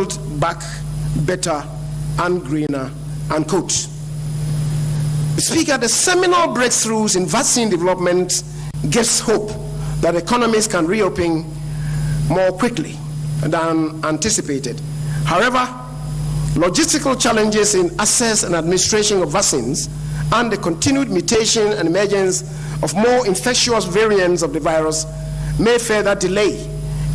build back better and greener, unquote. Speaker, the seminal breakthroughs in vaccine development gives hope that economies can reopen more quickly than anticipated. However, logistical challenges in access and administration of vaccines and the continued mutation and emergence of more infectious variants of the virus may further delay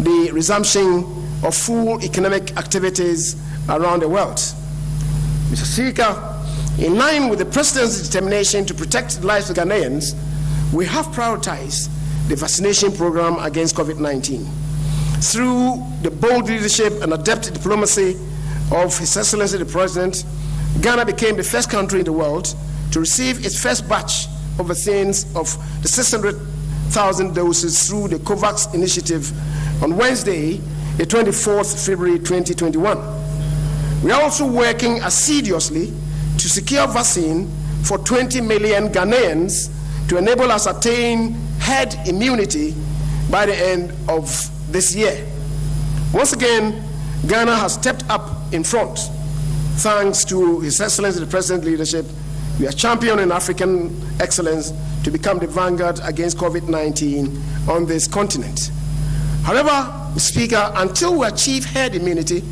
the resumption of full economic activities around the world. Mr. Speaker, in line with the President's determination to protect the lives of Ghanaians, we have prioritized the vaccination program against COVID-19. Through the bold leadership and adept diplomacy of His Excellency the President, Ghana became the first country in the world to receive its first batch of vaccines of the 600,000 doses through the COVAX initiative on Wednesday, the 24th February 2021. We are also working assiduously to secure vaccine for 20 million Ghanaians to enable us to attain herd immunity by the end of this year. Once again, Ghana has stepped up in front. Thanks to His Excellency the President's leadership, we are championing African excellence to become the vanguard against COVID-19 on this continent. However, Speaker, until we achieve herd immunity,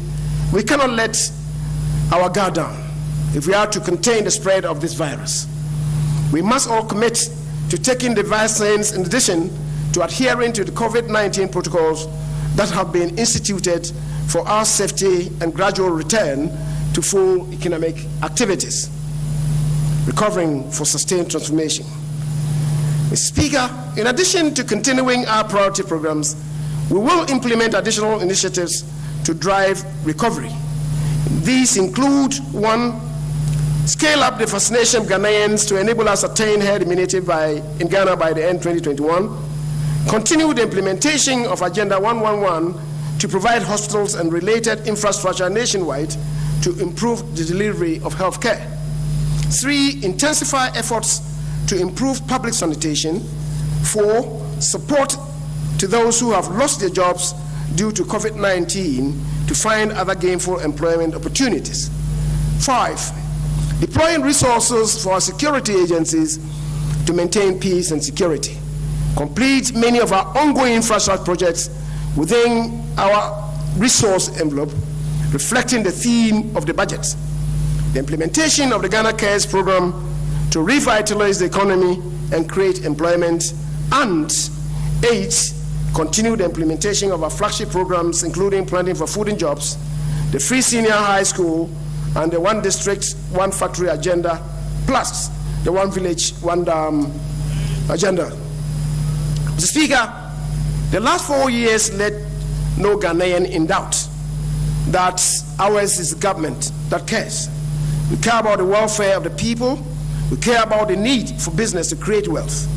we cannot let our guard down if we are to contain the spread of this virus. We must all commit to taking the vaccines in addition to adhering to the COVID-19 protocols that have been instituted for our safety and gradual return to full economic activities, recovering for sustained transformation. Mr. Speaker, in addition to continuing our priority programs, we will implement additional initiatives to drive recovery. These include: 1, scale up the vaccination of Ghanaians to enable us to attain herd immunity in Ghana by the end 2021. Continue the implementation of Agenda 111 to provide hospitals and related infrastructure nationwide to improve the delivery of health care. 3, intensify efforts to improve public sanitation. 4, support to those who have lost their jobs due to COVID-19 to find other gainful employment opportunities. 5, deploying resources for our security agencies to maintain peace and security. Complete many of our ongoing infrastructure projects within our resource envelope, reflecting the theme of the budget. The implementation of the Ghana Cares program to revitalize the economy and create employment. And 8, continue the implementation of our flagship programs, including Planting for Food and Jobs, the Free Senior High School, and the One District, One Factory agenda, plus the One Village, One Dam agenda. Mr. Speaker, the last 4 years led no Ghanaian in doubt that ours is a government that cares. We care about the welfare of the people. We care about the need for business to create wealth.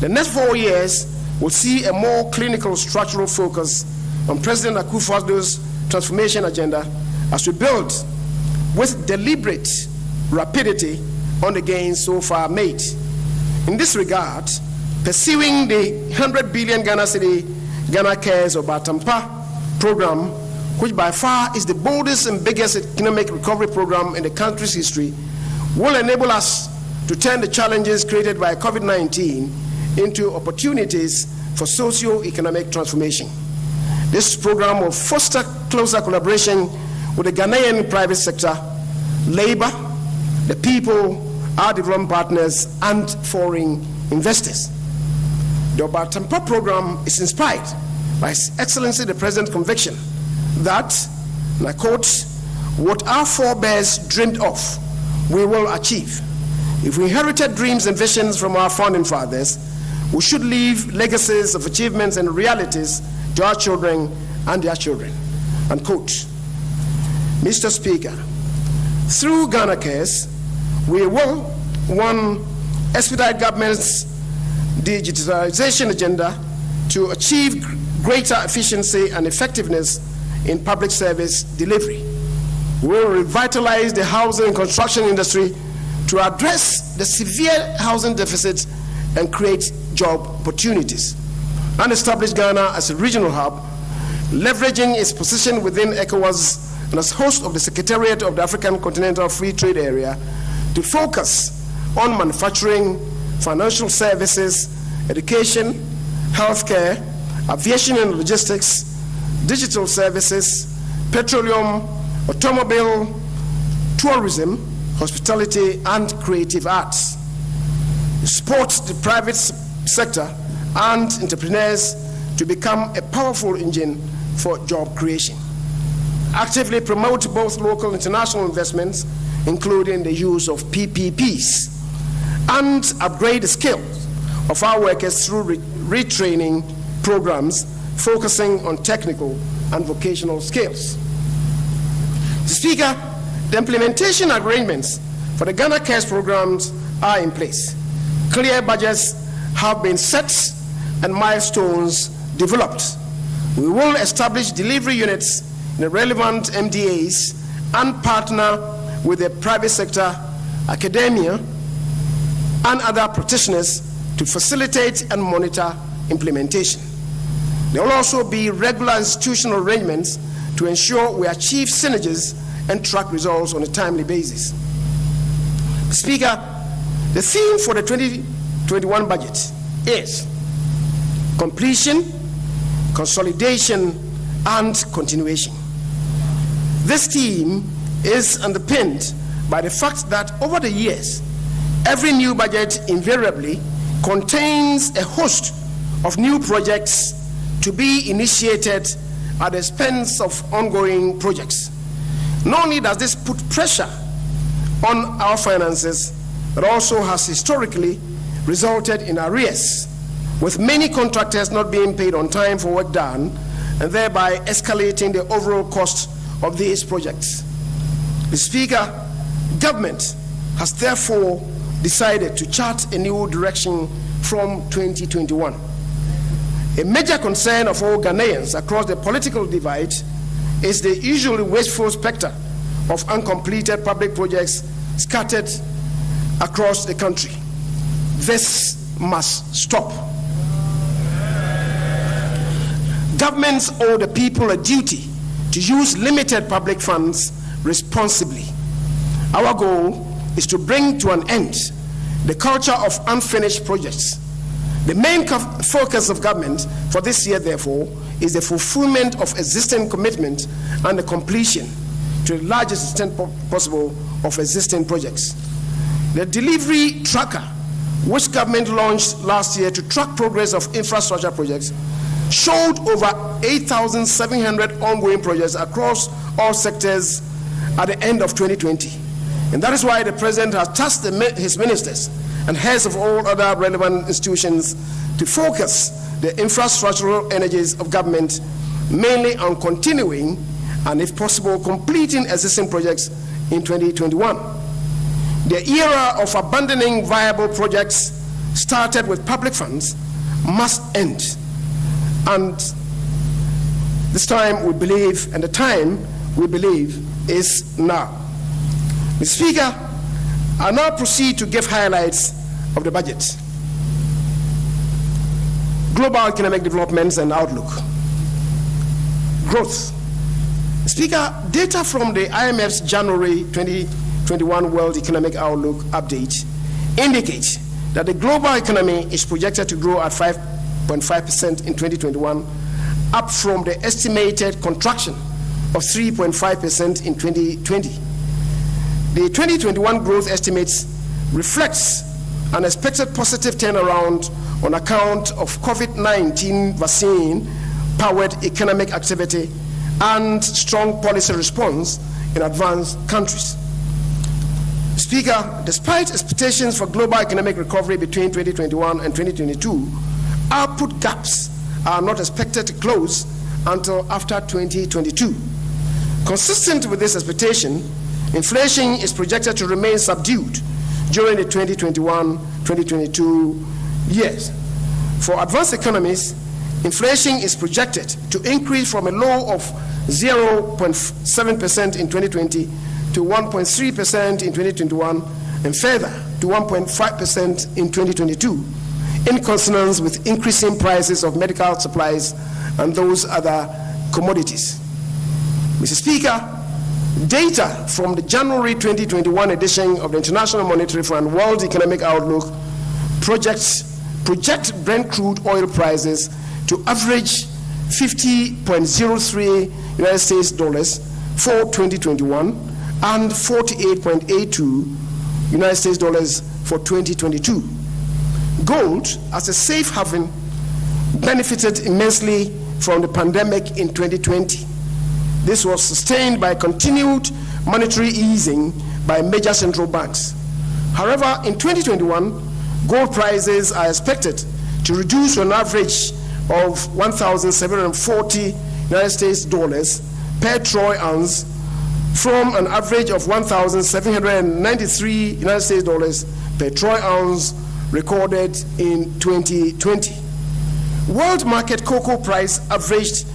The next 4 years will see a more clinical structural focus on President Akufo-Addo's transformation agenda as we build with deliberate rapidity on the gains so far made. In this regard, pursuing the 100 billion Ghana cedi Ghana Cares or Batampa program, which by far is the boldest and biggest economic recovery program in the country's history, will enable us to turn the challenges created by COVID-19 into opportunities for socio-economic transformation. This program will foster closer collaboration with the Ghanaian private sector, labor, the people, our development partners, and foreign investors. The Obatampa program is inspired by His Excellency the President's conviction that, and I quote, "What our forebears dreamed of, we will achieve. If we inherited dreams and visions from our founding fathers, we should leave legacies of achievements and realities to our children and their children," unquote. Mr. Speaker, through Ghana Cares, we will, 1, expedite government's digitalization agenda to achieve greater efficiency and effectiveness in public service delivery. We will revitalize the housing and construction industry to address the severe housing deficit and create job opportunities, and establish Ghana as a regional hub, leveraging its position within ECOWAS and as host of the Secretariat of the African Continental Free Trade Area, to focus on manufacturing, financial services, education, healthcare, aviation and logistics, digital services, petroleum, automobile, tourism, hospitality, and creative arts. Support the private sector and entrepreneurs to become a powerful engine for job creation. Actively promote both local and international investments, including the use of PPPs, and upgrade the skills of our workers through retraining programs focusing on technical and vocational skills. Mr. Speaker, the implementation arrangements for the Ghana Cares programs are in place. Clear budgets have been set and milestones developed. We will establish delivery units in the relevant MDAs and partner with the private sector, academia, and other practitioners to facilitate and monitor implementation. There will also be regular institutional arrangements to ensure we achieve synergies and track results on a timely basis. Speaker, the theme for the 2021 budget is completion, consolidation, and continuation. This theme is underpinned by the fact that over the years, every new budget invariably contains a host of new projects to be initiated at the expense of ongoing projects. Not only does this put pressure on our finances, but also has historically resulted in arrears, with many contractors not being paid on time for work done, and thereby escalating the overall cost of these projects. The Speaker, government has therefore decided to chart a new direction from 2021. A major concern of all Ghanaians across the political divide is the usually wasteful spectre of uncompleted public projects scattered across the country. This must stop. Governments owe the people a duty to use limited public funds responsibly. Our goal is to bring to an end the culture of unfinished projects. The main focus of government for this year, therefore, is the fulfillment of existing commitment and the completion, to the largest extent possible, of existing projects. The delivery tracker, which government launched last year to track progress of infrastructure projects, showed over 8,700 ongoing projects across all sectors at the end of 2020. And that is why the President has tasked his ministers and heads of all other relevant institutions to focus the infrastructural energies of government mainly on continuing and, if possible, completing existing projects in 2021. The era of abandoning viable projects started with public funds must end. And this time we believe, and the time we believe, is now. Mr. Speaker, I now proceed to give highlights of the budget. Global economic developments and outlook. Growth. Speaker, data from the IMF's January 2021 World Economic Outlook update indicates that the global economy is projected to grow at 5.5% in 2021, up from the estimated contraction of 3.5% in 2020. The 2021 growth estimates reflects an expected positive turnaround on account of COVID-19 vaccine-powered economic activity and strong policy response in advanced countries. Speaker, despite expectations for global economic recovery between 2021 and 2022, output gaps are not expected to close until after 2022. Consistent with this expectation, inflation is projected to remain subdued during the 2021-2022 years. For advanced economies, inflation is projected to increase from a low of 0.7% in 2020 to 1.3% in 2021 and further to 1.5% in 2022, in consonance with increasing prices of medical supplies and those other commodities. Mr. Speaker, Data from the January 2021 edition of the International Monetary Fund World Economic Outlook project Brent crude oil prices to average 50.03 United States dollars for 2021 and 48.82 United States dollars for 2022. Gold, as a safe haven, benefited immensely from the pandemic in 2020. This was sustained by continued monetary easing by major central banks. However, in 2021, gold prices are expected to reduce to an average of 1,740 United States dollars per troy ounce from an average of 1,793 United States dollars per troy ounce recorded in 2020. World market cocoa price averaged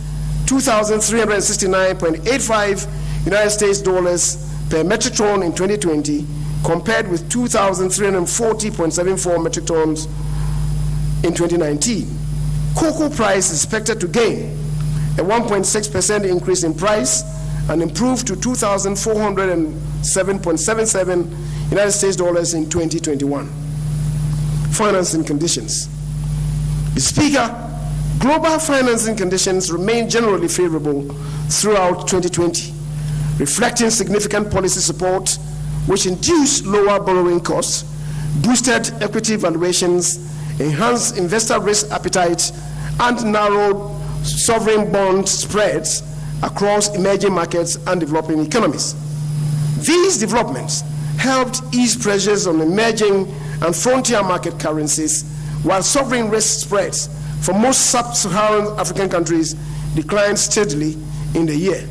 2,369.85 United States dollars per metric ton in 2020, compared with 2,340.74 metric tons in 2019. Cocoa price is expected to gain a 1.6% increase in price and improve to 2,407.77 United States dollars in 2021. Financing conditions. Mr. Speaker, global financing conditions remain generally favorable throughout 2020, reflecting significant policy support which induced lower borrowing costs, boosted equity valuations, enhanced investor risk appetite, and narrowed sovereign bond spreads across emerging markets and developing economies. These developments helped ease pressures on emerging and frontier market currencies, while sovereign risk spreads for most sub-Saharan African countries declined steadily in the year.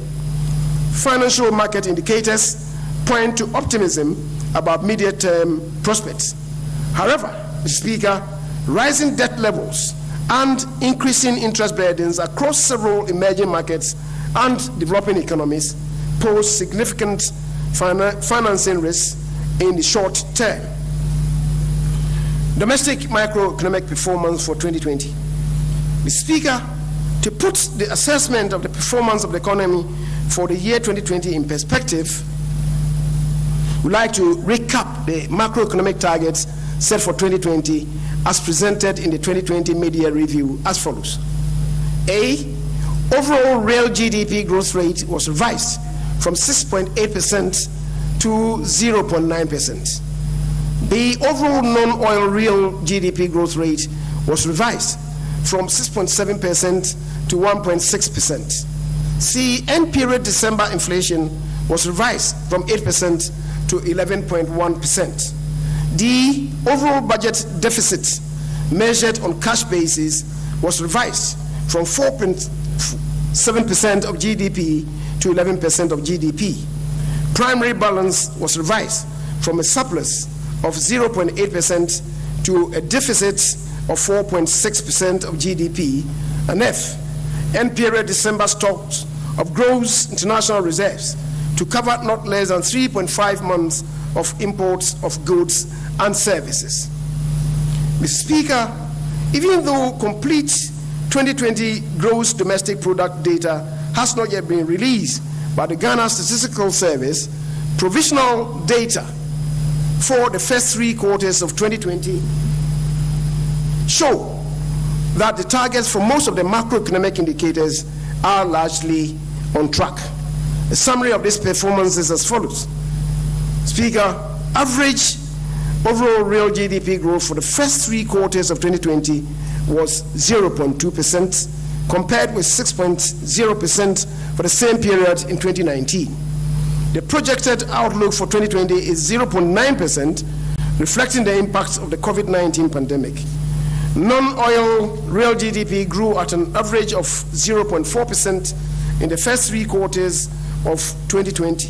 Financial market indicators point to optimism about medium-term prospects. However, Mr. Speaker, rising debt levels and increasing interest burdens across several emerging markets and developing economies pose significant financing risks in the short term. Domestic microeconomic performance for 2020. Mr. Speaker, to put the assessment of the performance of the economy for the year 2020 in perspective, we'd like to recap the macroeconomic targets set for 2020 as presented in the 2020 Mid-Year Review as follows. A, overall real GDP growth rate was revised from 6.8% to 0.9%. The overall non-oil real GDP growth rate was revised from 6.7% to 1.6%. C, end period December inflation was revised from 8% to 11.1%. D, overall budget deficit measured on cash basis was revised from 4.7% of GDP to 11% of GDP. Primary balance was revised from a surplus of 0.8% to a deficit of 4.6% of GDP. And F, end period December stocks of gross international reserves to cover not less than 3.5 months of imports of goods and services. Mr. Speaker, even though complete 2020 gross domestic product data has not yet been released by the Ghana Statistical Service, provisional data for the first 3 quarters of 2020 show that the targets for most of the macroeconomic indicators are largely on track. A summary of this performance is as follows. Speaker, average overall real GDP growth for the first 3 quarters of 2020 was 0.2%, compared with 6.0% for the same period in 2019. The projected outlook for 2020 is 0.9%, reflecting the impact of the COVID-19 pandemic. Non-oil real GDP grew at an average of 0.4% in the first 3 quarters of 2020.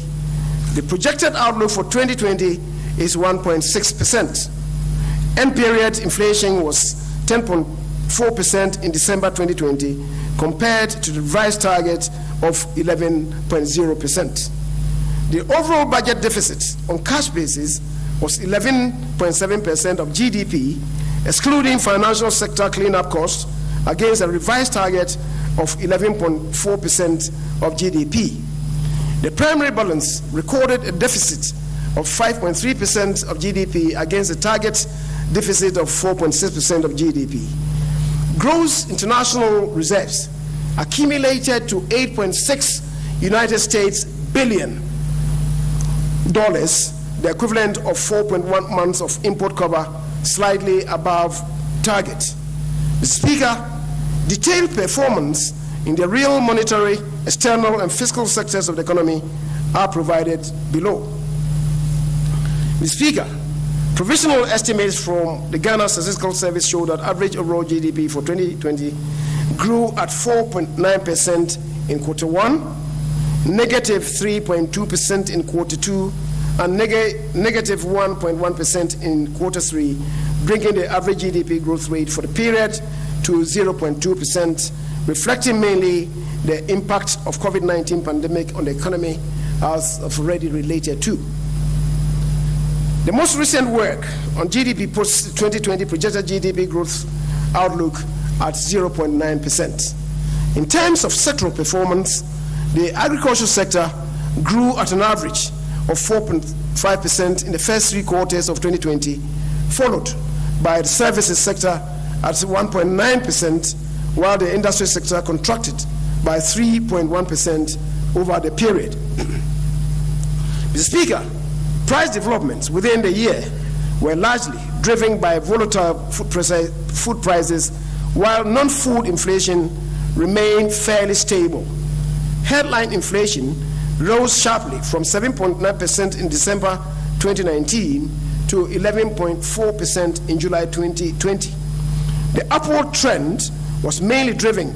The projected outlook for 2020 is 1.6%. End period inflation was 10.4% in December 2020, compared to the revised target of 11.0%. The overall budget deficit on cash basis was 11.7% of GDP, excluding financial sector cleanup costs, against a revised target of 11.4% of GDP. The primary balance recorded a deficit of 5.3% of GDP against a target deficit of 4.6% of GDP. Gross international reserves accumulated to $8.6 United States billion, the equivalent of 4.1 months of import cover, slightly above target. Mr. Speaker, detailed performance in the real monetary, external, and fiscal sectors of the economy are provided below. Mr. Speaker, provisional estimates from the Ghana Statistical Service show that average overall GDP for 2020 grew at 4.9% in quarter one, negative 3.2% in quarter two, and negative 1.1% in quarter three, bringing the average GDP growth rate for the period to 0.2%, reflecting mainly the impact of COVID-19 pandemic on the economy, as I've already related to. The most recent work on GDP post-2020 projected GDP growth outlook at 0.9%. In terms of sectoral performance, the agricultural sector grew at an average of 4.5% in the first 3 quarters of 2020, followed by the services sector at 1.9%, while the industry sector contracted by 3.1% over the period. Mr. Speaker, price developments within the year were largely driven by volatile food prices, while non-food inflation remained fairly stable. Headline inflation rose sharply from 7.9% in December 2019 to 11.4% in July 2020. The upward trend was mainly driven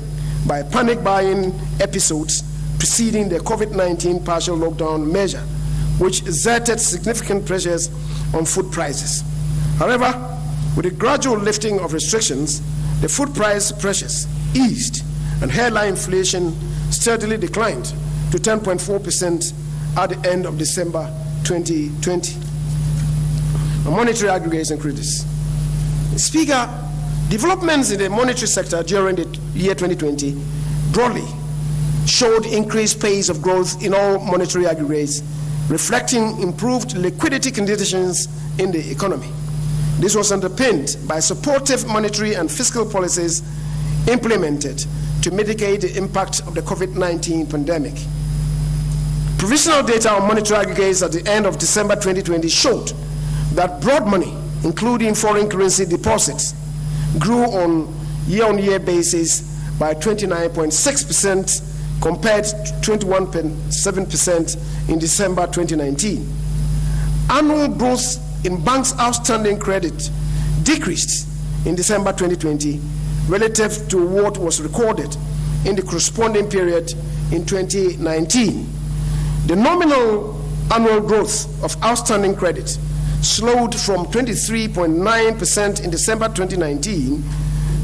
by panic buying episodes preceding the COVID-19 partial lockdown measure, which exerted significant pressures on food prices. However, with the gradual lifting of restrictions, the food price pressures eased and headline inflation steadily declined to 10.4% at the end of December 2020. Monetary aggregates and credits. Speaker, developments in the monetary sector during the year 2020 broadly showed increased pace of growth in all monetary aggregates, reflecting improved liquidity conditions in the economy. This was underpinned by supportive monetary and fiscal policies implemented to mitigate the impact of the COVID-19 pandemic. Provisional data on monetary aggregates at the end of December 2020 showed that broad money, including foreign currency deposits, grew on year-on-year basis by 29.6% compared to 21.7% in December 2019. Annual growth in banks' outstanding credit decreased in December 2020 relative to what was recorded in the corresponding period in 2019. The nominal annual growth of outstanding credit slowed from 23.9% in December 2019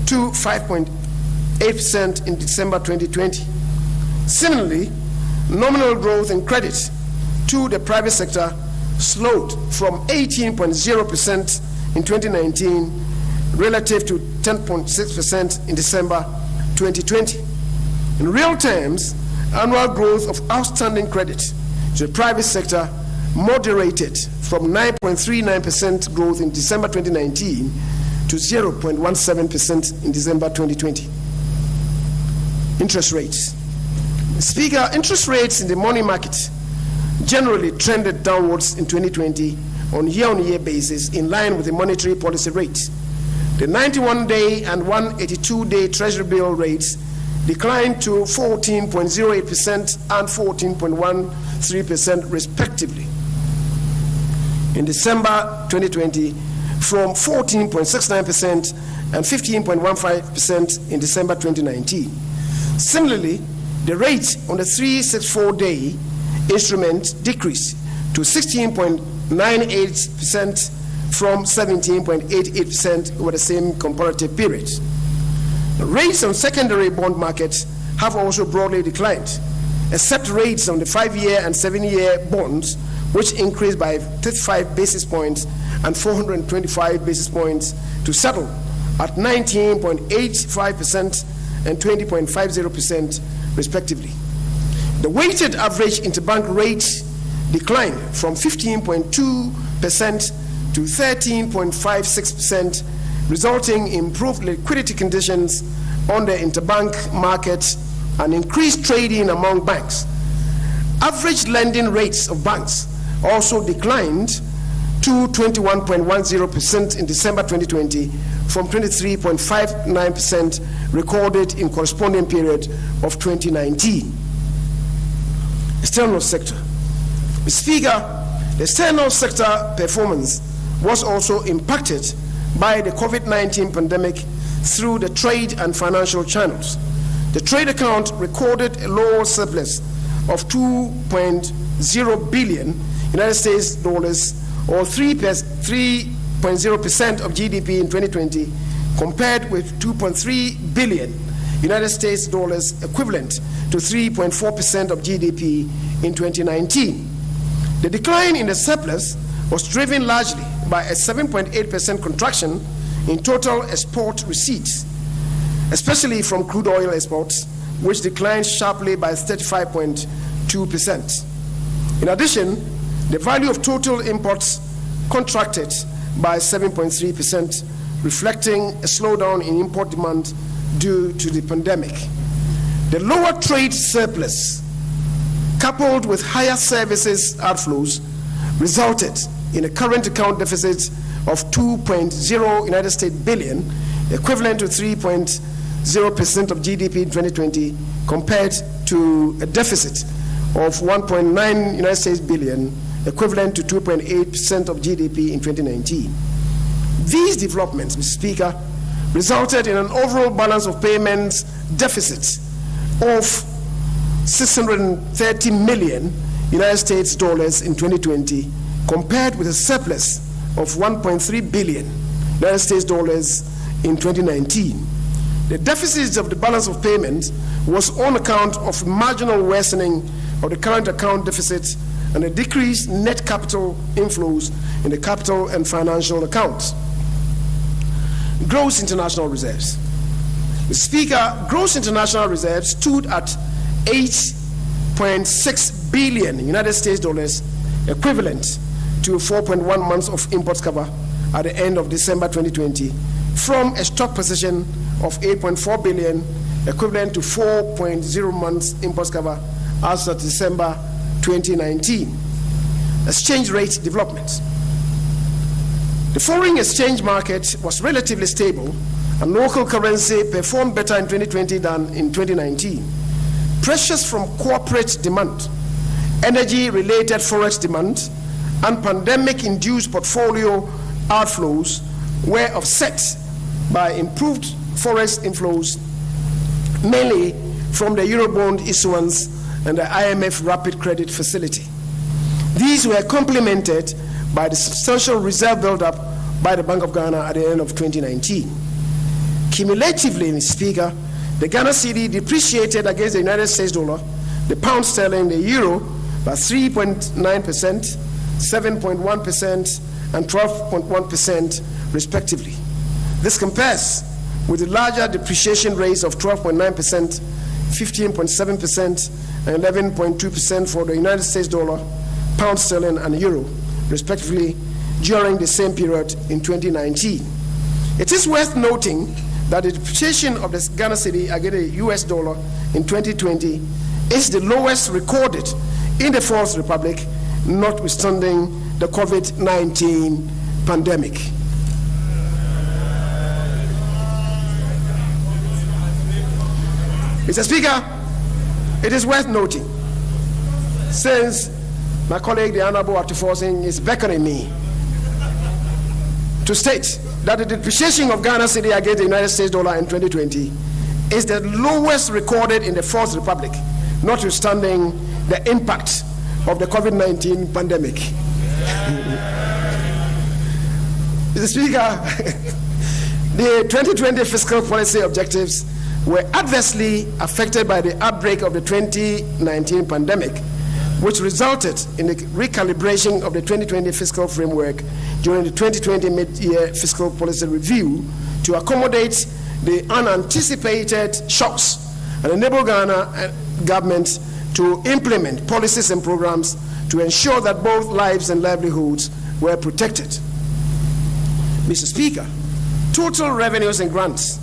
to 5.8% in December 2020. Similarly, nominal growth in credit to the private sector slowed from 18.0% in 2019 relative to 10.6% in December 2020. In real terms, annual growth of outstanding credit to the private sector moderated from 9.39% growth in December 2019 to 0.17% in December 2020. Interest rates. Speaker, interest rates in the money market generally trended downwards in 2020 on year-on-year basis in line with the monetary policy rates. The 91-day and 182-day Treasury bill rates declined to 14.08% and 14.13% respectively in December 2020 from 14.69% and 15.15% in December 2019. Similarly, the rate on the 364-day instrument decreased to 16.98% from 17.88% over the same comparative period. Rates on secondary bond markets have also broadly declined, except rates on the 5-year and 7-year bonds, which increased by 35 basis points and 425 basis points to settle at 19.85% and 20.50% respectively. The weighted average interbank rate declined from 15.2% to 13.56%, resulting in improved liquidity conditions on the interbank market and increased trading among banks. Average lending rates of banks also declined to 21.10% in December 2020 from 23.59% recorded in corresponding period of 2019. External sector. Mr. Speaker, the external sector performance was also impacted by the COVID-19 pandemic through the trade and financial channels. The trade account recorded a lower surplus of $2.0 billion United States dollars, or 3.0% of GDP in 2020, compared with $2.3 billion United States dollars, equivalent to 3.4% of GDP in 2019. The decline in the surplus was driven largely by a 7.8% contraction in total export receipts, especially from crude oil exports, which declined sharply by 35.2%. In addition, the value of total imports contracted by 7.3%, reflecting a slowdown in import demand due to the pandemic. The lower trade surplus, coupled with higher services outflows, resulted in a current account deficit of $2.0 United States billion, equivalent to 3.0% of GDP in 2020, compared to a deficit of $1.9 United States billion, equivalent to 2.8% of GDP in 2019. These developments, Mr. Speaker, resulted in an overall balance of payments deficit of $630 million United States dollars in 2020, compared with a surplus of $1.3 billion United States dollars in 2019. The deficit of the balance of payments was on account of marginal worsening of the current account deficit and a decreased net capital inflows in the capital and financial accounts. Gross international reserves. Mr. Speaker, gross international reserves stood at $8.6 billion United States dollars, equivalent to 4.1 months of imports cover at the end of December 2020, from a stock position of $8.4 billion, equivalent to 4.0 months imports cover as of December 2019. Exchange rate development. The foreign exchange market was relatively stable, and local currency performed better in 2020 than in 2019. Pressures from corporate demand, energy-related forex demand, and pandemic-induced portfolio outflows were offset by improved forex inflows, mainly from the Eurobond issuance and the IMF Rapid Credit Facility. These were complemented by the substantial reserve build-up by the Bank of Ghana at the end of 2019. Cumulatively, Mr. Speaker, the Ghana cedi depreciated against the United States dollar, the pound sterling, the euro by 3.9%, 7.1%, and 12.1% respectively. This compares with the larger depreciation rates of 12.9%, 15.7%, and 11.2% for the United States dollar, pound sterling, and euro, respectively, during the same period in 2019. It is worth noting that the depreciation of the Ghana cedi against the US dollar in 2020 is the lowest recorded in the Fourth Republic, notwithstanding the COVID-19 pandemic. Mr. Speaker, it is worth noting, since my colleague, the Honorable Atiforsin, is beckoning me to state that the depreciation of Ghana cedi against the United States dollar in 2020 is the lowest recorded in the Fourth Republic, notwithstanding the impact of the COVID-19 pandemic. Mr. Speaker, the 2020 fiscal policy objectives were adversely affected by the outbreak of the 2019 pandemic, which resulted in the recalibration of the 2020 fiscal framework during the 2020 mid-year fiscal policy review to accommodate the unanticipated shocks and enable Ghana government to implement policies and programs to ensure that both lives and livelihoods were protected. Mr. Speaker, total revenues and grants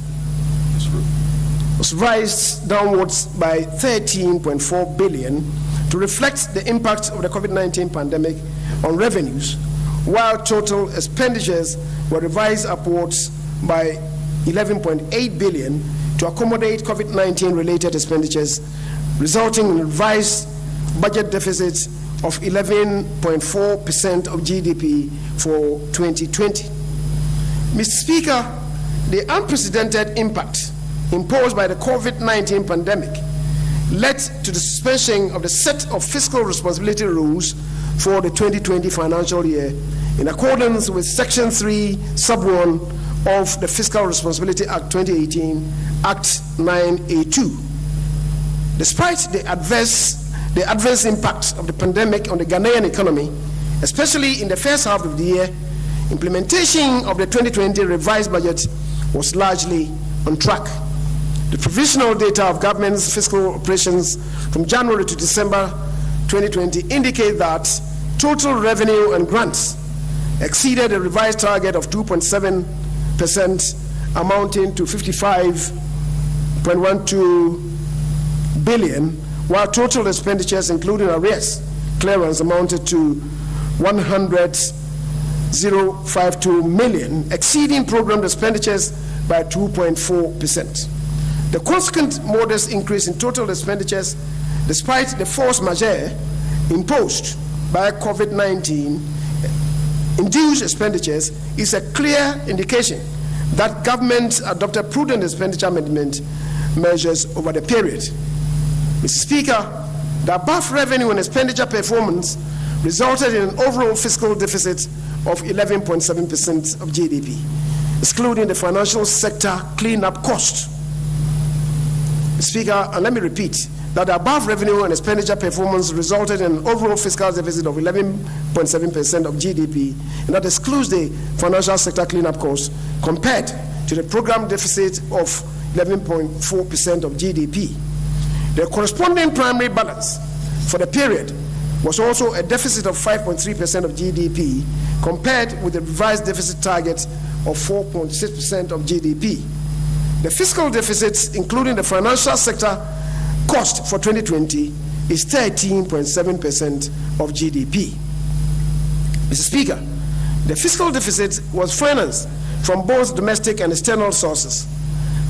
was revised downwards by 13.4 billion to reflect the impact of the COVID-19 pandemic on revenues, while total expenditures were revised upwards by 11.8 billion to accommodate COVID-19 related expenditures, resulting in revised budget deficits of 11.4% of GDP for 2020. Mr. Speaker, the unprecedented impact imposed by the COVID-19 pandemic led to the suspension of the set of fiscal responsibility rules for the 2020 financial year in accordance with Section 3, Sub 1 of the Fiscal Responsibility Act 2018, Act 9A2. Despite the adverse impact of the pandemic on the Ghanaian economy, especially in the first half of the year, implementation of the 2020 revised budget was largely on track. The provisional data of government's fiscal operations from January to December 2020 indicate that total revenue and grants exceeded a revised target of 2.7%, amounting to 55.12 billion, while total expenditures, including arrears clearance, amounted to 100,052 million, exceeding programmed expenditures by 2.4%. The consequent modest increase in total expenditures, despite the force majeure imposed by COVID-19 induced expenditures, is a clear indication that government adopted prudent expenditure management measures over the period. Mr. Speaker, the above revenue and expenditure performance resulted in an overall fiscal deficit of 11.7% of GDP, excluding the financial sector cleanup cost. Mr. Speaker, and let me repeat that the above revenue and expenditure performance resulted in an overall fiscal deficit of 11.7% of GDP, and that excludes the financial sector cleanup cost compared to the program deficit of 11.4% of GDP. The corresponding primary balance for the period was also a deficit of 5.3% of GDP, compared with the revised deficit target of 4.6% of GDP. The fiscal deficit, including the financial sector cost for 2020, is 13.7% of GDP. Mr. Speaker, the fiscal deficit was financed from both domestic and external sources.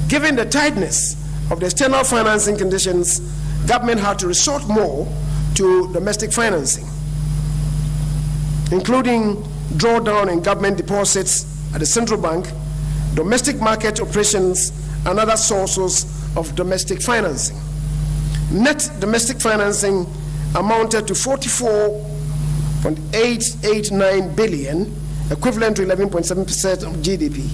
Given the tightness of the external financing conditions, government had to resort more to domestic financing, including drawdown in government deposits at the central bank, domestic market operations, and other sources of domestic financing. Net domestic financing amounted to 44.889 billion, equivalent to 11.7% of GDP.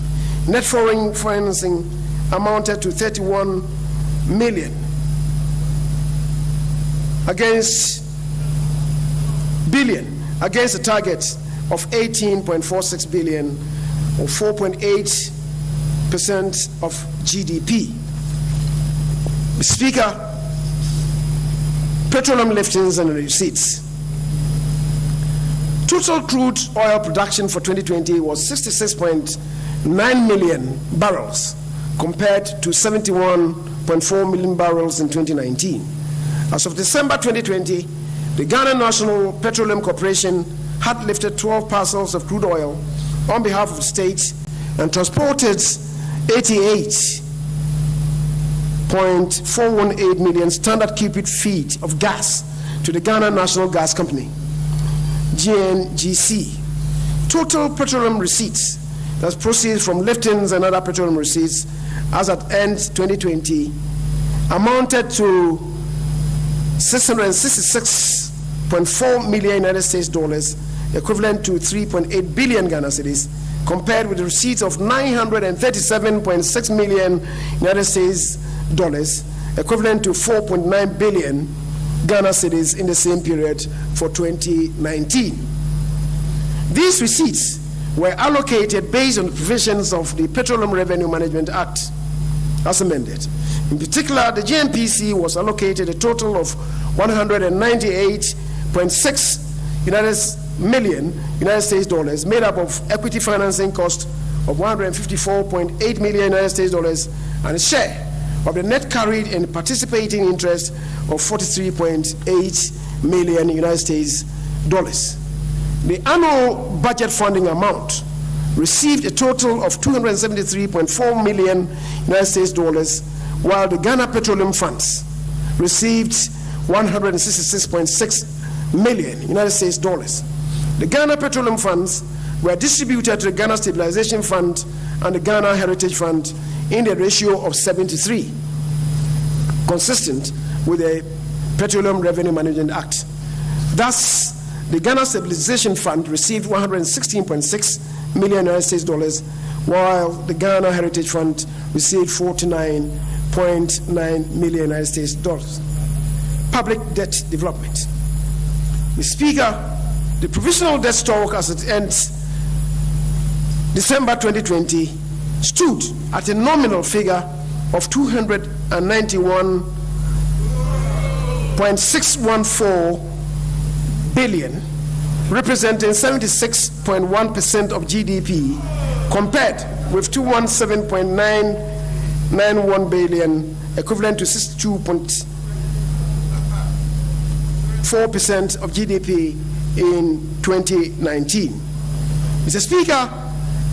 Net foreign financing amounted to 31 million against a target of 18.46 billion, or 4.8% of GDP. Mr. Speaker, petroleum liftings and receipts. Total crude oil production for 2020 was 66.9 million barrels compared to 71.4 million barrels in 2019. As of December 2020, the Ghana National Petroleum Corporation had lifted 12 parcels of crude oil on behalf of the state and transported 88.418 million standard cubic feet of gas to the Ghana National Gas Company, GNGC. Total petroleum receipts, that's proceeds from liftings and other petroleum receipts, as at end 2020, amounted to $666.4 million United States dollars, equivalent to 3.8 billion Ghana cedis, compared with the receipts of $937.6 million United States dollars, equivalent to 4.9 billion Ghana cedis in the same period for 2019. These receipts were allocated based on the provisions of the Petroleum Revenue Management Act, as amended. In particular, the GNPC was allocated a total of 198.6 million United States dollars, made up of equity financing cost of 154.8 million United States dollars and a share of the net carried and participating interest of 43.8 million United States dollars. The annual budget funding amount received a total of 273.4 million United States dollars, while the Ghana Petroleum Funds received 166.6 million United States dollars. The Ghana Petroleum Funds were distributed to the Ghana Stabilization Fund and the Ghana Heritage Fund in the ratio of 7:3, consistent with the Petroleum Revenue Management Act. Thus, the Ghana Stabilization Fund received 116.6 million United States dollars, while the Ghana Heritage Fund received 49.9 million United States dollars. Public debt development. Mr. Speaker, the provisional debt stock as it ends December 2020 stood at a nominal figure of 291.614 billion, representing 76.1% of GDP, compared with 217.991 billion, equivalent to 62.4% of GDP in 2019. Mr. Speaker,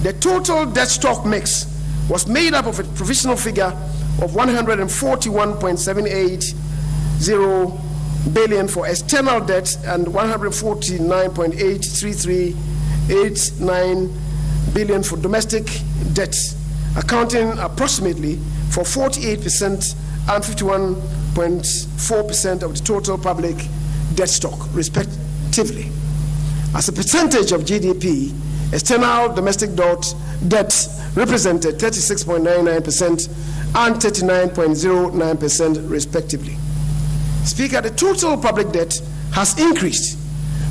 the total debt stock mix was made up of a provisional figure of 141.780 billion for external debt and 149.83389 billion for domestic debt, accounting approximately for 48% and 51.4% of the total public debt stock, respectively. As a percentage of GDP, external domestic debt represented 36.99% and 39.09%, respectively. Speaker, the total public debt has increased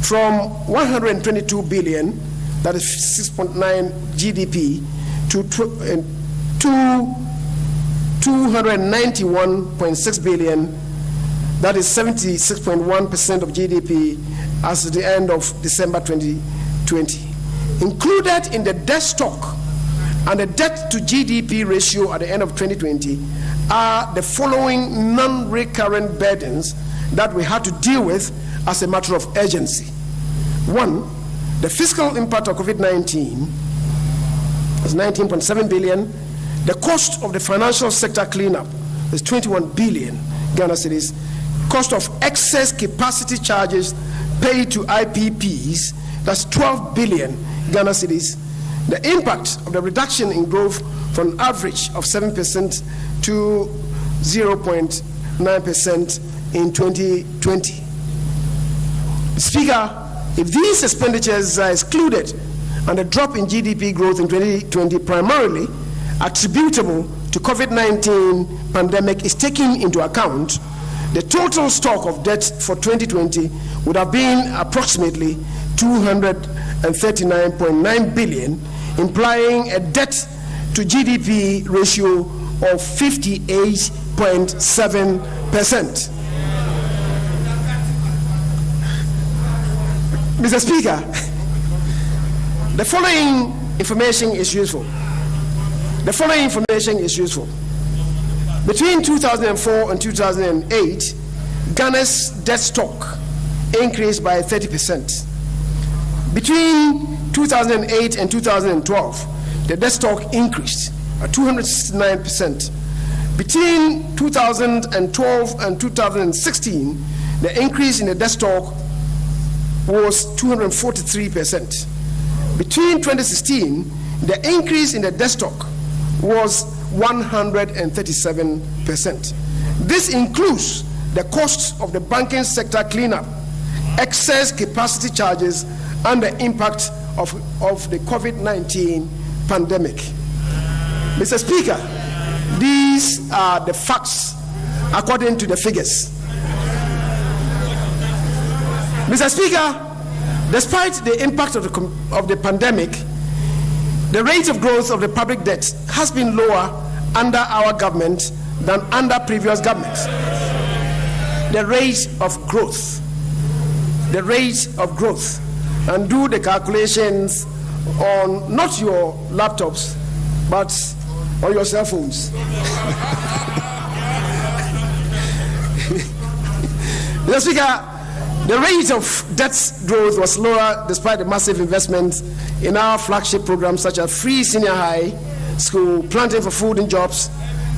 from 122 billion, that is 6.9 GDP, to 291.6 billion, that is 76.1% of GDP, as at the end of December 2020. Included in the debt stock and the debt to GDP ratio at the end of 2020 are the following non-recurrent burdens that we had to deal with as a matter of urgency. One, the fiscal impact of COVID-19 is 19.7 billion. The cost of the financial sector cleanup is 21 billion Ghana cedis. Cost of excess capacity charges paid to IPPs, that's 12 billion Ghana cedis. The impact of the reduction in growth from an average of 7% to 0.9% in 2020. Speaker, if these expenditures are excluded and the drop in GDP growth in 2020 primarily attributable to COVID-19 pandemic is taken into account, the total stock of debt for 2020 would have been approximately 239.9 billion, implying a debt to GDP ratio of 58.7%. Mr. Speaker, the following information is useful. Between 2004 and 2008, Ghana's debt stock increased by 30%. Between 2008 and 2012, the debt stock increased at 269%. Between 2012 and 2016, the increase in the debt stock was 243%. Between 2016, the increase in the debt stock was 137%. This includes the costs of the banking sector cleanup, excess capacity charges, and the impact of the COVID-19 pandemic. Mr. Speaker, these are the facts according to the figures. Mr. Speaker, despite the impact of the pandemic, the rate of growth of the public debt has been lower under our government than under previous governments. The rate of growth, and do the calculations on not your laptops, but on your cell phones. Mr. Speaker, the rate of debt growth was lower despite the massive investments in our flagship programs such as free senior high school, planting for food and jobs,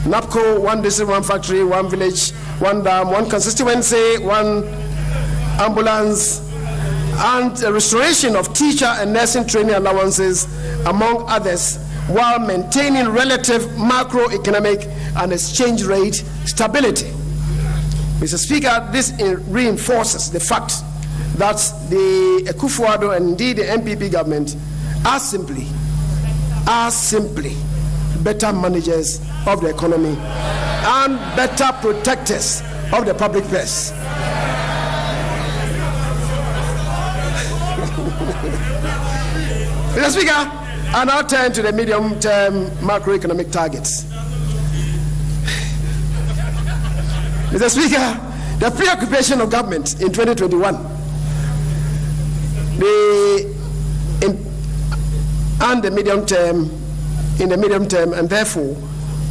NAPCO, one district, one factory, one village, one dam, one constituency, one ambulance, and a restoration of teacher and nursing training allowances, among others, while maintaining relative macroeconomic and exchange rate stability. Mr. Speaker, this reinforces the fact that the Akufo-Addo and indeed the NPP government are simply better managers of the economy and better protectors of the public purse. Mr. Speaker, I now turn to the medium-term macroeconomic targets. Mr. Speaker, the preoccupation of government in 2021 and the medium term, and therefore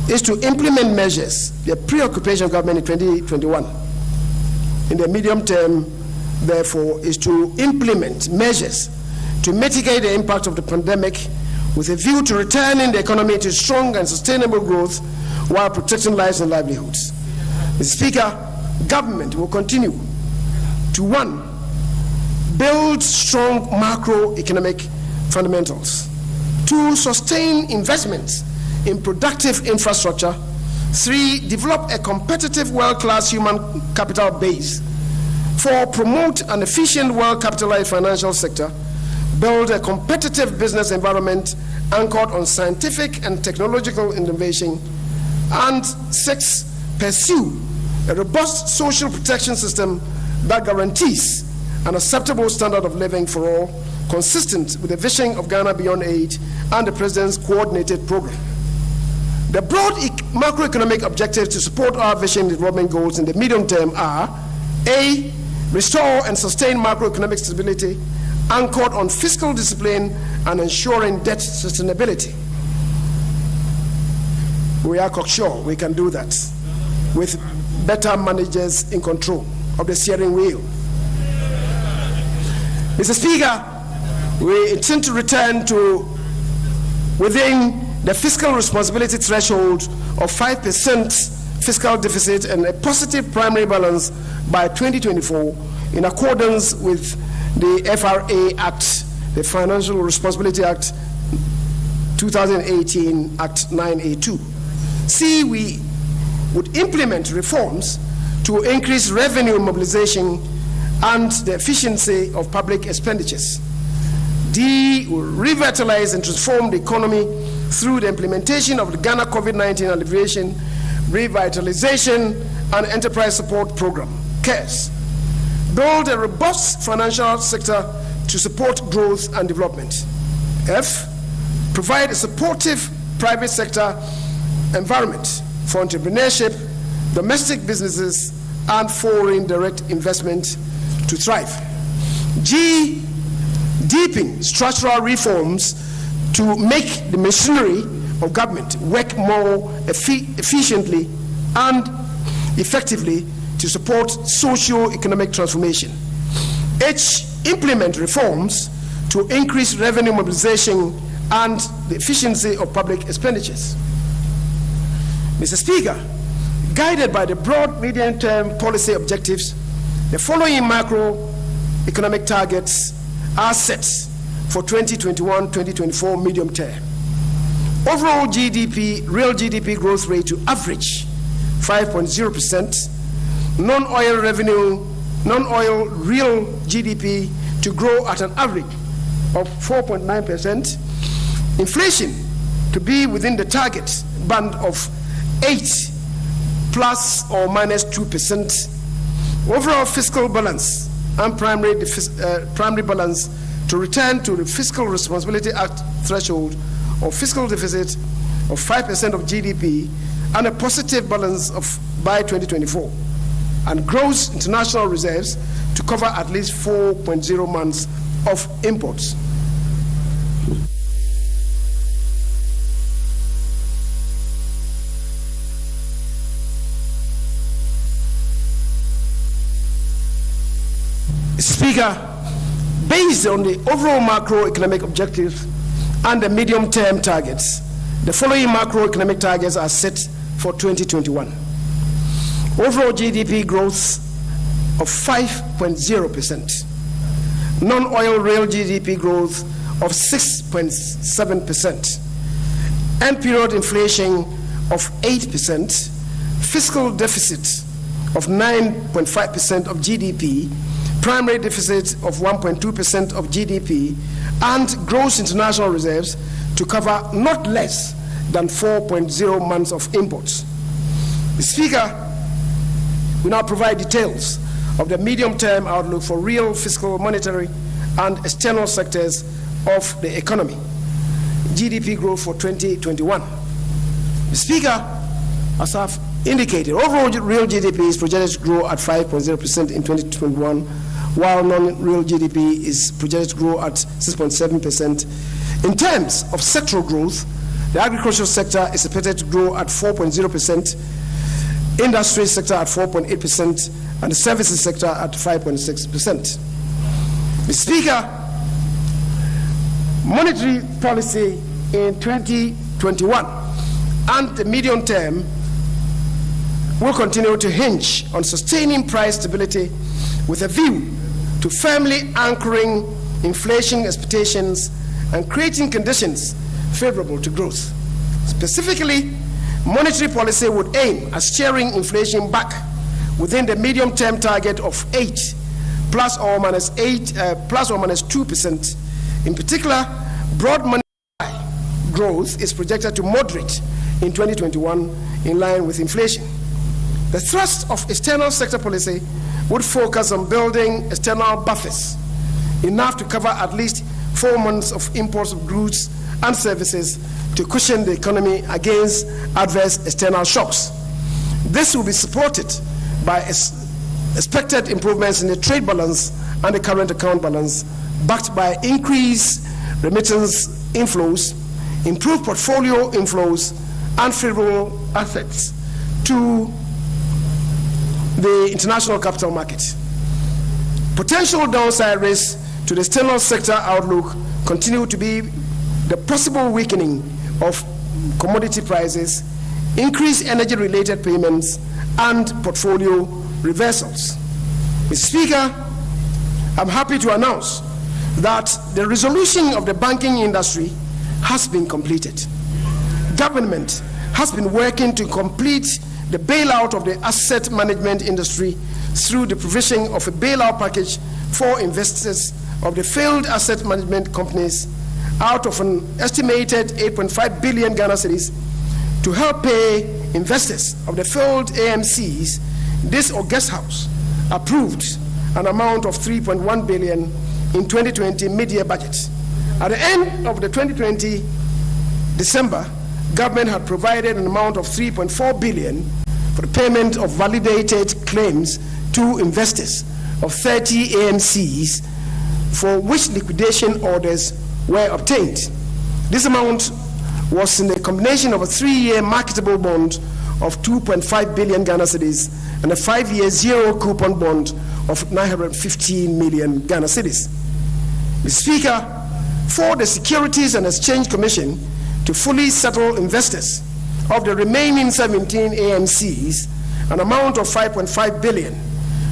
is to implement measures. The preoccupation of government in 2021 in the medium term, therefore, is to implement measures to mitigate the impact of the pandemic with a view to returning the economy to strong and sustainable growth while protecting lives and livelihoods. Mr. Speaker, government will continue to, 1, build strong macroeconomic fundamentals, 2, sustain investments in productive infrastructure, 3, develop a competitive world-class human capital base, 4, promote an efficient, well-capitalized financial sector, build a competitive business environment anchored on scientific and technological innovation, and 6, pursue a robust social protection system that guarantees an acceptable standard of living for all, consistent with the vision of Ghana Beyond Aid and the President's coordinated program. The broad macroeconomic objectives to support our vision development goals in the medium term are: A, restore and sustain macroeconomic stability anchored on fiscal discipline and ensuring debt sustainability. We are cocksure we can do that with better managers in control of the steering wheel. Mr. Speaker, we intend to return to within the fiscal responsibility threshold of 5% fiscal deficit and a positive primary balance by 2024 in accordance with the FRA Act, the Financial Responsibility Act 2018, Act 9A2. C, we would implement reforms to increase revenue mobilization and the efficiency of public expenditures. D, will revitalize and transform the economy through the implementation of the Ghana COVID-19 Alleviation, Revitalization and Enterprise Support Program, CARES. Build a robust financial sector to support growth and development. F, provide a supportive private sector environment for entrepreneurship, domestic businesses, and foreign direct investment to thrive. G, deepen structural reforms to make the machinery of government work more efficiently and effectively to support socio-economic transformation. H, implement reforms to increase revenue mobilization and the efficiency of public expenditures. Mr. Speaker, guided by the broad medium-term policy objectives, the following macroeconomic targets are set for 2021-2024 medium term. Overall GDP, real GDP growth rate to average 5.0%, non-oil real GDP to grow at an average of 4.9%, inflation to be within the target band of 8 plus or minus 2%, overall fiscal balance and primary balance to return to the Fiscal Responsibility Act threshold of fiscal deficit of 5% of GDP and a positive balance by 2024, and gross international reserves to cover at least 4.0 months of imports. Speaker, based on the overall macroeconomic objectives and the medium-term targets, the following macroeconomic targets are set for 2021. Overall GDP growth of 5.0%. Non-oil real GDP growth of 6.7%. End period inflation of 8%. Fiscal deficit of 9.5% of GDP. Primary deficit of 1.2% of GDP, and gross international reserves to cover not less than 4.0 months of imports. The Speaker will now provide details of the medium-term outlook for real fiscal, monetary, and external sectors of the economy. GDP growth for 2021. The Speaker, as I've indicated, overall real GDP is projected to grow at 5.0% in 2021, while non-real GDP is projected to grow at 6.7%. In terms of sectoral growth, the agricultural sector is expected to grow at 4.0%, industry sector at 4.8%, and the services sector at 5.6%. Mr. Speaker, monetary policy in 2021 and the medium term will continue to hinge on sustaining price stability with a view to firmly anchoring inflation expectations and creating conditions favorable to growth. Specifically, monetary policy would aim at steering inflation back within the medium-term target of 8 plus or minus 2%. In particular, broad monetary growth is projected to moderate in 2021 in line with inflation. The thrust of external sector policy would focus on building external buffers, enough to cover at least 4 months of imports of goods and services to cushion the economy against adverse external shocks. This will be supported by expected improvements in the trade balance and the current account balance, backed by increased remittance inflows, improved portfolio inflows, and favorable assets to the international capital market. Potential downside risks to the external sector outlook continue to be the possible weakening of commodity prices, increased energy-related payments, and portfolio reversals. Mr. Speaker, I'm happy to announce that the resolution of the banking industry has been completed. Government has been working to complete the bailout of the asset management industry through the provision of a bailout package for investors of the failed asset management companies out of an estimated 8.5 billion Ghana cedis to help pay investors of the failed AMCs. This August House approved an amount of 3.1 billion in 2020 mid-year budget. At the end of the 2020 December, government had provided an amount of 3.4 billion for the payment of validated claims to investors of 30 AMCs for which liquidation orders were obtained. This amount was in a combination of a 3-year marketable bond of 2.5 billion Ghana cedis and a 5-year zero coupon bond of 915 million Ghana cedis. Mr. Speaker, for the Securities and Exchange Commission to fully settle investors of the remaining 17 AMCs, an amount of 5.5 billion,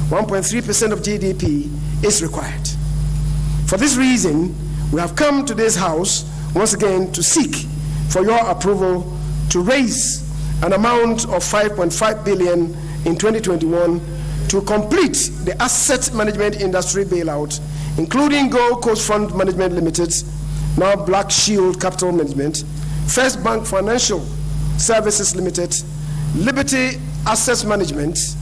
1.3% of GDP, is required. For this reason, we have come to this House once again to seek for your approval to raise an amount of 5.5 billion in 2021 to complete the asset management industry bailout, including Gold Coast Fund Management Limited, now Black Shield Capital Management, First Bank Financial Services Limited, Liberty Assets Management,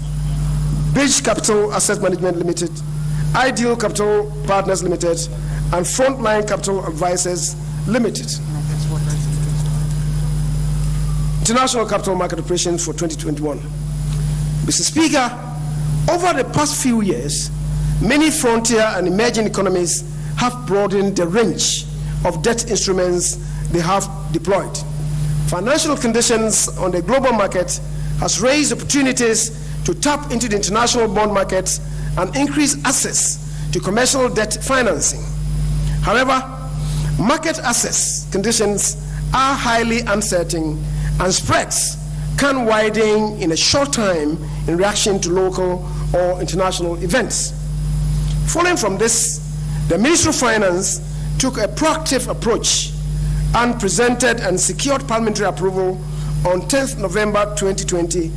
Bridge Capital Asset Management Limited, Ideal Capital Partners Limited, and Frontline Capital Advisors Limited. International capital market operations for 2021. Mr. Speaker, over the past few years, many frontier and emerging economies have broadened the range of debt instruments they have deployed. Financial conditions on the global market has raised opportunities to tap into the international bond market and increase access to commercial debt financing. However, market access conditions are highly uncertain and spreads can widen in a short time in reaction to local or international events. Following from this, the Ministry of Finance took a proactive approach and presented and secured parliamentary approval on 10th November 2020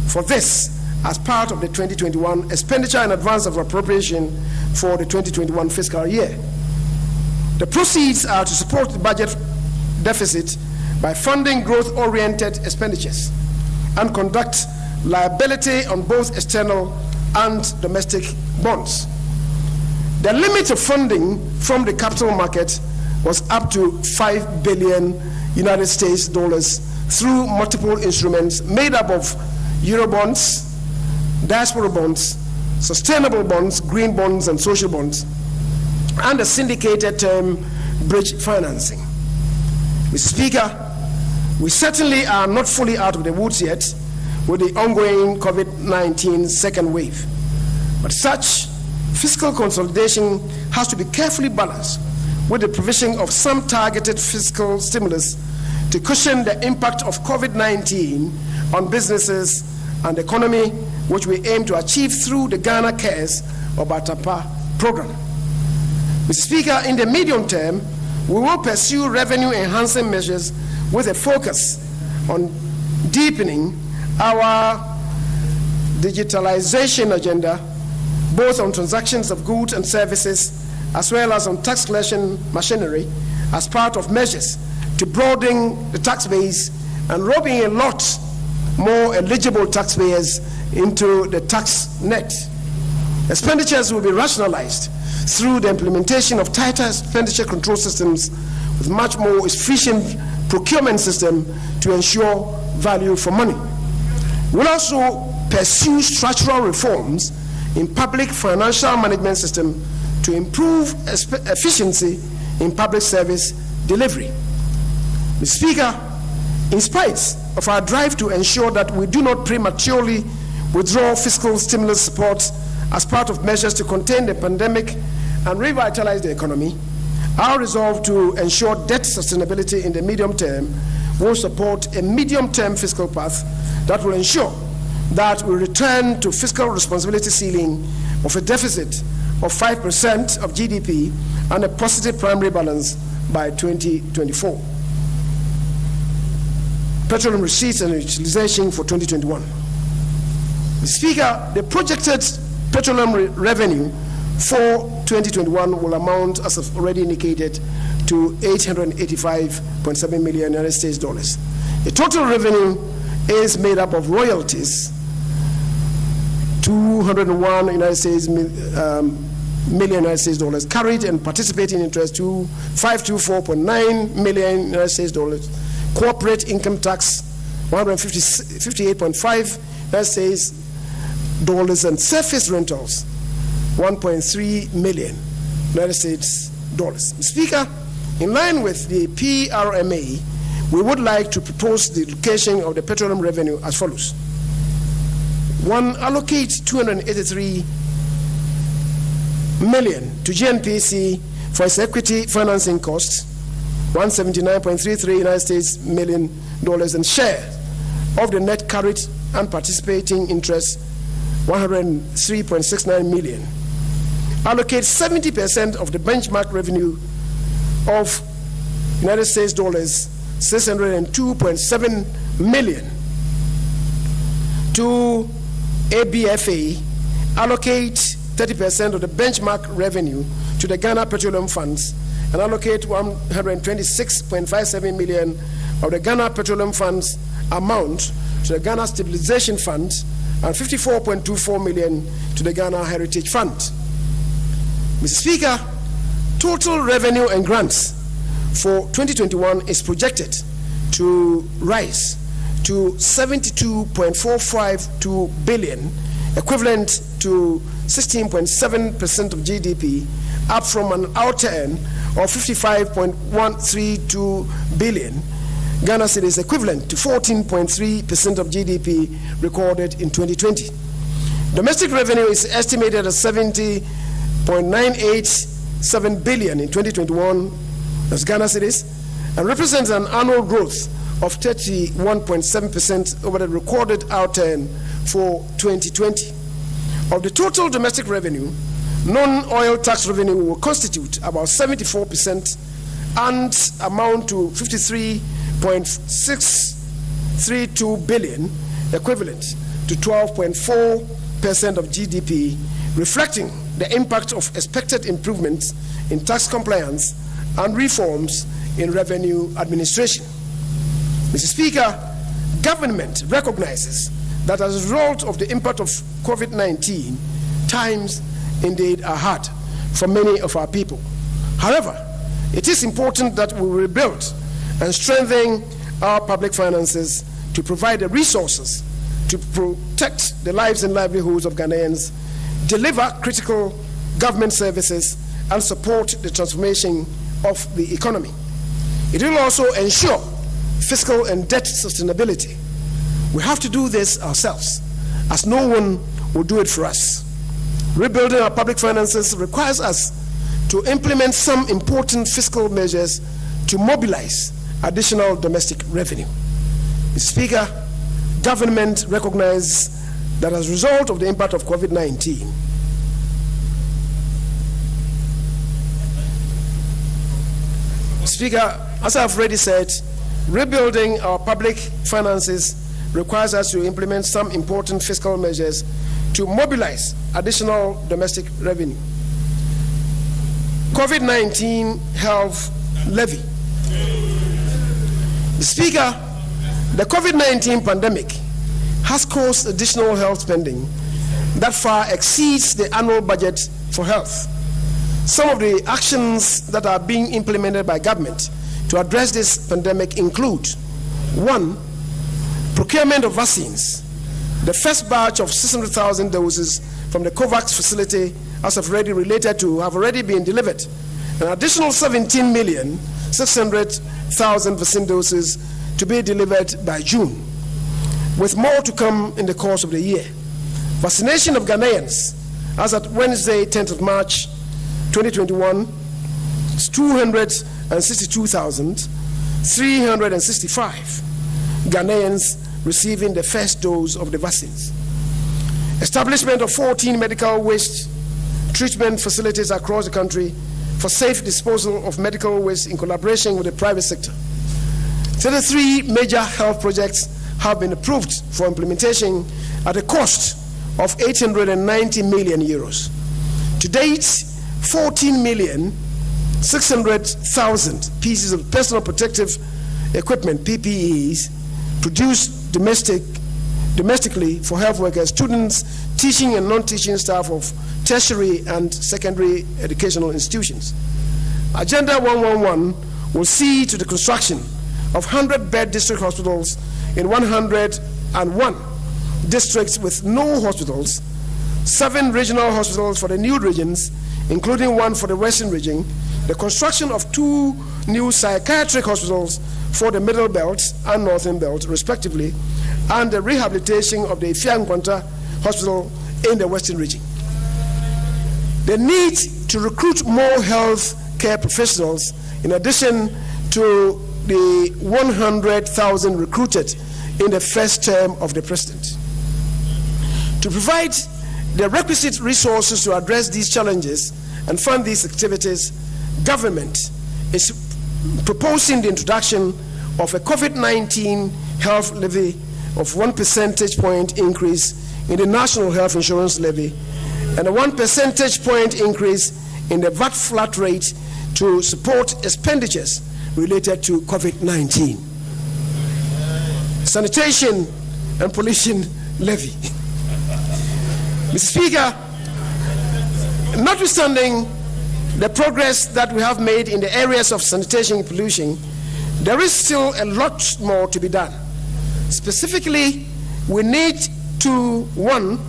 for this as part of the 2021 expenditure in advance of appropriation for the 2021 fiscal year. The proceeds are to support the budget deficit by funding growth-oriented expenditures and conduct liability on both external and domestic bonds. The limit of funding from the capital market was up to $5 billion United States dollars through multiple instruments made up of Eurobonds, diaspora bonds, sustainable bonds, green bonds, and social bonds, and a syndicated term bridge financing. Mr. Speaker, we certainly are not fully out of the woods yet with the ongoing COVID-19 second wave, but such fiscal consolidation has to be carefully balanced with the provision of some targeted fiscal stimulus to cushion the impact of COVID-19 on businesses and the economy, which we aim to achieve through the Ghana Cares or BATAPA program. Mr. Speaker, in the medium term, we will pursue revenue-enhancing measures with a focus on deepening our digitalization agenda, both on transactions of goods and services, as well as on tax collection machinery, as part of measures to broaden the tax base and robbing a lot more eligible taxpayers into the tax net. Expenditures will be rationalized through the implementation of tighter expenditure control systems with much more efficient procurement system to ensure value for money. We'll also pursue structural reforms in public financial management system to improve efficiency in public service delivery. Mr. Speaker, in spite of our drive to ensure that we do not prematurely withdraw fiscal stimulus support as part of measures to contain the pandemic and revitalize the economy, our resolve to ensure debt sustainability in the medium term will support a medium-term fiscal path that will ensure that we return to fiscal responsibility ceiling of a deficit of 5% of GDP and a positive primary balance by 2024. Petroleum Receipts and Utilization for 2021. Mr. Speaker, the projected petroleum revenue for 2021 will amount, as I've already indicated, to $885.7 million United States dollars. The total revenue is made up of royalties, 201 United States million United States dollars, carried and participating interest to 524.9 million United States dollars, corporate income tax 158.5 United States dollars, and surface rentals 1.3 million United States dollars. Speaker, in line with the PRMA, we would like to propose the allocation of the petroleum revenue as follows. 1, allocate 283 million to GNPC for its equity financing costs, 179.33 United States million dollars, and share of the net carried and participating interest, 103.69 million. Allocate 70% of the benchmark revenue of United States dollars, 602.7 million, to ABFA. Allocate 30% of the benchmark revenue to the Ghana Petroleum Funds, and allocate 126.57 million of the Ghana Petroleum Funds amount to the Ghana Stabilization Fund, and 54.24 million to the Ghana Heritage Fund. Mr. Speaker, total revenue and grants for 2021 is projected to rise to 72.452 billion, equivalent to 16.7% of GDP, up from an outturn of 55.132 billion Ghana cedis, equivalent to 14.3% of GDP recorded in 2020. Domestic revenue is estimated at 70.987 billion in 2021 as Ghana cedis, and represents an annual growth of 31.7% over the recorded outturn for 2020. Of the total domestic revenue, non-oil tax revenue will constitute about 74% and amount to 53.632 billion, equivalent to 12.4% of GDP, reflecting the impact of expected improvements in tax compliance and reforms in revenue administration. Mr. Speaker, government recognizes that as a result of the impact of COVID-19, times indeed are hard for many of our people. However, it is important that we rebuild and strengthen our public finances to provide the resources to protect the lives and livelihoods of Ghanaians, deliver critical government services, and support the transformation of the economy. It will also ensure fiscal and debt sustainability. We have to do this ourselves, as no one will do it for us. Rebuilding our public finances requires us to implement some important fiscal measures to mobilize additional domestic revenue. Mr. Speaker, government recognizes that as a result of the impact of COVID-19, Speaker, as I've already said, rebuilding our public finances requires us to implement some important fiscal measures to mobilize additional domestic revenue. COVID-19 Health Levy. Speaker, the COVID-19 pandemic has caused additional health spending that far exceeds the annual budget for health. Some of the actions that are being implemented by government to address this pandemic include: 1, procurement of vaccines. The first batch of 600,000 doses from the COVAX facility, as I've already related to, have already been delivered. An additional 17,600,000 vaccine doses to be delivered by June, with more to come in the course of the year. Vaccination of Ghanaians, as at Wednesday, 10th of March, 2021, is 262,365 Ghanaians receiving the first dose of the vaccines. Establishment of 14 medical waste treatment facilities across the country for safe disposal of medical waste in collaboration with the private sector. 33 major health projects have been approved for implementation at a cost of 890 million euros. To date, 14,600,000 pieces of personal protective equipment, PPEs, produced domestically for health workers, students, teaching and non-teaching staff of tertiary and secondary educational institutions. Agenda 111 will see to the construction of 100-bed district hospitals in 101 districts with no hospitals, 7 regional hospitals for the new regions, including one for the Western region, the construction of 2 new psychiatric hospitals for the Middle Belt and Northern Belt, respectively, and the rehabilitation of the Ifeanyi Hospital in the Western region. The need to recruit more health care professionals, in addition to the 100,000 recruited in the first term of the President. To provide the requisite resources to address these challenges and fund these activities, government is proposing the introduction of a COVID-19 health levy of 1 percentage point increase in the national health insurance levy and a 1 percentage point increase in the VAT flat rate to support expenditures related to COVID-19. Sanitation and pollution levy. Mr. Speaker, notwithstanding the progress that we have made in the areas of sanitation and pollution, there is still a lot more to be done. Specifically, we need to, 1,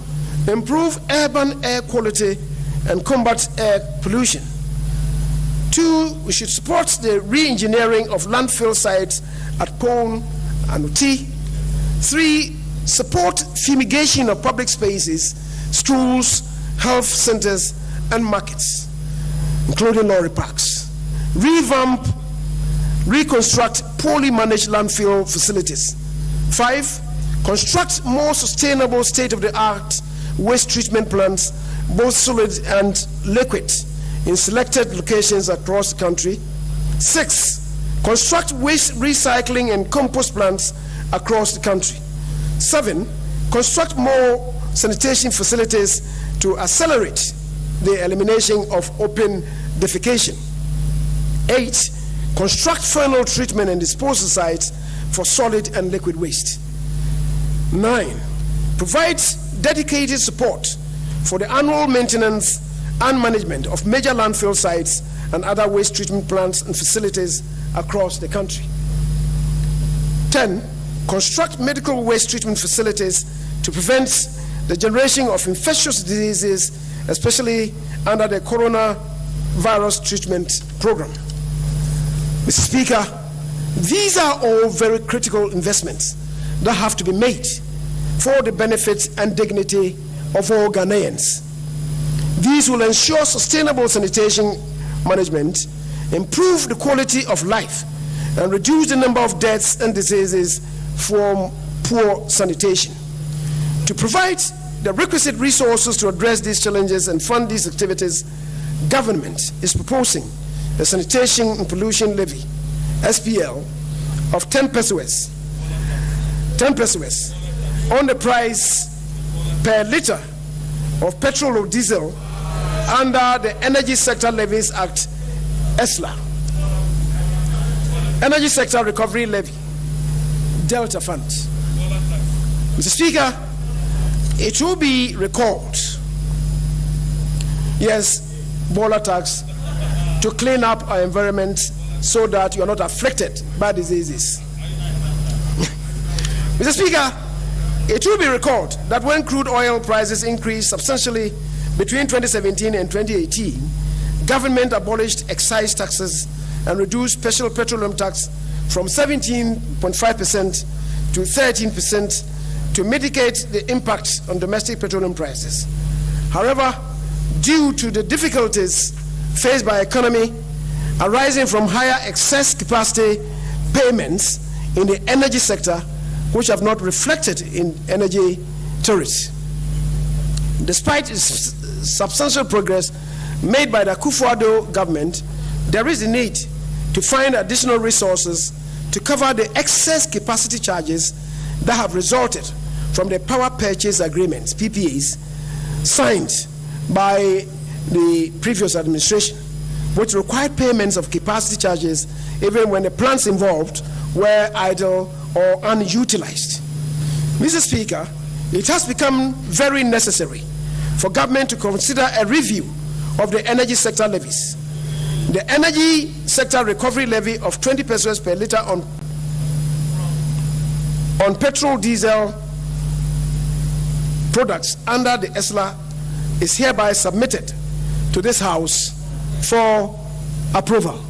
improve urban air quality and combat air pollution. 2, we should support the re-engineering of landfill sites at Pone and Uti. 3, support fumigation of public spaces, schools, health centers, and markets, including lorry parks. Revamp, reconstruct poorly managed landfill facilities. 5, construct more sustainable state-of-the-art waste treatment plants, both solid and liquid, in selected locations across the country. 6, construct waste recycling and compost plants across the country. 7, construct more sanitation facilities to accelerate the elimination of open defecation. 8, construct final treatment and disposal sites for solid and liquid waste. 9, provide dedicated support for the annual maintenance and management of major landfill sites and other waste treatment plants and facilities across the country. 10, construct medical waste treatment facilities to prevent the generation of infectious diseases, especially under the coronavirus treatment program. Mr. Speaker, these are all very critical investments that have to be made for the benefit and dignity of all Ghanaians. These will ensure sustainable sanitation management, improve the quality of life, and reduce the number of deaths and diseases from poor sanitation. To provide the requisite resources to address these challenges and fund these activities, government is proposing a Sanitation and Pollution Levy, SPL, of 10 pesos on the price per litre of petrol or diesel under the Energy Sector Levies Act, ESLA, Energy Sector Recovery Levy, Delta Fund. Mr. Speaker, it will be recalled, yes, Bola tax, to clean up our environment so that you are not afflicted by diseases. Mr. Speaker, it will be recalled that when crude oil prices increased substantially between 2017 and 2018, government abolished excise taxes and reduced special petroleum tax from 17.5% to 13% to mitigate the impact on domestic petroleum prices. However, due to the difficulties faced by economy arising from higher excess capacity payments in the energy sector, which have not reflected in energy tariffs. Despite substantial progress made by the Akufo-Addo government, there is a need to find additional resources to cover the excess capacity charges that have resulted from the power purchase agreements, PPAs, signed by the previous administration, which required payments of capacity charges even when the plants involved were idle or unutilized. Mr. Speaker, it has become very necessary for government to consider a review of the energy sector levies. The Energy Sector Recovery Levy of 20 pesos per litre on petrol, diesel products under the ESLA is hereby submitted to this House for approval.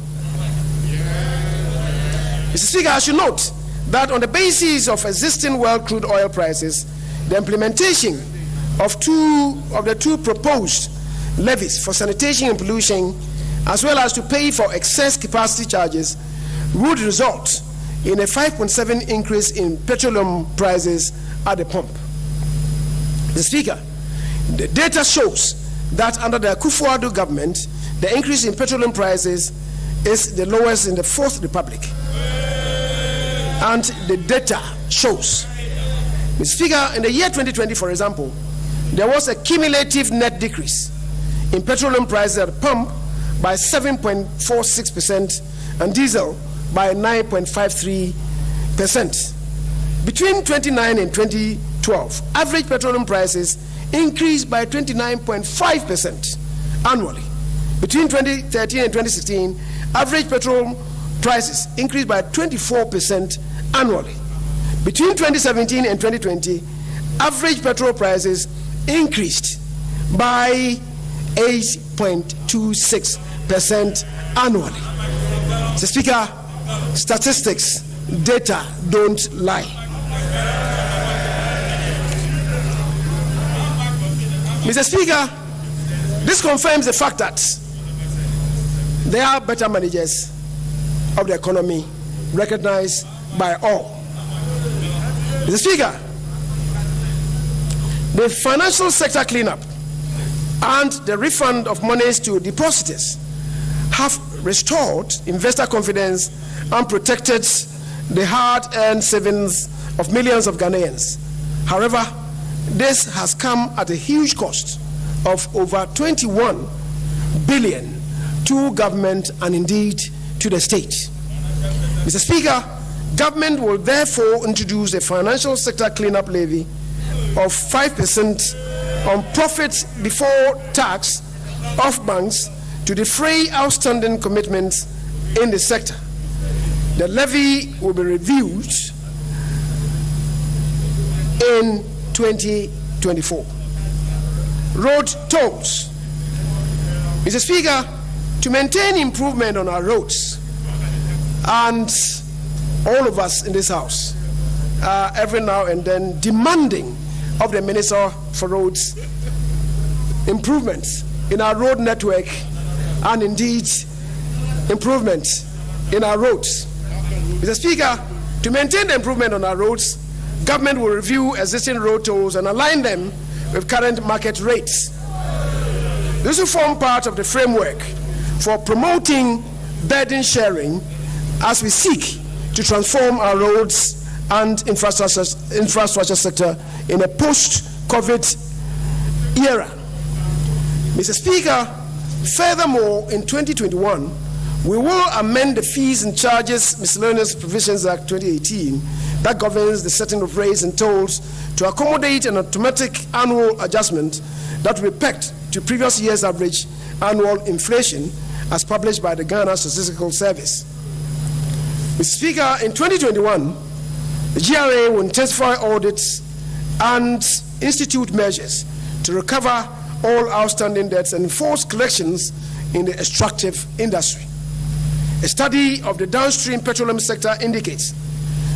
Mr. Speaker, I should note that on the basis of existing world crude oil prices, the implementation of the two proposed levies for sanitation and pollution, as well as to pay for excess capacity charges, would result in a 5.7% increase in petroleum prices at the pump. Mr. Speaker, the data shows that under the Akufo-Addo government, the increase in petroleum prices is the lowest in the Fourth Republic. And the data shows. Mr. Speaker, in the year 2020, for example, there was a cumulative net decrease in petroleum prices at the pump by 7.46% and diesel by 9.53%. Between 2009 and 2012, average petroleum prices increased by 29.5% annually. Between 2013 and 2016, average petrol prices increased by 24% annually. Between 2017 and 2020, average petrol prices increased by 8.26% annually. Mr. Speaker, statistics, data don't lie. Mr. Speaker, this confirms the fact that there are better managers of the economy recognized by all. Mr. Speaker, the financial sector cleanup and the refund of monies to depositors have restored investor confidence and protected the hard-earned savings of millions of Ghanaians. However, this has come at a huge cost of over 21 billion to government and indeed to the state. Mr. Speaker, government will therefore introduce a financial sector cleanup levy of 5% on profits before tax of banks to defray outstanding commitments in the sector. The levy will be reviewed in 2024. Road tolls. Mr. Speaker, to maintain improvement on our roads, and all of us in this house every now and then demanding of the Minister for Roads improvements in our road network and indeed improvements in our roads. Mr. Speaker, to maintain the improvement on our roads, government will review existing road tolls and align them with current market rates. This will form part of the framework for promoting burden sharing as we seek to transform our roads and infrastructure sector in a post-COVID era. Mr. Speaker, furthermore, in 2021, we will amend the Fees and Charges Miscellaneous Provisions Act 2018 that governs the setting of rates and tolls to accommodate an automatic annual adjustment that will be pegged to previous year's average annual inflation as published by the Ghana Statistical Service. Mr. Speaker, in 2021, the GRA will intensify audits and institute measures to recover all outstanding debts and enforce collections in the extractive industry. A study of the downstream petroleum sector indicates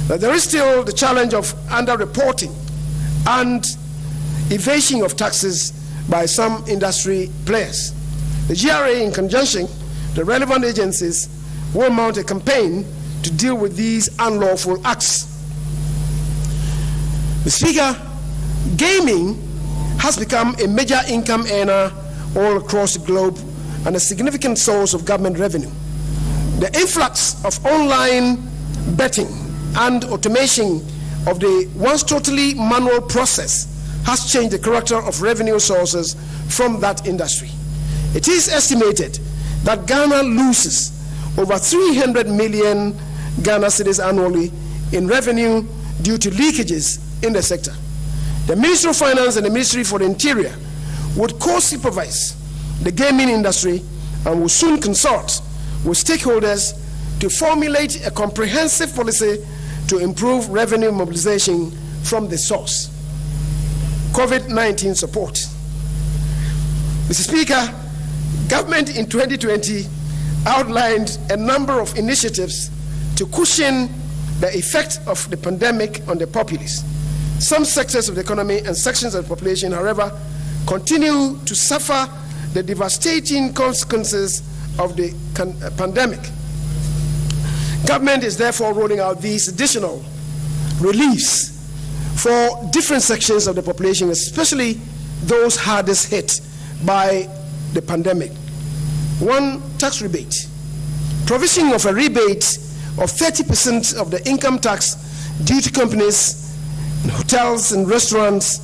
that there is still the challenge of underreporting and evasion of taxes by some industry players. The GRA, in conjunction with the relevant agencies, will mount a campaign to deal with these unlawful acts. Mr. Speaker, gaming has become a major income earner all across the globe and a significant source of government revenue. The influx of online betting and automation of the once totally manual process has changed the character of revenue sources from that industry. It is estimated that Ghana loses over 300 million Ghana cedis annually in revenue due to leakages in the sector. The Ministry of Finance and the Ministry for the Interior would co-supervise the gaming industry and will soon consult with stakeholders to formulate a comprehensive policy to improve revenue mobilization from the source. COVID-19 support. Mr. Speaker, government in 2020 outlined a number of initiatives to cushion the effect of the pandemic on the populace. Some sectors of the economy and sections of the population, however, continue to suffer the devastating consequences of the pandemic. Government is therefore rolling out these additional reliefs for different sections of the population, especially those hardest hit by the pandemic. 1, tax rebate. Provision of a rebate of 30% of the income tax due to companies, hotels and restaurants,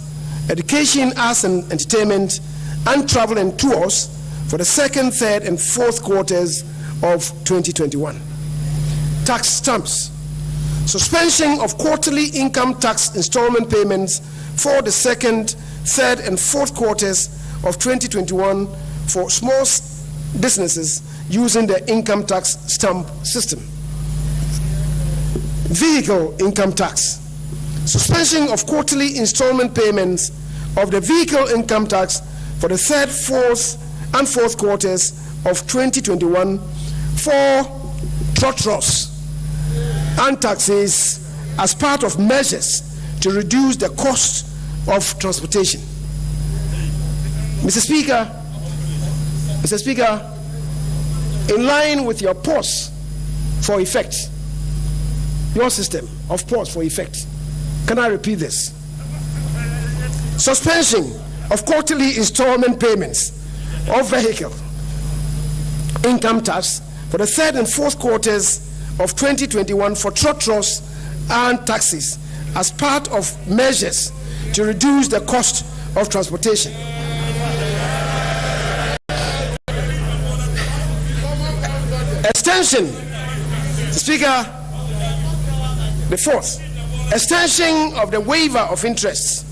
education, arts and entertainment, and travel and tours for the second, third, and fourth quarters of 2021. Tax stamps. Suspension of quarterly income tax installment payments for the second, third, and fourth quarters of 2021 for small businesses using the income tax stamp system. Vehicle income tax. suspension of quarterly installment payments of the vehicle income tax for the third, fourth, and fourth quarters of 2021 for trotros and taxes as part of measures to reduce the cost of transportation. Mr. Speaker, in line with your pause for effect, your system of pause for effect, can I repeat this? Suspension of quarterly installment payments of vehicle income tax for the third and fourth quarters of 2021 for trotros and taxis as part of measures to reduce the cost of transportation. Extension, Speaker, the fourth, extension of the waiver of interest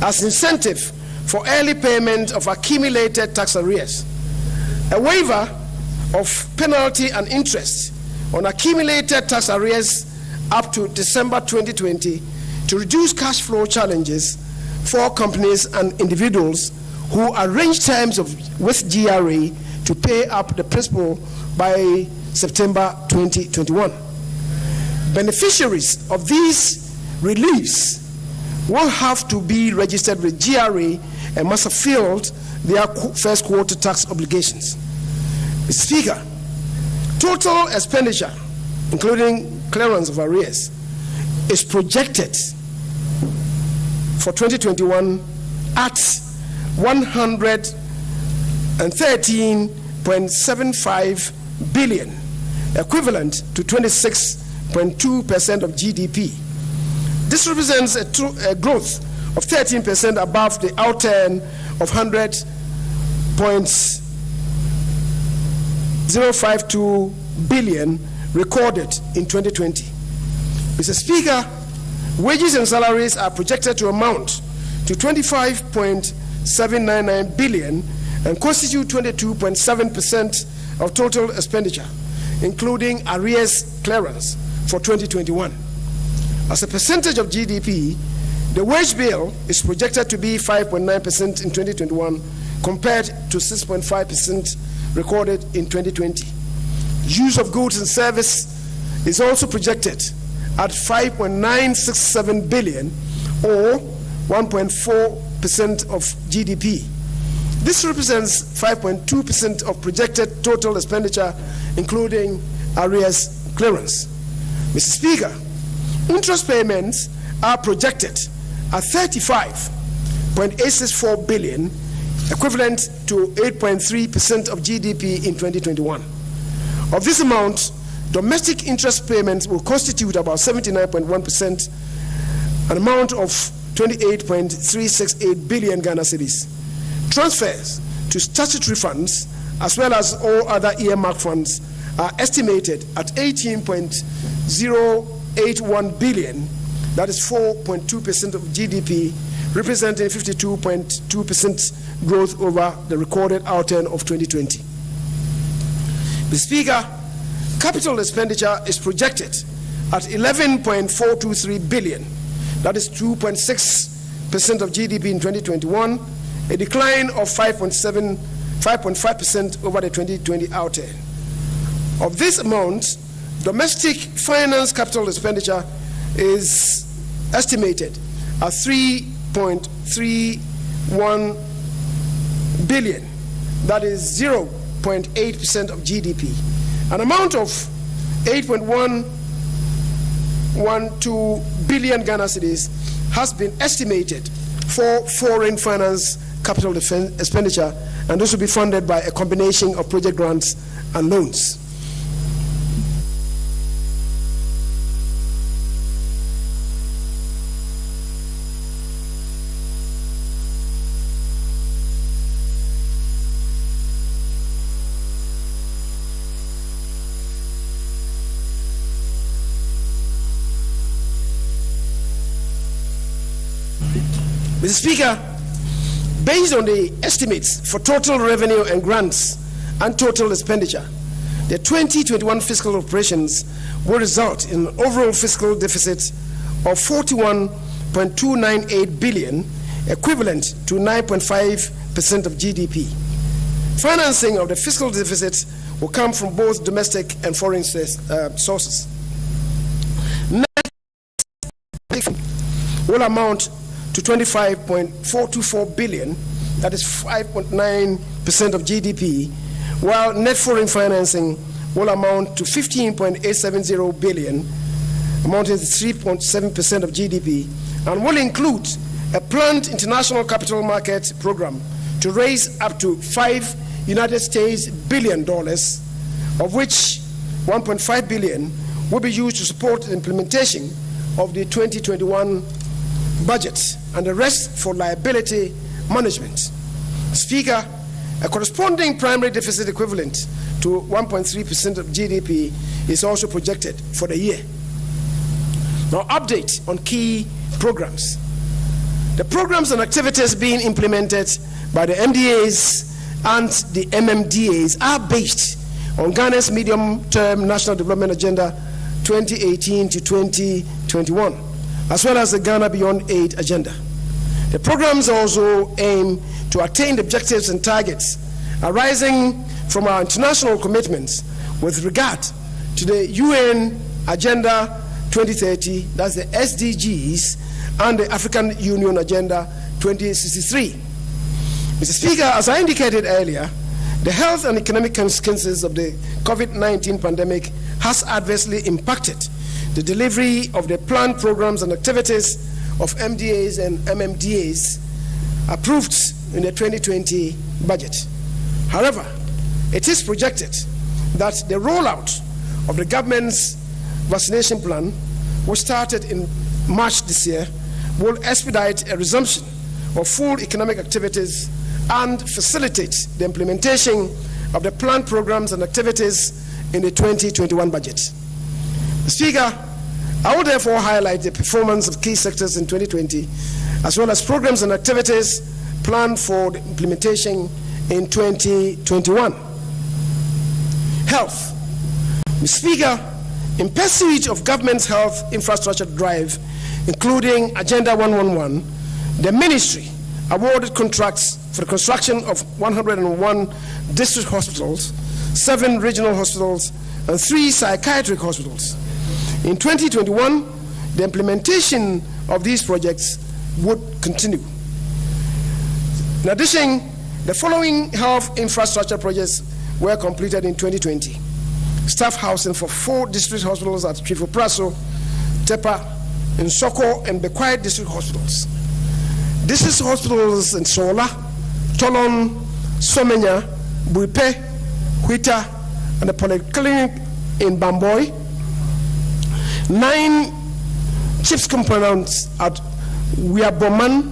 as incentive for early payment of accumulated tax arrears. A waiver of penalty and interest on accumulated tax arrears up to December 2020 to reduce cash flow challenges for companies and individuals who arrange terms with GRA to pay up the principal by September 2021. Beneficiaries of these reliefs will have to be registered with GRA and must have filled their first quarter tax obligations. Mr. Speaker, total expenditure, including clearance of arrears, is projected for 2021 at 113.75 billion, equivalent to 26.2% of GDP. This represents a growth of 13% above the outturn of 100.052 billion recorded in 2020. Mr. Speaker, wages and salaries are projected to amount to 25.799 billion and constitute 22.7% of total expenditure, including arrears clearance for 2021. As a percentage of GDP, the wage bill is projected to be 5.9% in 2021 compared to 6.5% recorded in 2020. Use of goods and service is also projected at 5.967 billion or 1.4% of GDP. This represents 5.2% of projected total expenditure, including arrears clearance. Mr. Speaker, interest payments are projected at 35.864 billion, equivalent to 8.3% of GDP in 2021. Of this amount, domestic interest payments will constitute about 79.1%, an amount of 28.368 billion Ghana cedis. Transfers to statutory funds, as well as all other earmarked funds, are estimated at 18.081 billion, that is 4.2% of GDP, representing 52.2% growth over the recorded outturn of 2020. Mr. Speaker, capital expenditure is projected at 11.423 billion, that is 2.6% of GDP in 2021, a decline of 5.5% over the 2020 outturn. Of this amount, domestic finance capital expenditure is estimated at 3.31 billion, that is 0.8% of GDP. An amount of 8.112 billion Ghana cedis has been estimated for foreign finance capital expenditure, and this will be funded by a combination of project grants and loans. Mr. Speaker, based on the estimates for total revenue and grants and total expenditure, the 2021 fiscal operations will result in an overall fiscal deficit of 1.298 billion, equivalent to 9.5% of GDP. Financing of the fiscal deficit will come from both domestic and foreign sources. Net will amount to 25.424 billion, that is 5.9% of GDP, while net foreign financing will amount to 15.870 billion, amounting to 3.7% of GDP, and will include a planned international capital market program to raise up to $5 billion, of which 1.5 billion will be used to support the implementation of the 2021 budget and the rest for liability management. Speaker, a corresponding primary deficit equivalent to 1.3% of GDP is also projected for the year. Now, update on key programs. The programs and activities being implemented by the MDAs and the MMDAs are based on Ghana's medium-term National Development Agenda 2018 to 2021, as well as the Ghana Beyond Aid Agenda. The programs also aim to attain the objectives and targets arising from our international commitments with regard to the UN Agenda 2030, that's the SDGs, and the African Union Agenda 2063. Mr. Speaker, as I indicated earlier, the health and economic consequences of the COVID-19 pandemic has adversely impacted the delivery of the planned programs and activities of MDAs and MMDAs approved in the 2020 budget. However, it is projected that the rollout of the government's vaccination plan, which started in March this year, will expedite a resumption of full economic activities and facilitate the implementation of the planned programs and activities in the 2021 budget. Speaker, I will therefore highlight the performance of key sectors in 2020, as well as programs and activities planned for the implementation in 2021. Health. Mr. Speaker, in pursuit of government's health infrastructure drive, including Agenda 111, the ministry awarded contracts for the construction of 101 district hospitals, 7 regional hospitals, and 3 psychiatric hospitals. In 2021, the implementation of these projects would continue. In addition, the following health infrastructure projects were completed in 2020. Staff housing for 4 district hospitals at Trifopraso, Tepa, Nsoko, and Bekwai district hospitals. District hospitals in Sola, Tolon, Somenya, Buipe, Huita, and the polyclinic in Bamboy. 9 CHIPS components at Wiaboman,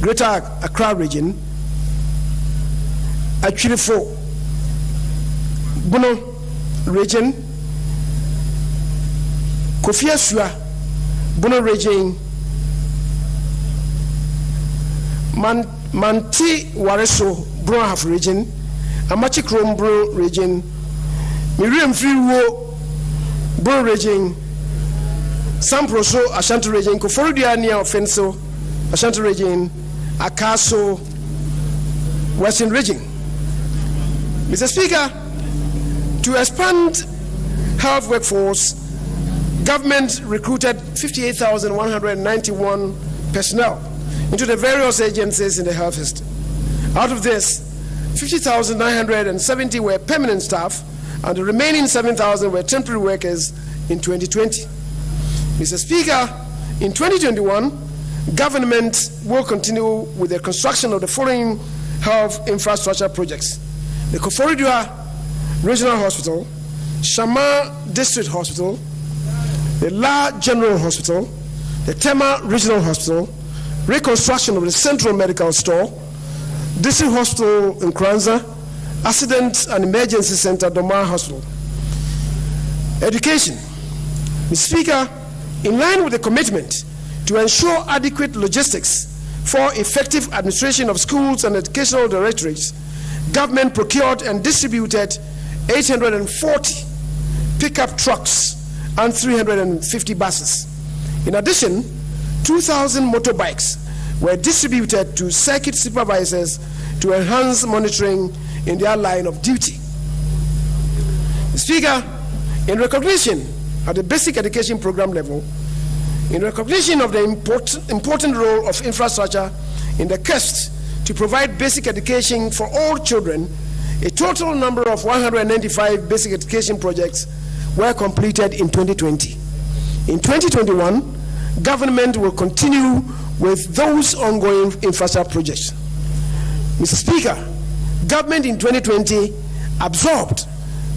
Greater Accra region, Achirifo, Bono region, Kofiasua, Bono region, Manti Wareso, Brohaf region, Amachi Krombro region, Miriam Friwo, Bro region, Samproso, Ashanti region, Koforidiania Offenso, Ashanti region, Akaso, Western region. Mr. Speaker, to expand health workforce, government recruited 58,191 personnel into the various agencies in the health system. Out of this, 50,970 were permanent staff, and the remaining 7,000 were temporary workers in 2020. Mr. Speaker, in 2021, government will continue with the construction of the following health infrastructure projects: the Koforidua Regional Hospital, Shama District Hospital, the La General Hospital, the Tema Regional Hospital, reconstruction of the Central Medical Store, District Hospital in Kranza, Accident and Emergency Center, Domar Hospital. Education. Mr. Speaker, in line with the commitment to ensure adequate logistics for effective administration of schools and educational directorates, government procured and distributed 840 pickup trucks and 350 buses. In addition, 2,000 motorbikes were distributed to circuit supervisors to enhance monitoring in their line of duty. Speaker, in recognition at the basic education program level, in recognition of the important role of infrastructure in the quest to provide basic education for all children, a total number of 195 basic education projects were completed in 2020. In 2021, government will continue with those ongoing infrastructure projects. Mr. Speaker, government in 2020 absorbed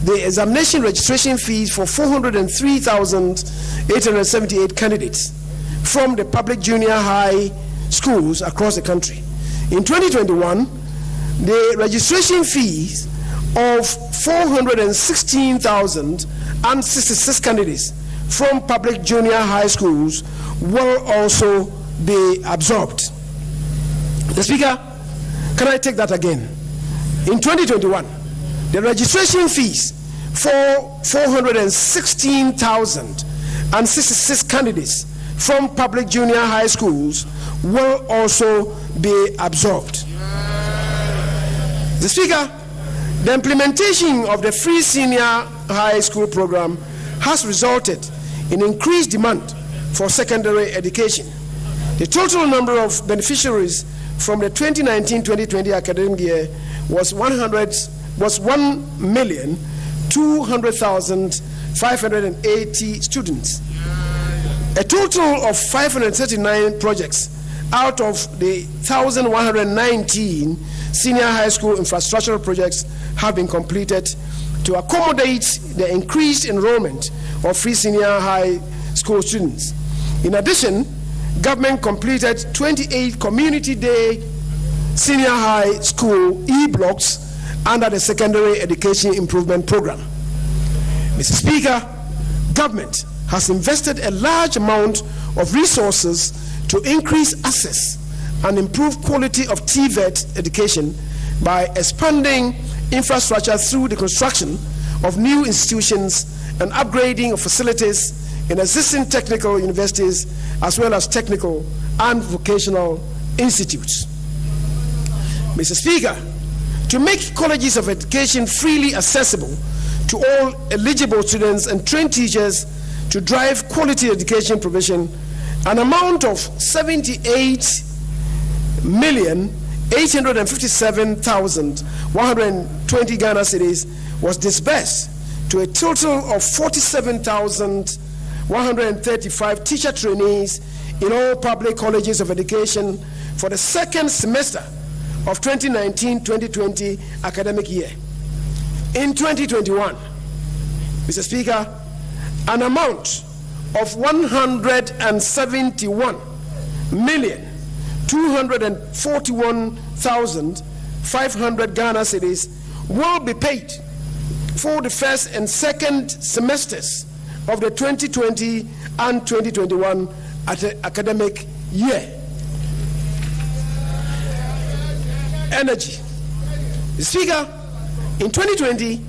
the examination registration fees for 403,878 candidates from the public junior high schools across the country. In 2021, the registration fees of 416,066 candidates from public junior high schools will also be absorbed. The Speaker, can I take that again? In 2021, the registration fees for 416,066 candidates from public junior high schools will also be absorbed. The Speaker, the implementation of the free senior high school program has resulted in increased demand for secondary education. The total number of beneficiaries from the 2019-2020 academic year was 1,200,580 students. A total of 539 projects out of the 1,119 senior high school infrastructural projects have been completed to accommodate the increased enrollment of free senior high school students. In addition, government completed 28 community day senior high school e-blocks under the Secondary Education Improvement Program. Mr. Speaker, government has invested a large amount of resources to increase access and improve quality of TVET education by expanding infrastructure through the construction of new institutions and upgrading of facilities in existing technical universities as well as technical and vocational institutes. Mr. Speaker, to make colleges of education freely accessible to all eligible students and trained teachers to drive quality education provision, an amount of 78,857,120 Ghana cedis was disbursed to a total of 47,135 teacher trainees in all public colleges of education for the second semester of 2019-2020 academic year. In 2021, Mr. Speaker, an amount of 171,241,500 Ghana cedis will be paid for the first and second semesters of the 2020 and 2021 academic year. Energy. Speaker, in 2020,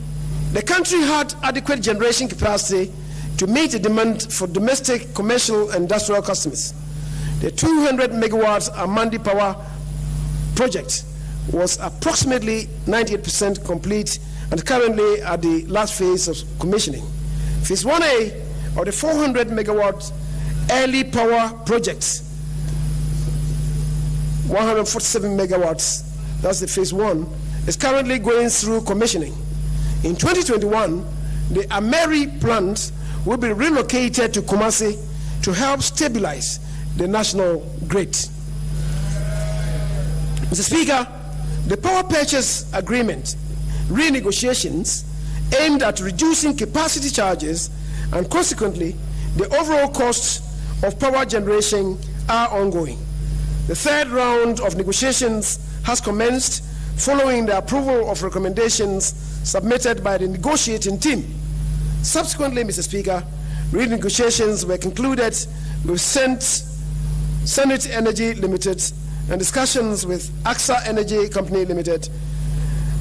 the country had adequate generation capacity to meet the demand for domestic, commercial, and industrial customers. The 200 megawatts Amandi Power project was approximately 98% complete and currently at the last phase of commissioning. Phase 1A of the 400 megawatt early power project, 147 megawatts, that's the phase 1, is currently going through commissioning. In 2021, the Ameri plant will be relocated to Kumasi to help stabilize the national grid. Mr. Speaker, the power purchase agreement renegotiations aimed at reducing capacity charges and consequently the overall costs of power generation are ongoing. The third round of negotiations has commenced following the approval of recommendations submitted by the negotiating team. Subsequently, Mr. Speaker, renegotiations were concluded with Senate Energy Limited, and discussions with AXA Energy Company Limited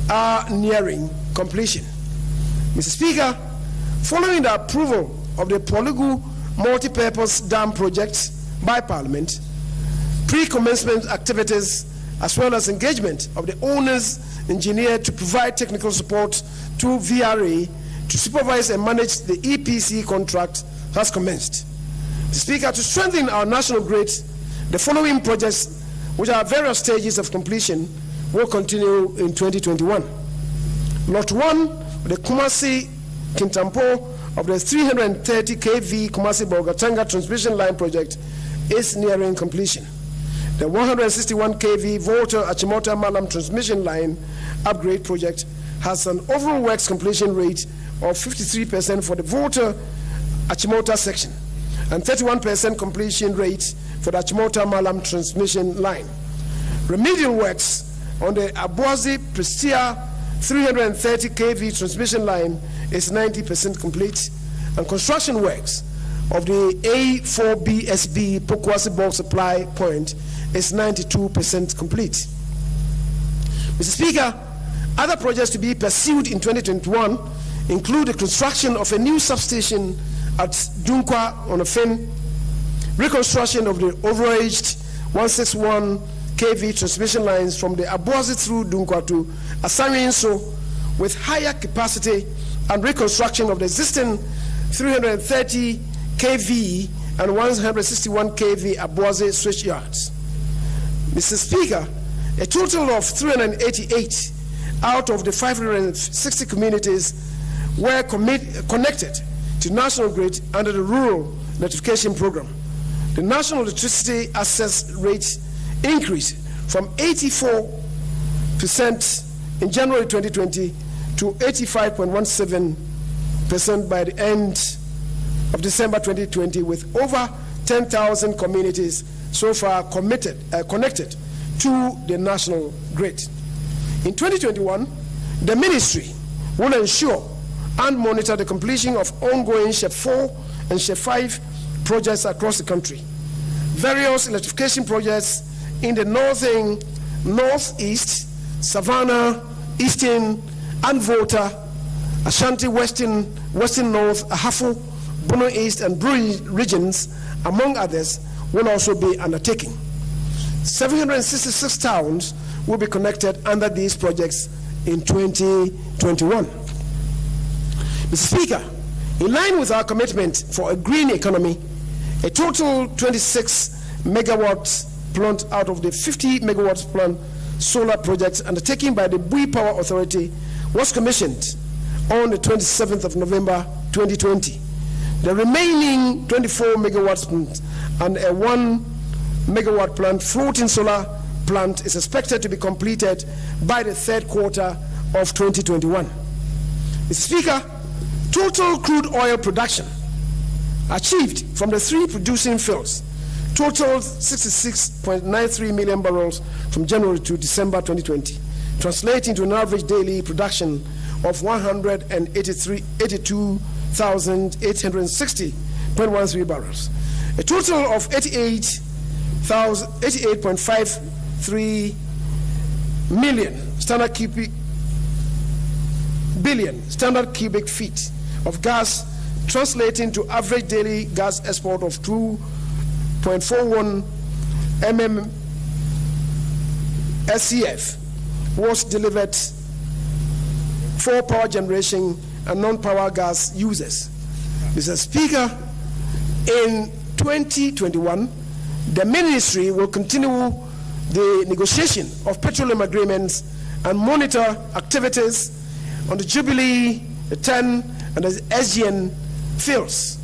are nearing completion. Mr. Speaker, following the approval of the Polygu multi-purpose dam project by Parliament, pre-commencement activities, as well as engagement of the owner's engineer to provide technical support to VRA to supervise and manage the EPC contract has commenced. Mr. Speaker, to strengthen our national grid, the following projects, which are at various stages of completion, will continue in 2021. Lot 1, the Kumasi Kintampo of the 330 kV Kumasi Bolgatanga transmission line project is nearing completion. The 161 kV Volta Achimota Malam transmission line upgrade project has an overall works completion rate of 53% for the Volta Achimota section and 31% completion rate for the Achimota Malam transmission line. Remedial works on the Abuazi Prestia 330 kV transmission line is 90% complete, and construction works of the A4BSB Pokwasi bulk supply point is 92% complete. Mr. Speaker, other projects to be pursued in 2021 include the construction of a new substation at Dunkwa on a Fin, reconstruction of the overaged 161 kV transmission lines from the Abuazi through Dunkwa to Asarienso with higher capacity, and reconstruction of the existing 330 kV and 161 kV Abuazi switch yards. Mr. Speaker, a total of 388 out of the 560 communities were connected to national grid under the Rural Electrification Program. The national electricity access rate increased from 84% in January 2020 to 85.17% by the end of December 2020, with over 10,000 communities so far connected to the national grid. In 2021, the ministry will ensure and monitor the completion of ongoing SHEP 4 and SHEP 5 projects across the country. Various electrification projects in the northeast, Savannah, Eastern, and Volta, Ashanti, Western North, Ahafo, Bono East, and Brui regions, among others, will also be undertaken. 766 towns will be connected under these projects in 2021. Mr. Speaker, in line with our commitment for a green economy, a total 26 megawatts plant out of the 50 megawatts plant solar projects undertaken by the Bui Power Authority was commissioned on the 27th of November 2020. The remaining 24 megawatts plant and a 1 megawatt plant floating solar plant is expected to be completed by the third quarter of 2021. Mr. Speaker, total crude oil production achieved from the 3 producing fields totaled 66.93 million barrels from January to December 2020, translating to an average daily production of 182,860.13 barrels. A total of 88.53 billion standard cubic feet of gas, translating to average daily gas export of 2.41 SCF, was delivered for power generation and non-power gas users. Mr. Speaker, in 2021, the ministry will continue the negotiation of petroleum agreements and monitor activities on the Jubilee, the TEN, and the SGN fields.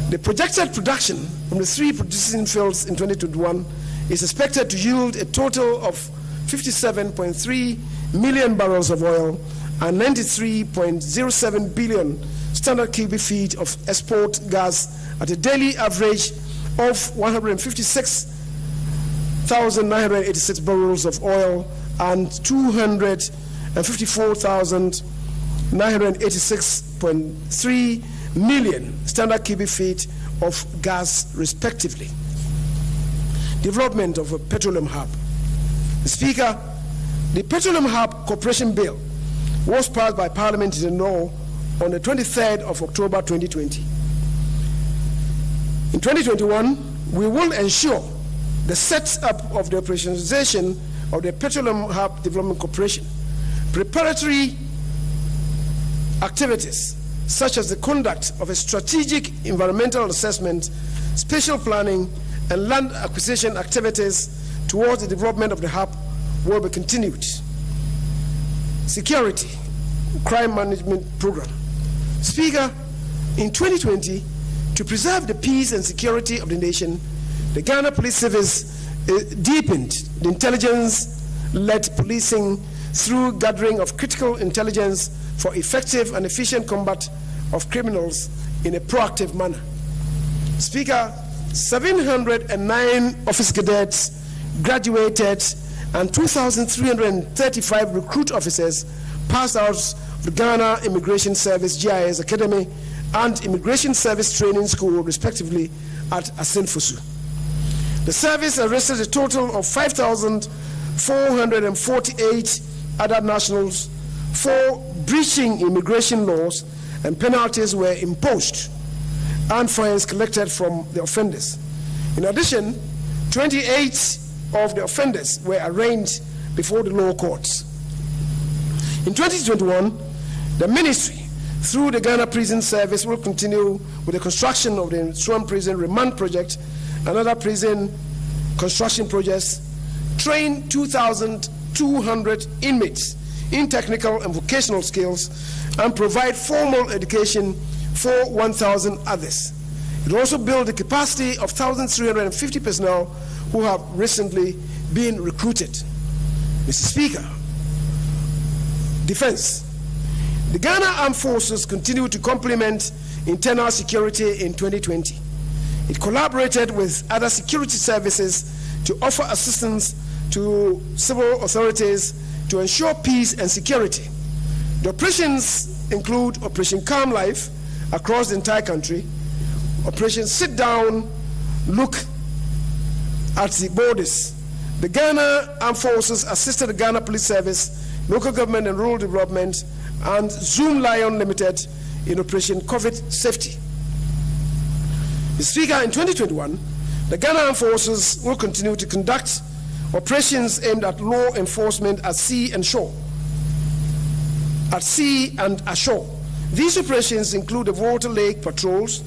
The projected production from the 3 producing fields in 2021 is expected to yield a total of 57.3 million barrels of oil and 93.07 billion standard cubic feet of export gas at a daily average of 156,986 barrels of oil and 254,986.3 million standard cubic feet of gas, respectively. Development of a petroleum hub. Speaker, the Petroleum Hub Corporation Bill was passed by Parliament in law on the 23rd of October 2020. In 2021, we will ensure the setup of the operationalization of the Petroleum Development Corporation. Preparatory activities such as the conduct of a strategic environmental assessment, spatial planning, and land acquisition activities towards the development of the hub will be continued. Security, crime management program. Speaker, in 2020, to preserve the peace and security of the nation, the Ghana Police Service deepened the intelligence-led policing through gathering of critical intelligence for effective and efficient combat of criminals in a proactive manner. Speaker, 709 office cadets graduated and 2,335 recruit officers passed out of the Ghana Immigration Service GIS Academy and Immigration Service Training School, respectively, at Asenfosu. The service arrested a total of 5,448 other nationals for breaching immigration laws, and penalties were imposed and fines collected from the offenders. In addition, 28 of the offenders were arraigned before the law courts. In 2021, the ministry, through the Ghana Prison Service, will continue with the construction of the Swan Prison Remand Project and other prison construction projects, train 2,200 inmates in technical and vocational skills, and provide formal education for 1,000 others. It will also build the capacity of 1,350 personnel who have recently been recruited. Mr. Speaker, Defense. The Ghana Armed Forces continue to complement internal security in 2020. It collaborated with other security services to offer assistance to civil authorities to ensure peace and security. The operations include Operation Calm Life across the entire country, Operation Sit Down, Look at the Borders. The Ghana Armed Forces assisted the Ghana Police Service, Local Government and Rural Development, and Zoom Lion Limited in Operation COVID Safety. Mr. Speaker, in 2021, the Ghana Armed Forces will continue to conduct operations aimed at law enforcement at sea and shore. At sea and ashore. These operations include the Water Lake patrols,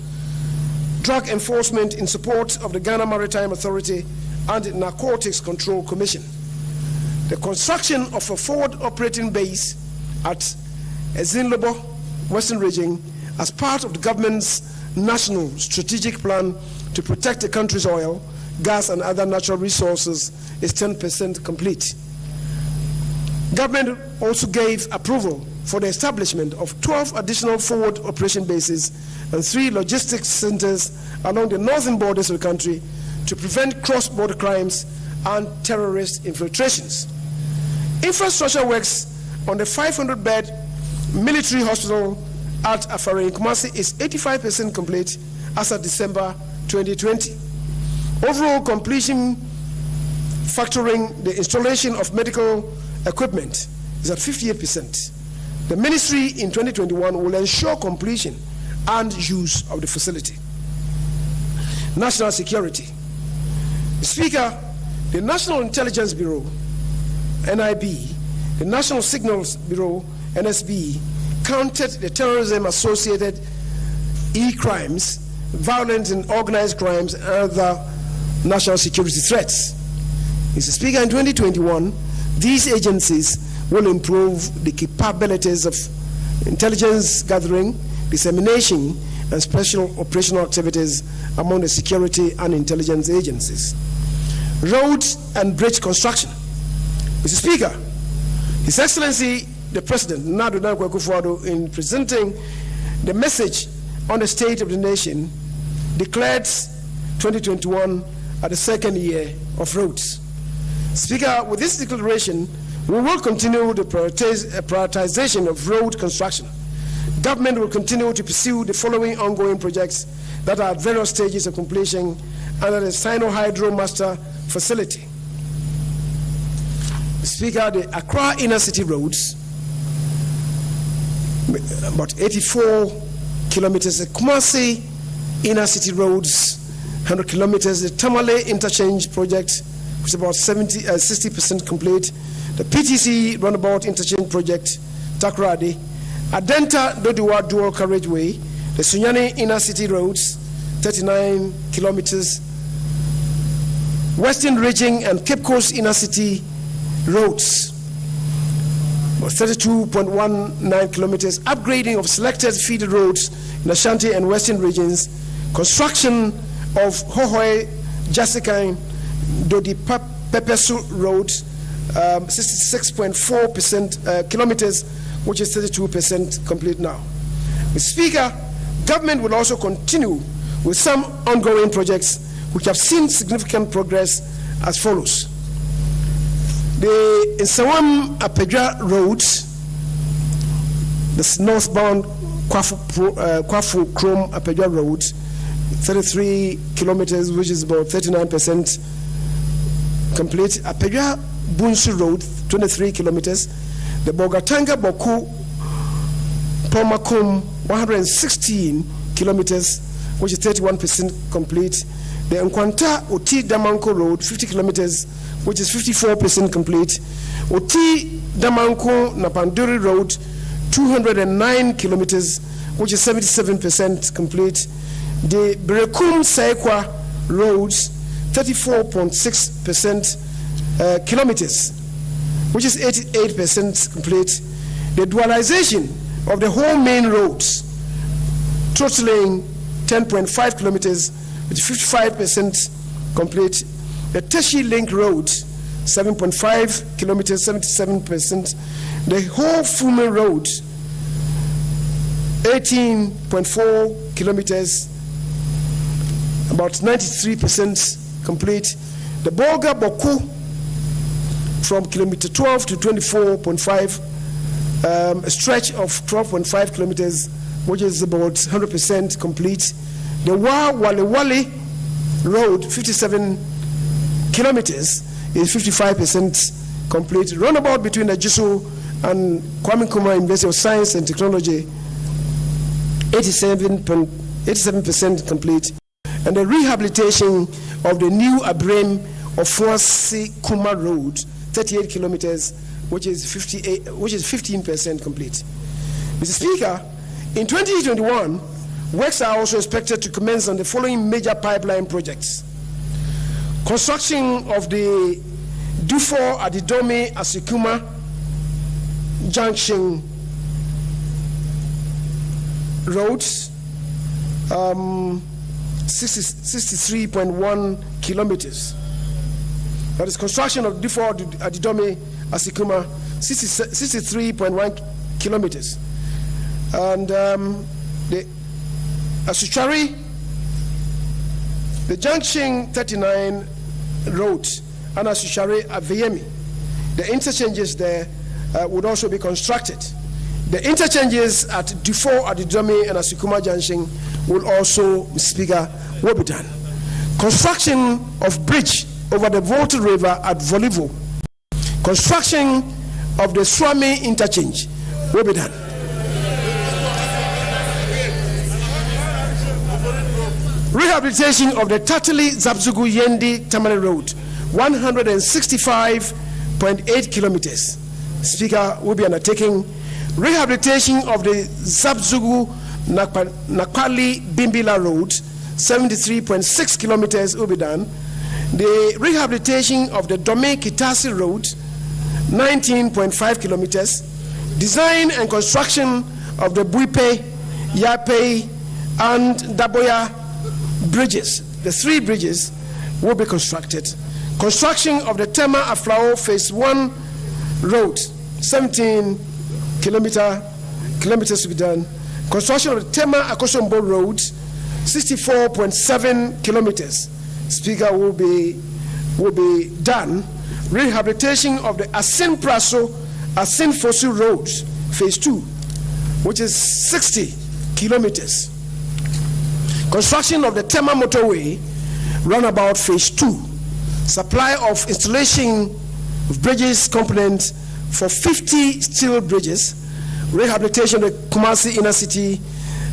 drug enforcement in support of the Ghana Maritime Authority and the Narcotics Control Commission. The construction of a forward operating base at Ezinlobo, Western Region, as part of the government's national strategic plan to protect the country's oil, gas, and other natural resources is 10% complete. Government also gave approval for the establishment of 12 additional forward operation bases and 3 logistics centers along the northern borders of the country to prevent cross-border crimes and terrorist infiltrations. Infrastructure works on the 500-bed military hospital at Afare in Kumasi is 85% complete as of December 2020. Overall completion, factoring the installation of medical equipment, is at 58%. The ministry in 2021 will ensure completion and use of the facility. National security. Speaker, the National Intelligence Bureau, NIB, the National Signals Bureau, NSB, counted the terrorism-associated e-crimes, violent and organized crimes, and other national security threats. Mr. Speaker, in 2021, these agencies will improve the capabilities of intelligence gathering, dissemination, and special operational activities among the security and intelligence agencies. Road and bridge construction. Mr. Speaker, His Excellency the President, Nadu Dankwa Akufo-Addo, in presenting the message on the state of the nation, declared 2021 at the second year of roads. Speaker, with this declaration, we will continue the prioritization of road construction. Government will continue to pursue the following ongoing projects that are at various stages of completion under the Sino-Hydro Master Facility. Speaker, the Accra Inner City roads, about 84 kilometers, the Kumasi Inner City roads, 100 kilometers. The Tamale Interchange project, which is about 60% complete. The PTC Roundabout Interchange project, Takoradi. Adenta Dodiwa Dual Carriageway. The Sunyani Inner City Roads, 39 kilometers. Western Region and Cape Coast Inner City Roads, 32.19 kilometers. Upgrading of selected feeder roads in Ashanti and Western regions. Construction of Hohoi Jasikan Dodi Pepesu Road, 66.4% kilometers, which is 32% complete now. Mr. Speaker, government will also continue with some ongoing projects which have seen significant progress as follows. The Nsawam Apedra Road, the northbound Kwafu Krom Apedra Road, 33 kilometers, which is about 39% complete. Apedra Bunsu Road, 23 kilometers. The Bogatanga Boku Pomakum, 116 kilometers, which is 31% complete. The Nkwanta Oti Damanko Road, 50 kilometers, which is 54% complete. Oti Damanko Napanduri Road, 209 kilometers, which is 77% complete. The Berekum Saikwa Roads, 34.6% kilometers, which is 88% complete. The dualization of the whole main roads, totaling 10.5 kilometers, which is 55% complete. The Teshi Link Road, 7.5 kilometers, 77%. The whole Fume Road, 18.4 kilometers, about 93% complete. The Bolga Boku, from kilometer 12 to 24.5, a stretch of 12.5 kilometers, which is about 100% complete. The Wale Wale Road, 57 kilometers, is 55% complete. Roundabout between Ajisu and Kwame Nkrumah University of Science and Technology, 87% complete. And the rehabilitation of the new Abrem of Fuasi Kuma Road, 38 kilometers, which is 15% complete. Mr. Speaker, in 2021, works are also expected to commence on the following major pipeline projects. Construction of the Dufo Adidome Asikuma Junction roads, 63.1 kilometers. That is construction of Dufo Adidome Asikuma, 63.1 kilometers. And the Asuchari, the Junction 39 road, and Asuchari Aveyemi, the interchanges there would also be constructed. The interchanges at Dufo, Adidome, and Asukuma Junction will also, Mr. Speaker, will be done. Construction of bridge over the Volta River at Volivo. Construction of the Swami interchange will be done. Rehabilitation of the Tatali Zabzugu Yendi Tamale Road, 165.8 kilometers. Speaker, will be undertaking. Rehabilitation of the Zabzugu Nakwali Bimbila Road, 73.6 kilometers will be done. The rehabilitation of the Dome Kitasi Road, 19.5 kilometers. Design and construction of the Buipe, Yape, and Daboya bridges, the 3 bridges, will be constructed. Construction of the Tema Aflao Phase 1 road, 17 kilometers to be done. Construction of the Tema Akosombo Road, 64.7 kilometers. Speaker, will be done. Rehabilitation of the Asin Praso, Asin Fosu Road, Phase 2, which is 60 kilometers. Construction of the Tema Motorway, Roundabout Phase 2. Supply of installation of bridges components for 50 steel bridges. Rehabilitation of the Kumasi Inner City,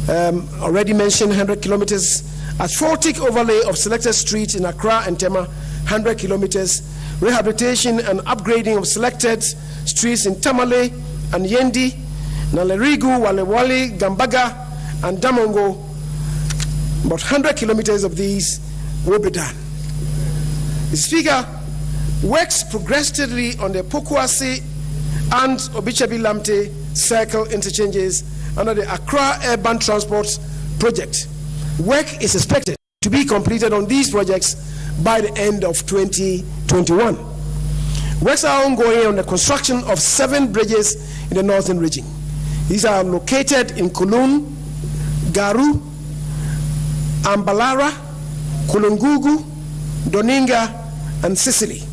already mentioned 100 kilometers. asphaltic overlay of selected streets in Accra and Tema, 100 kilometers, rehabilitation and upgrading of selected streets in Tamale and Yendi, Nalerigu, Walewale, Gambaga, and Damongo. About 100 kilometers of these will be done. The Speaker, works progressed steadily on the Pokuase and Obichabi-Lamte circle interchanges under the Accra Urban Transport Project. Work is expected to be completed on these projects by the end of 2021. Works are ongoing on the construction of 7 bridges in the northern region. These are located in Kulun, Garu, Ambalara, Kulungugu, Doninga, and Sicily.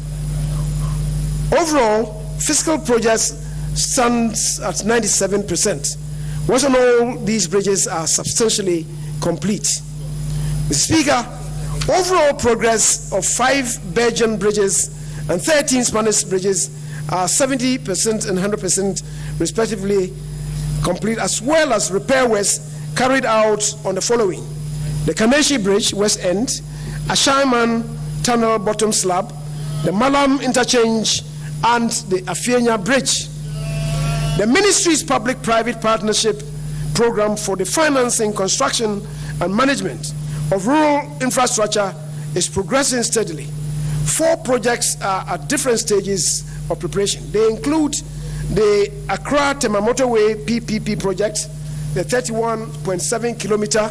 Overall, fiscal progress stands at 97%. Once and all, these bridges are substantially complete. Mr. Speaker, overall progress of 5 Belgian bridges and 13 Spanish bridges are 70% and 100% respectively complete, as well as repair works carried out on the following: the Kaneshi Bridge, West End, Ashaiman Tunnel, Bottom Slab, the Malam Interchange, and the Afienya Bridge. The Ministry's Public-Private Partnership Program for the financing, construction, and management of rural infrastructure is progressing steadily. 4 projects are at different stages of preparation. They include the Accra-Tema Motorway PPP project, the 31.7 kilometer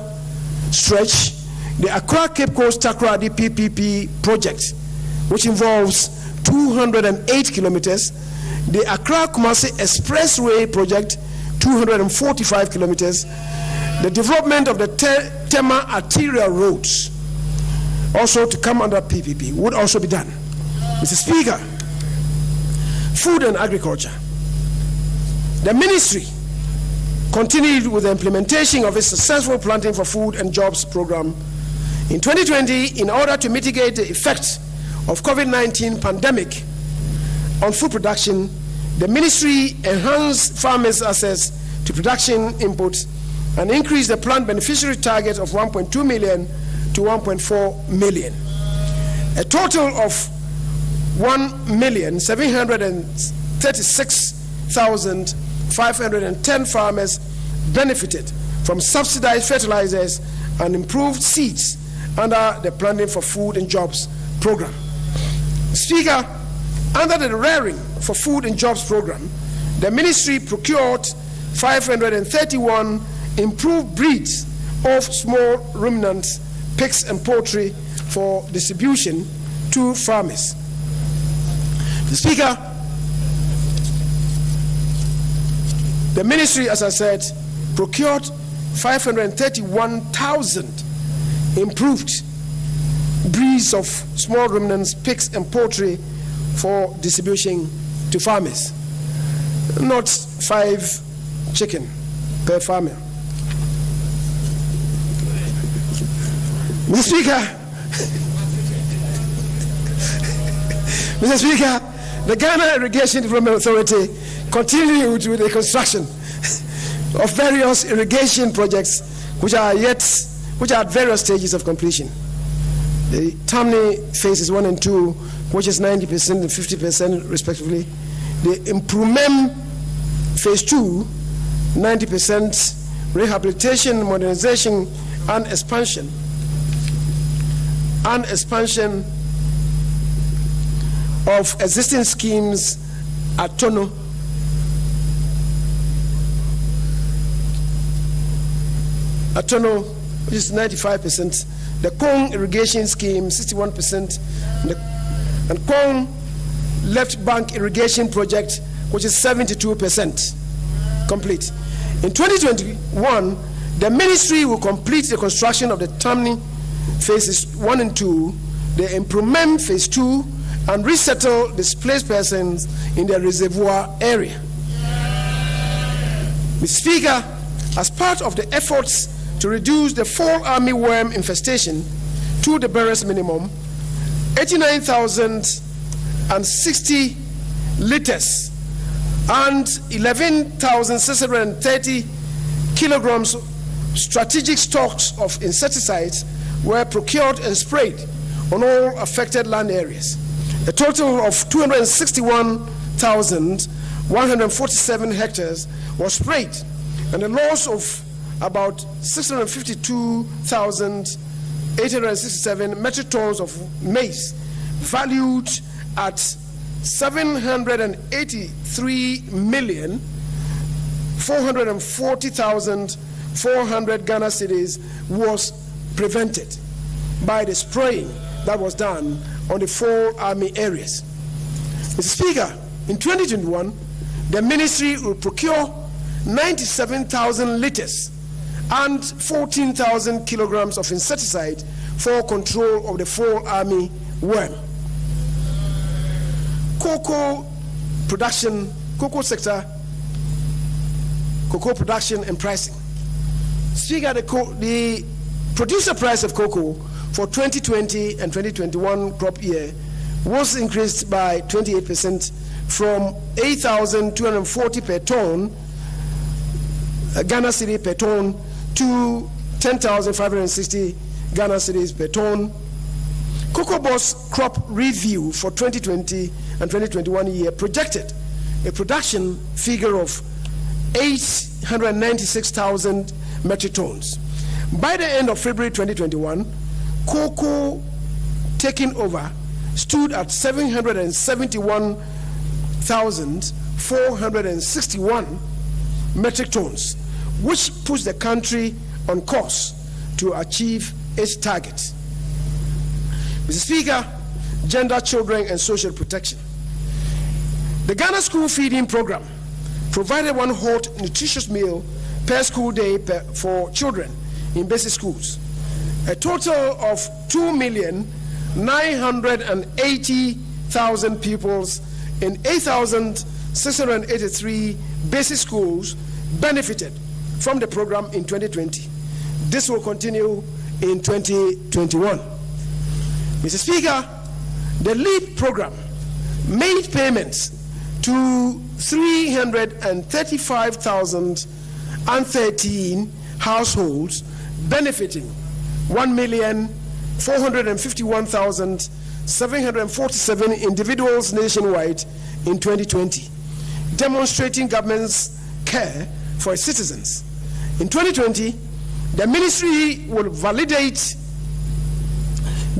stretch, the Accra-Cape Coast Takoradi PPP project, which involves 208 kilometers, the Accra-Kumasi Expressway project, 245 kilometers, the development of the Tema arterial roads, also to come under PPP, would also be done. Mr. Speaker, food and agriculture. The ministry continued with the implementation of its successful Planting for Food and Jobs program in 2020 in order to mitigate the effects of COVID-19 pandemic on food production. The ministry enhanced farmers' access to production inputs and increased the plant beneficiary target of 1.2 million to 1.4 million. A total of 1,736,510 farmers benefited from subsidized fertilizers and improved seeds under the Planting for Food and Jobs program. Speaker, under the Rearing for Food and Jobs program, the ministry procured 531 improved breeds of small ruminants, pigs and poultry for distribution to farmers. The Speaker, the ministry, as I said, procured 531,000 improved breeds of small ruminants, pigs and poultry for distribution to farmers, not 5 chicken per farmer. Mr. Speaker, the Ghana Irrigation Development Authority continued with the construction of various irrigation projects which are at various stages of completion. The Tamni phases 1 and 2, which is 90% and 50% respectively. The Improvement phase 2, 90% rehabilitation, modernization, and expansion of existing schemes at Tono, which is 95%, the Kong irrigation scheme 61%, and Kong left bank irrigation project, which is 72% complete. In 2021, the ministry will complete the construction of the Tamni phases 1 and 2, the Improvement phase 2, and resettle displaced persons in the reservoir area. Mr. Speaker, as part of the efforts to reduce the fall armyworm infestation to the barest minimum, 89,060 liters and 11,630 kilograms strategic stocks of insecticides were procured and sprayed on all affected land areas. A total of 261,147 hectares was sprayed, and the loss of about 652,867 metric tons of maize, valued at 783,440,400 Ghana cedis, was prevented by the spraying that was done on the 4 army areas. Mr. Speaker, in 2021, the ministry will procure 97,000 liters and 14,000 kilograms of insecticide for control of the 4 army worm. Cocoa production, cocoa sector, cocoa production and pricing. Speaker, the producer price of cocoa for 2020 and 2021 crop year was increased by 28% from 8,240 per ton, Ghana cedi per ton, to 10,560 Ghana cedis per ton. Cocoa Board's crop review for 2020 and 2021 year projected a production figure of 896,000 metric tons. By the end of February 2021, cocoa taking over stood at 771,461 metric tons, which puts the country on course to achieve its target. Mr. Speaker, gender, children, and social protection. The Ghana School Feeding Program provided one hot, nutritious meal per school day for children in basic schools. A total of 2,980,000 pupils in 8,683 basic schools benefited from the program in 2020. This will continue in 2021. Mr. Speaker, the LEAP program made payments to 335,013 households, benefiting 1,451,747 individuals nationwide in 2020, demonstrating government's care for its citizens. In 2020, the ministry will validate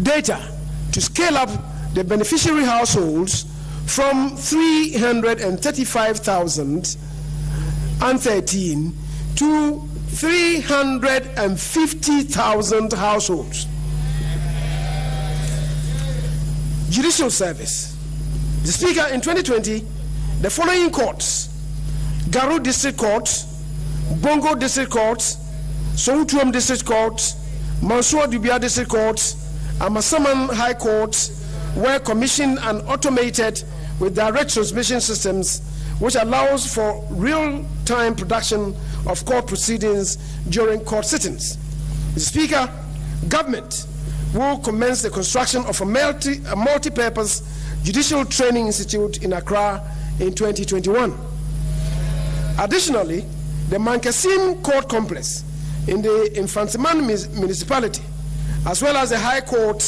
data to scale up the beneficiary households from 335,013 to 350,000 households. Judicial Service. The Speaker, in 2020, the following courts: Garu District Court, Bongo District Court, Sohutuam District Court, Mansour Dubia District Court, Amasaman High Court, were commissioned and automated with direct transmission systems, which allows for real-time production of court proceedings during court sittings. Mr. Speaker, government will commence the construction of a multi-purpose judicial training institute in Accra in 2021. Additionally, the Mankasim Court Complex in the Infantiman municipality, as well as the High Court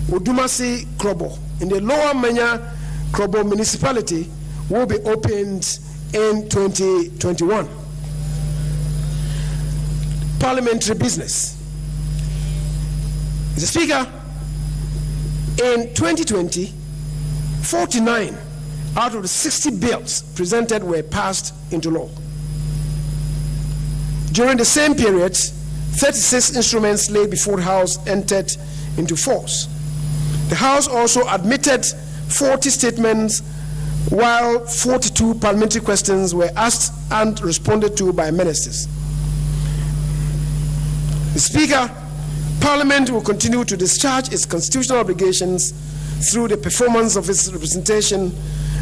Udumasi Krobo in the Lower Manya Krobo municipality, will be opened in 2021. Parliamentary Business. Mr. Speaker, in 2020, 49 out of the 60 bills presented were passed into law. During the same period, 36 instruments laid before the House entered into force. The House also admitted 40 statements, while 42 parliamentary questions were asked and responded to by ministers. The Speaker, Parliament will continue to discharge its constitutional obligations through the performance of its representation,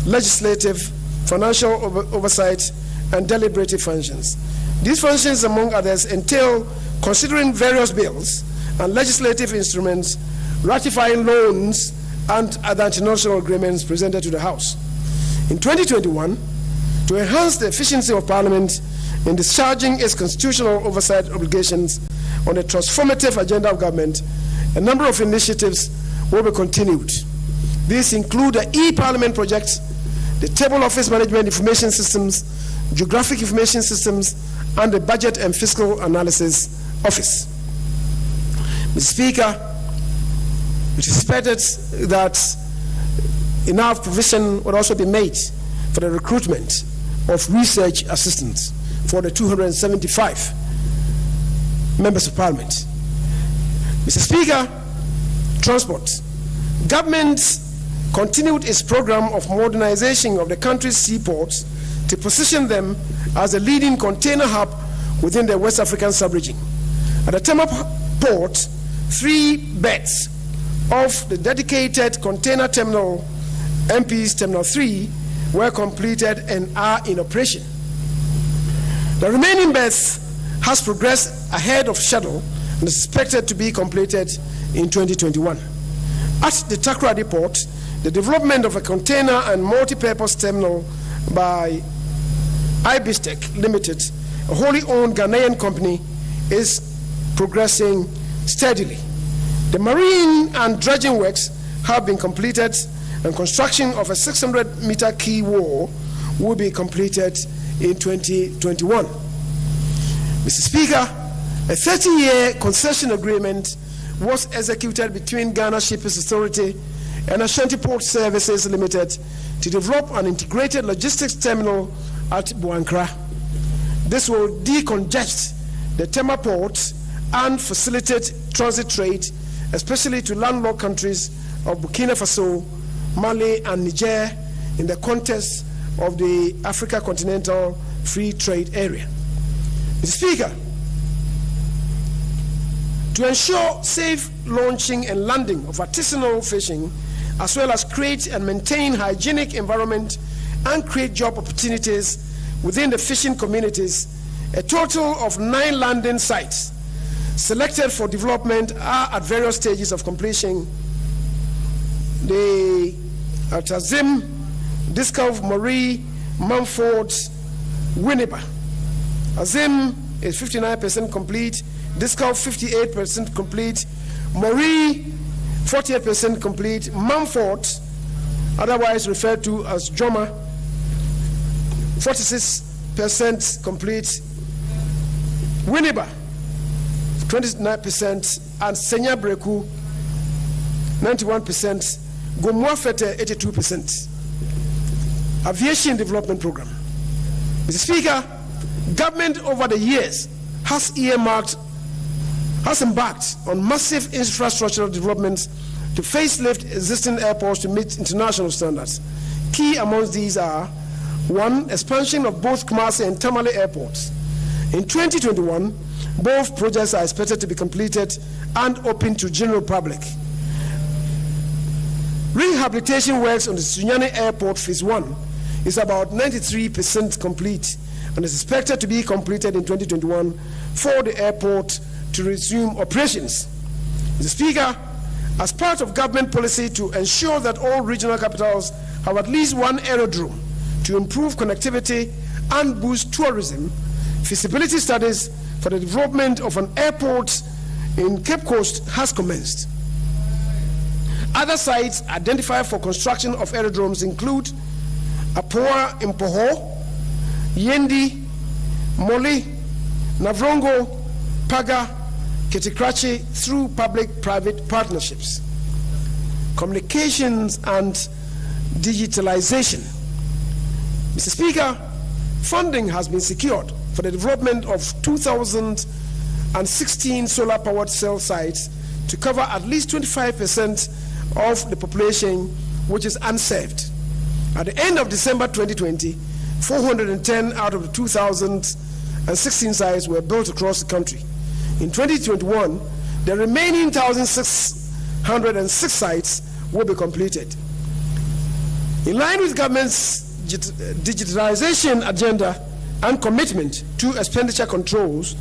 legislative, financial oversight, and deliberative functions. These functions, among others, entail considering various bills and legislative instruments, ratifying loans, and other international agreements presented to the House. In 2021, to enhance the efficiency of Parliament in discharging its constitutional oversight obligations on the transformative agenda of government, A number of initiatives will be continued. These include the e-Parliament project, the Table Office Management Information Systems, Geographic Information Systems, and the Budget and Fiscal Analysis Office. Mr. Speaker, it is expected that enough provision would also be made for the recruitment of research assistants for the 275 members of Parliament. Mr. Speaker, transport. Government continued its program of modernization of the country's seaports to position them as a leading container hub within the West African sub-region. At the Tema port, 3 berths of the dedicated container terminal, MP's Terminal 3, were completed and are in operation. The remaining berths has progressed ahead of schedule and is expected to be completed in 2021. At the Takoradi port, the development of a container and multi-purpose terminal by Ibistec Limited, a wholly owned Ghanaian company, is progressing steadily. The marine and dredging works have been completed, and construction of a 600-meter quay wall will be completed in 2021. Mr. Speaker, a 30-year concession agreement was executed between Ghana Shippers Authority and Ashanti Port Services Limited to develop an integrated logistics terminal at Buankra. This will decongest the Tema port and facilitate transit trade, especially to landlocked countries of Burkina Faso, Mali, and Niger in the context of the Africa Continental Free Trade Area. Mr. Speaker, to ensure safe launching and landing of artisanal fishing, as well as create and maintain hygienic environment and create job opportunities within the fishing communities, a total of 9 landing sites selected for development are at various stages of completion. The Azim, Discov, Marie, Mumford, Winneba. Azim is 59% complete, Discov 58% complete, Marie 48% complete, Mumford, otherwise referred to as Joma, 46% complete, Winneba 29%, and Senya Breku 91%, Gomwafete 82%. Aviation Development Program. Mr. Speaker, government over the years has embarked on massive infrastructural developments to facelift existing airports to meet international standards. Key amongst these are: 1, expansion of both Kumasi and Tamale airports. In 2021, both projects are expected to be completed and open to general public. Rehabilitation works on the Sunyani Airport Phase 1 is about 93% complete and is expected to be completed in 2021 for the airport to resume operations. Mr. Speaker, as part of government policy to ensure that all regional capitals have at least one aerodrome to improve connectivity and boost tourism, feasibility studies for the development of an airport in Cape Coast has commenced. Other sites identified for construction of aerodromes include Apoa in Poho, Yendi, Moli, Navrongo, Paga, Ketikrachi through public-private partnerships. Communications and digitalization. Mr. Speaker, funding has been secured for the development of 2,016 solar-powered cell sites to cover at least 25% of the population which is unserved. At the end of December 2020, 410 out of the 2,016 sites were built across the country. In 2021, the remaining 1,606 sites will be completed. In line with government's digitalization agenda and commitment to expenditure controls,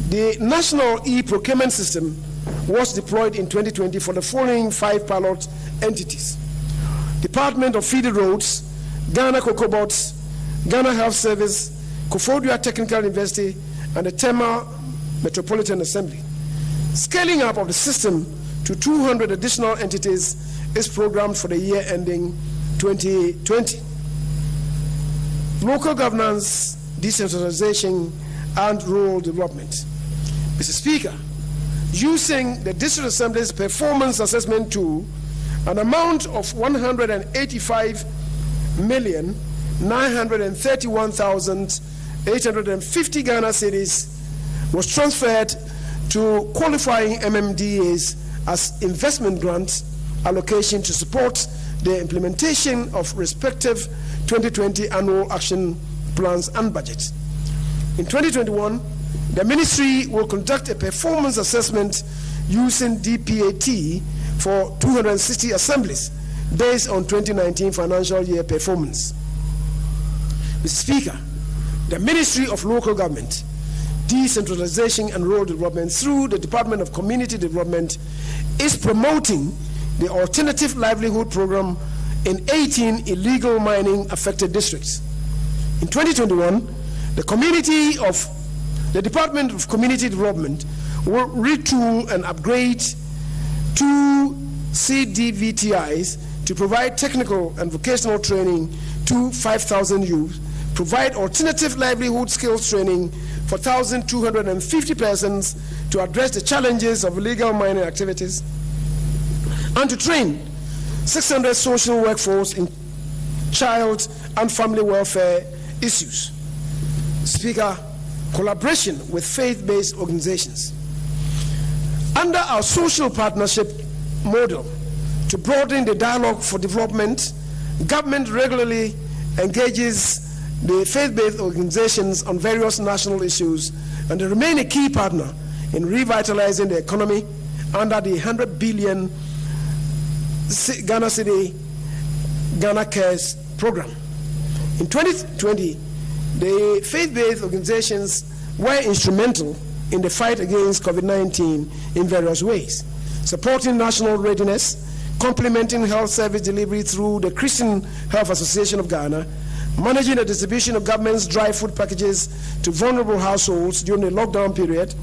the national e-procurement system was deployed in 2020 for the following 5 pilot entities: Department of Feeder Roads, Ghana Cocobots, Ghana Health Service, Koforidua Technical University, and the Tema Metropolitan Assembly. Scaling up of the system to 200 additional entities is programmed for the year ending 2020. Local governance, decentralization, and rural development. Mr. Speaker, using the District Assembly's performance assessment tool, an amount of 185,931,850 Ghana cedis was transferred to qualifying MMDAs as investment grant allocation to support the implementation of respective 2020 annual action plans and budget. In 2021, the ministry will conduct a performance assessment using DPAT for 260 assemblies based on 2019 financial year performance. Mr. Speaker, the Ministry of Local Government, Decentralization and Rural Development through the Department of Community Development is promoting the Alternative Livelihood Program in 18 illegal mining affected districts. In 2021, the Department of Community Development will retool and upgrade 2 CDVTIs to provide technical and vocational training to 5,000 youth, provide alternative livelihood skills training for 1,250 persons to address the challenges of illegal mining activities, and to train 600 social workforce in child and family welfare issues. Speaker, collaboration with faith-based organizations. Under our social partnership model to broaden the dialogue for development, government regularly engages the faith-based organizations on various national issues, and they remain a key partner in revitalizing the economy under the 100 billion Ghana City Ghana Cares program. In 2020, the faith-based organizations were instrumental in the fight against COVID-19 in various ways, supporting national readiness, complementing health service delivery through the Christian Health Association of Ghana, managing the distribution of government's dry food packages to vulnerable households during the lockdown period,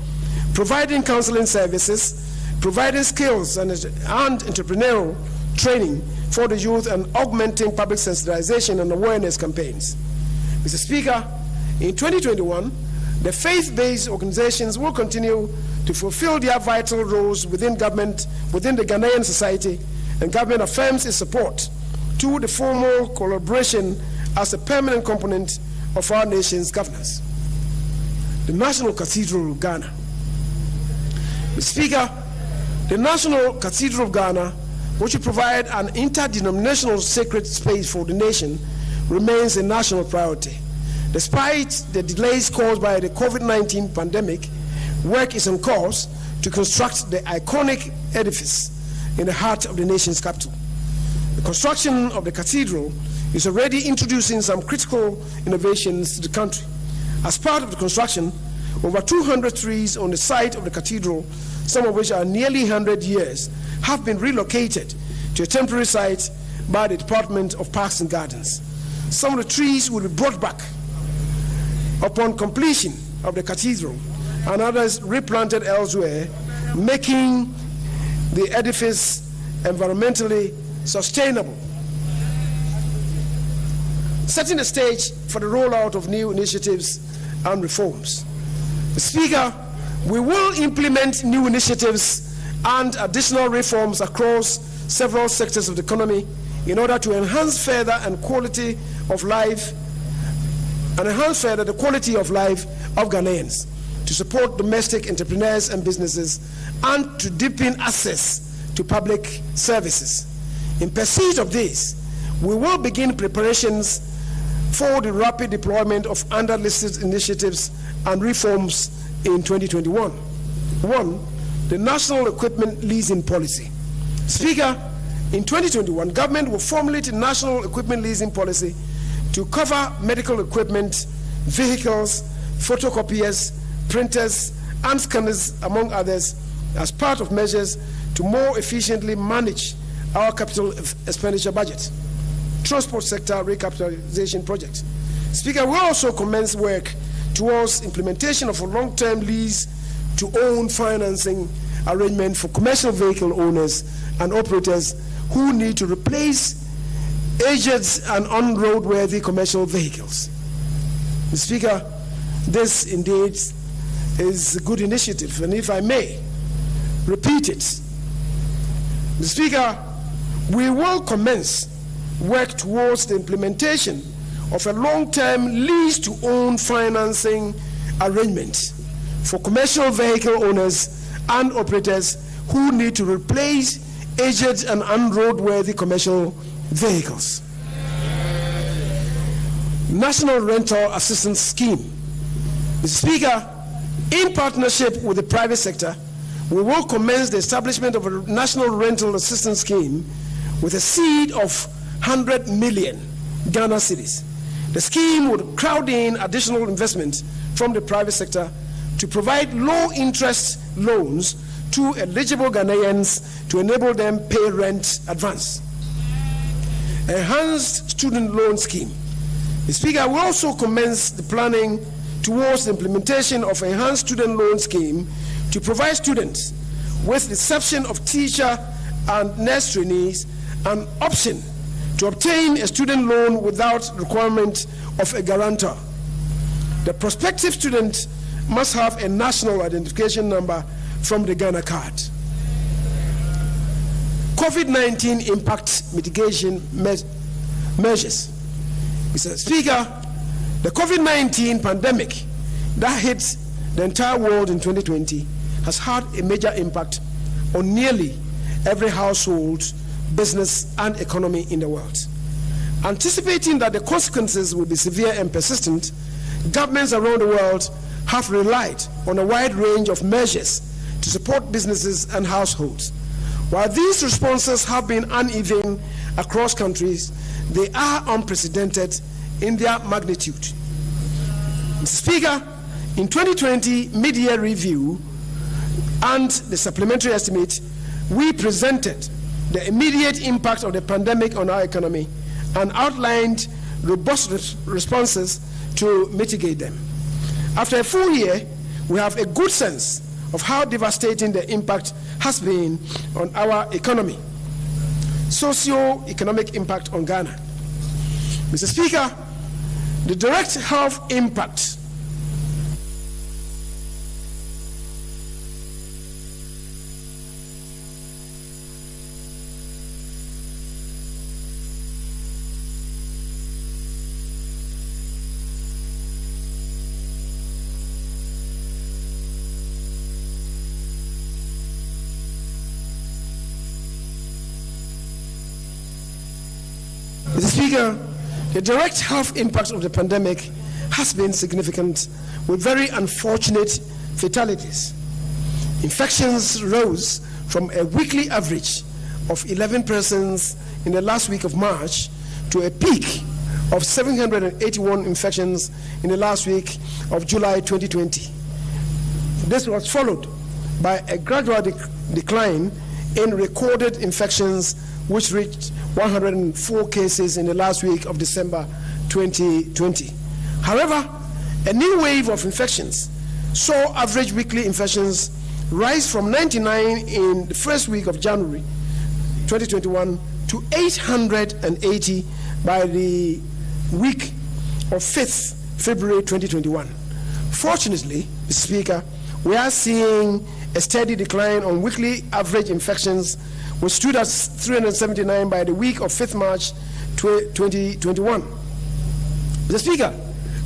providing counseling services, providing skills and entrepreneurial training for the youth, and augmenting public sensitization and awareness campaigns. Mr. Speaker, in 2021, the faith-based organizations will continue to fulfill their vital roles within government, within the Ghanaian society, and government affirms its support to the formal collaboration as a permanent component of our nation's governance. The National Cathedral of Ghana. Mr. Speaker, the National Cathedral of Ghana, which will provide an interdenominational sacred space for the nation, remains a national priority. Despite the delays caused by the COVID-19 pandemic, work is on course to construct the iconic edifice in the heart of the nation's capital. The construction of the cathedral is already introducing some critical innovations to the country. As part of the construction, over 200 trees on the site of the cathedral, some of which are nearly 100 years, have been relocated to a temporary site by the Department of Parks and Gardens. Some of the trees will be brought back upon completion of the cathedral, and others replanted elsewhere, making the edifice environmentally sustainable, setting the stage for the rollout of new initiatives and reforms. Mr. Speaker, we will implement new initiatives and additional reforms across several sectors of the economy in order to enhance further the quality of life of Ghanaians, to support domestic entrepreneurs and businesses, and to deepen access to public services. In pursuit of this, we will begin preparations for the rapid deployment of underlisted initiatives and reforms in 2021. 1. The National Equipment Leasing Policy. Speaker, in 2021, government will formulate a national equipment leasing policy to cover medical equipment, vehicles, photocopiers, printers, and scanners, among others, as part of measures to more efficiently manage our capital expenditure budget. Transport sector recapitalization project. Speaker, we also commence work towards implementation of a long-term lease to own financing arrangement for commercial vehicle owners and operators who need to replace aged and unroadworthy commercial vehicles. Mr. Speaker, this indeed is a good initiative, and if I may repeat it, Mr. Speaker, we will commence work towards the implementation of a long-term lease-to-own financing arrangement for commercial vehicle owners and operators who need to replace aged and unroadworthy commercial vehicles. National Rental Assistance Scheme. Mr. Speaker, in partnership with the private sector, we will commence the establishment of a National Rental Assistance Scheme with a seed of 100 million Ghana cedis. The scheme would crowd in additional investment from the private sector to provide low-interest loans to eligible Ghanaians to enable them pay rent advance. Enhanced Student Loan Scheme. The Speaker will also commence the planning towards the implementation of Enhanced Student Loan Scheme to provide students, with the exception of teacher and nurse trainees, an option to obtain a student loan without requirement of a guarantor. The prospective student must have a national identification number from the Ghana card. COVID-19 impact mitigation measures. Mr. Speaker, the COVID-19 pandemic that hit the entire world in 2020 has had a major impact on nearly every household, business, and economy in the world. Anticipating that the consequences will be severe and persistent, governments around the world have relied on a wide range of measures to support businesses and households. While these responses have been uneven across countries, they are unprecedented in their magnitude. Mr. Speaker, in 2020 mid-year review and the supplementary estimate, we presented the immediate impact of the pandemic on our economy and outlined robust responses to mitigate them. After a full year, we have a good sense of how devastating the impact has been on our economy. Socio-economic impact on Ghana. Mr. Speaker, the direct health impact Mr. Speaker, the direct health impact of the pandemic has been significant, with very unfortunate fatalities. Infections rose from a weekly average of 11 persons in the last week of March to a peak of 781 infections in the last week of July 2020. This was followed by a gradual decline in recorded infections, which reached 104 cases in the last week of December 2020. However, a new wave of infections saw average weekly infections rise from 99 in the first week of January 2021 to 880 by the week of 5th February 2021. Fortunately, Mr. Speaker, we are seeing a steady decline on weekly average infections, which stood at 379 by the week of 5th March 2021. Mr. Speaker,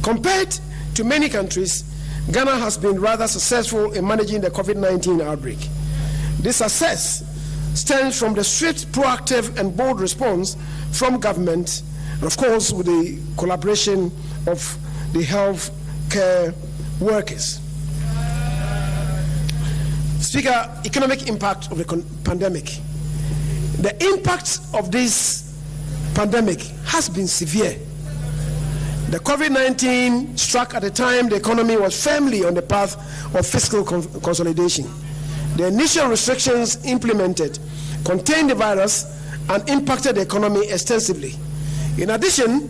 compared to many countries, Ghana has been rather successful in managing the COVID-19 outbreak. This success stems from the swift, proactive, and bold response from government, and of course with the collaboration of the health care workers. Speaker, economic impact of the pandemic. The impact of this pandemic has been severe. The COVID-19 struck at a time the economy was firmly on the path of fiscal consolidation. The initial restrictions implemented contained the virus and impacted the economy extensively. In addition,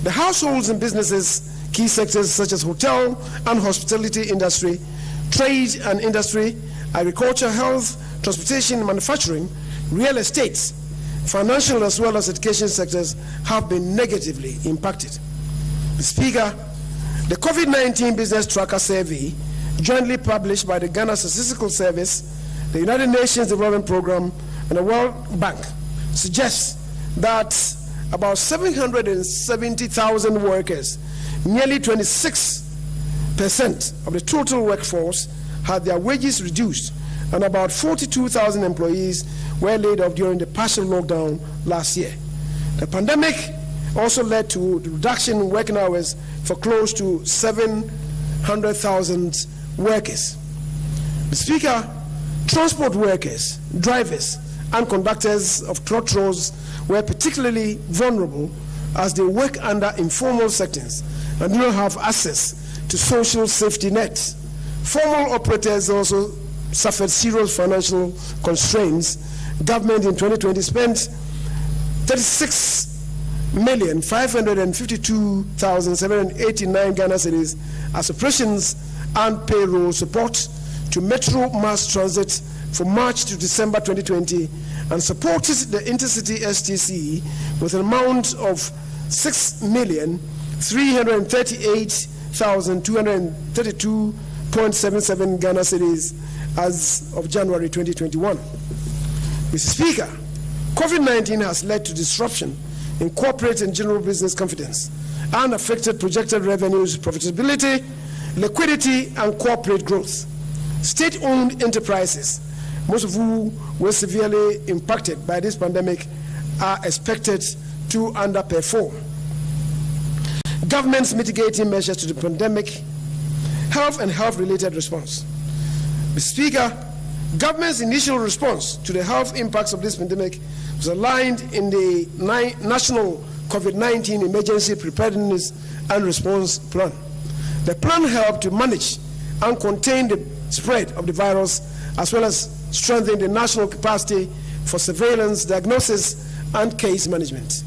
the households and businesses, key sectors such as hotel and hospitality industry, trade and industry, agriculture, health, transportation, manufacturing, real estate, financial as well as education sectors have been negatively impacted. Mr. Speaker, the COVID-19 Business Tracker Survey, jointly published by the Ghana Statistical Service, the United Nations Development Programme, and the World Bank, suggests that about 770,000 workers, nearly 26% of the total workforce, had their wages reduced, and about 42,000 employees were laid off during the partial lockdown last year. The pandemic also led to the reduction in working hours for close to 700,000 workers. Mr. Speaker, transport workers, drivers, and conductors of trotros were particularly vulnerable as they work under informal settings and do not have access to social safety nets. Formal operators also suffered serious financial constraints. Government in 2020 spent 36,552,789 Ghana cedis as operations and payroll support to Metro Mass Transit from March to December 2020, and supported the Intercity STC with an amount of 6,338,232.77 Ghana cedis as of January 2021. Mr. Speaker, COVID-19 has led to disruption in corporate and general business confidence and affected projected revenues, profitability, liquidity, and corporate growth. State-owned enterprises, most of whom were severely impacted by this pandemic, are expected to underperform. Government's mitigating measures to the pandemic, health and health-related response. Mr. Speaker, government's initial response to the health impacts of this pandemic was aligned in the National COVID-19 Emergency Preparedness and Response Plan. The plan helped to manage and contain the spread of the virus, as well as strengthen the national capacity for surveillance, diagnosis, and case management.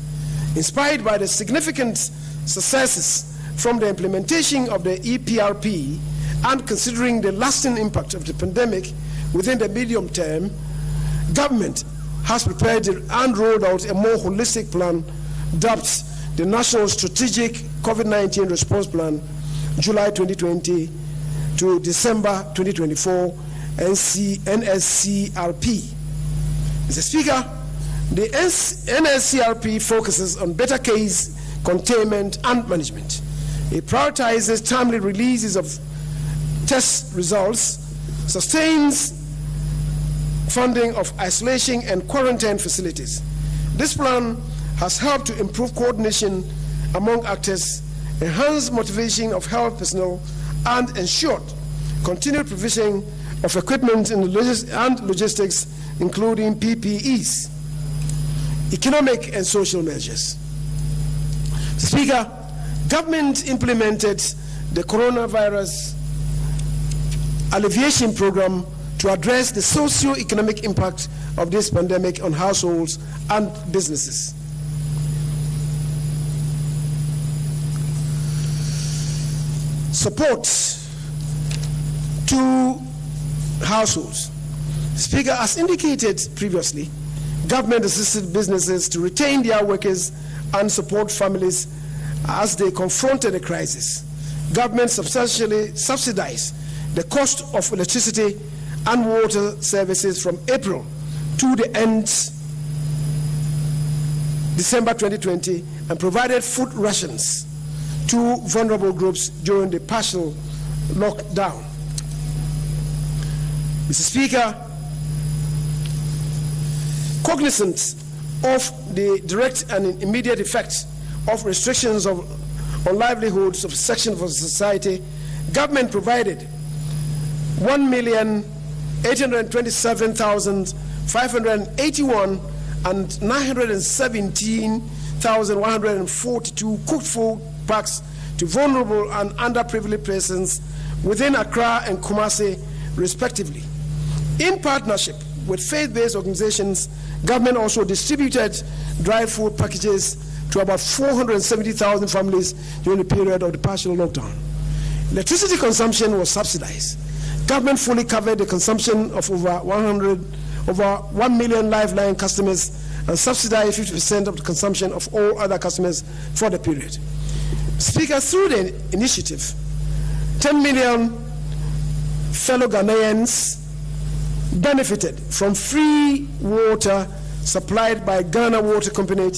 Inspired by the significant successes from the implementation of the EPRP and considering the lasting impact of the pandemic within the medium term, government has prepared and rolled out a more holistic plan dubbed the National Strategic COVID-19 Response Plan, July 2020 to December 2024, NSCRP. Mr. Speaker, the NSCRP focuses on better case containment and management. It prioritizes timely releases of test results, sustains funding of isolation and quarantine facilities. This plan has helped to improve coordination among actors, enhance motivation of health personnel, and ensured continued provision of equipment and logistics, including PPEs, economic and social measures. Speaker, government implemented the coronavirus alleviation program to address the socio-economic impact of this pandemic on households and businesses. Support to households. Speaker, as indicated previously, government assisted businesses to retain their workers and support families as they confronted the crisis. Government substantially subsidized the cost of electricity and water services from April to the end December 2020 and provided food rations to vulnerable groups during the partial lockdown. Mr. Speaker, cognizant of the direct and immediate effects of restrictions on livelihoods of sections of society, government provided 1,827,581 and 917,142 cooked food packs to vulnerable and underprivileged persons within Accra and Kumasi, respectively. In partnership with faith-based organizations, government also distributed dry food packages to about 470,000 families during the period of the partial lockdown. Electricity consumption was subsidized. Government fully covered the consumption of over 1 million lifeline customers and subsidized 50% of the consumption of all other customers for the period. Speaker, through the initiative, 10 million fellow Ghanaians benefited from free water supplied by Ghana Water Company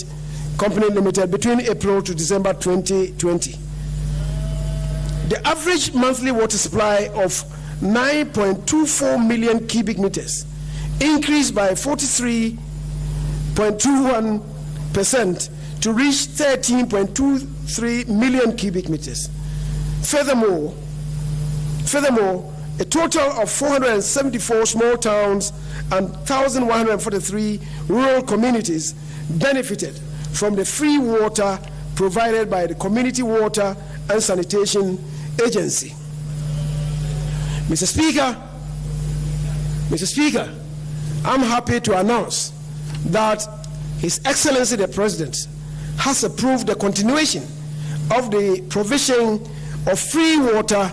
Limited between April to December 2020. The average monthly water supply of 9.24 million cubic meters increased by 43.21% to reach 13.23 million cubic meters. Furthermore, a total of 474 small towns and 1,143 rural communities benefited from the free water provided by the Community Water and Sanitation Agency. Mr. Speaker, I'm happy to announce that His Excellency the President has approved the continuation of the provision of free water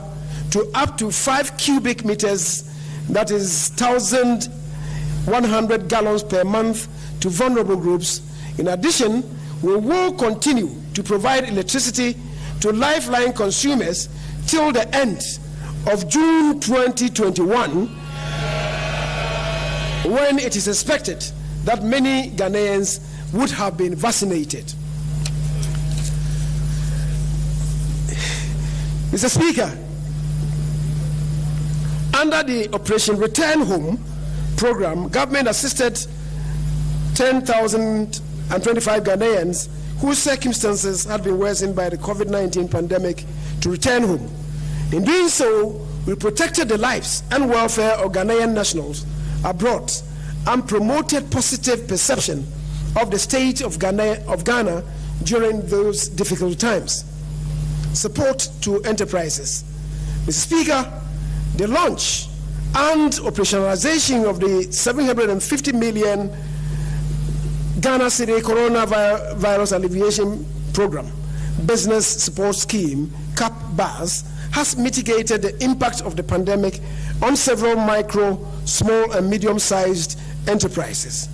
to up to 5 cubic meters, that is 1,100 gallons per month, to vulnerable groups. In addition, we will continue to provide electricity to lifeline consumers till the end of June 2021, when it is expected that many Ghanaians would have been vaccinated. Mr. Speaker, under the Operation Return Home program, government assisted 10,025 Ghanaians whose circumstances had been worsened by the COVID-19 pandemic to return home. In doing so, we protected the lives and welfare of Ghanaian nationals abroad and promoted positive perception of the state of Ghana during those difficult times. Support to enterprises. Mr. Speaker, the launch and operationalization of the 750 million Ghana City Coronavirus Alleviation Program Business Support Scheme, CAP-BAS, has mitigated the impact of the pandemic on several micro, small, and medium-sized enterprises.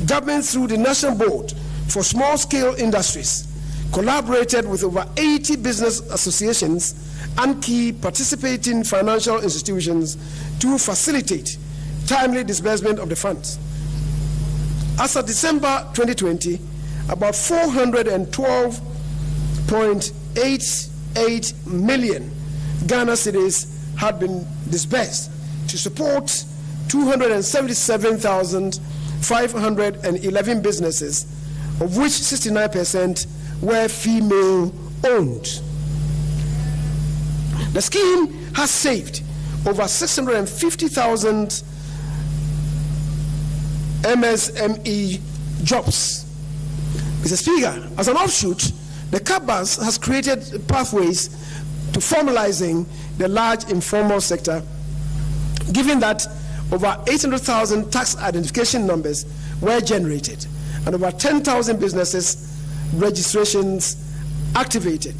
Government, through the National Board for Small-Scale Industries, collaborated with over 80 business associations and key participating financial institutions to facilitate timely disbursement of the funds. As of December 2020, about 412.88 million Ghana cedis had been disbursed to support 277,511 businesses, of which 69% were female-owned. The scheme has saved over 650,000 MSME jobs. Mr. Speaker, as an offshoot, the CAP-BAS has created pathways to formalizing the large informal sector, given that over 800,000 tax identification numbers were generated and over 10,000 businesses registrations activated.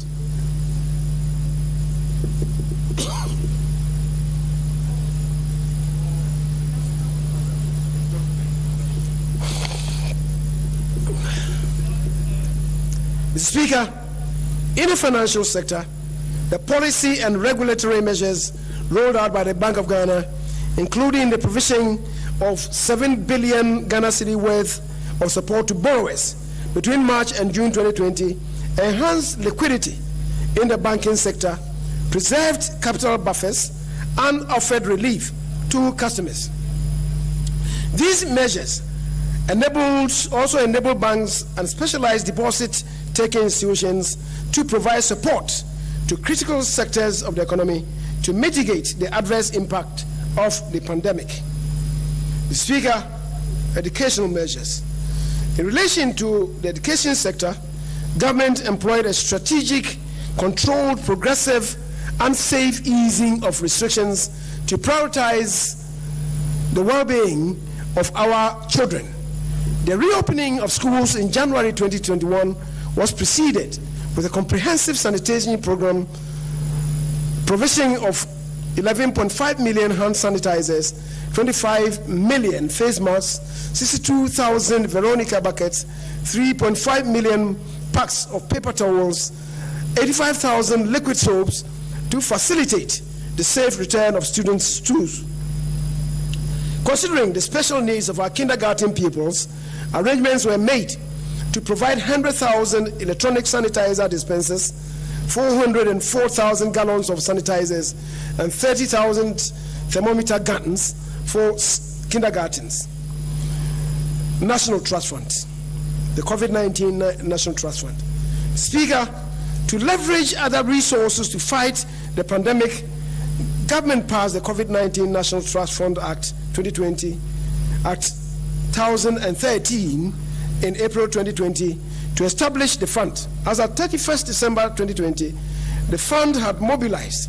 Mr. Speaker, in the financial sector, the policy and regulatory measures rolled out by the Bank of Ghana, including the provision of 7 billion Ghana cedi worth of support to borrowers between March and June 2020, enhanced liquidity in the banking sector, preserved capital buffers, and offered relief to customers. These measures also enabled banks and specialized deposit-taking institutions to provide support to critical sectors of the economy to mitigate the adverse impact of the pandemic. Mr. Speaker, educational measures. In relation to the education sector, government employed a strategic, controlled, progressive, and safe easing of restrictions to prioritize the well-being of our children. The reopening of schools in January 2021 was preceded with a comprehensive sanitation program, provision of 11.5 million hand sanitizers, 25 million face masks, 62,000 Veronica buckets, 3.5 million packs of paper towels, 85,000 liquid soaps to facilitate the safe return of students to schools. Considering the special needs of our kindergarten pupils, arrangements were made to provide 100,000 electronic sanitizer dispensers, 404,000 gallons of sanitizers, and 30,000 thermometer guns for kindergartens. National Trust Fund, the COVID-19 National Trust Fund. Speaker, to leverage other resources to fight the pandemic, government passed the COVID-19 National Trust Fund Act 2020, Act 1013 in April 2020 to establish the fund. As at 31st December 2020, the fund had mobilized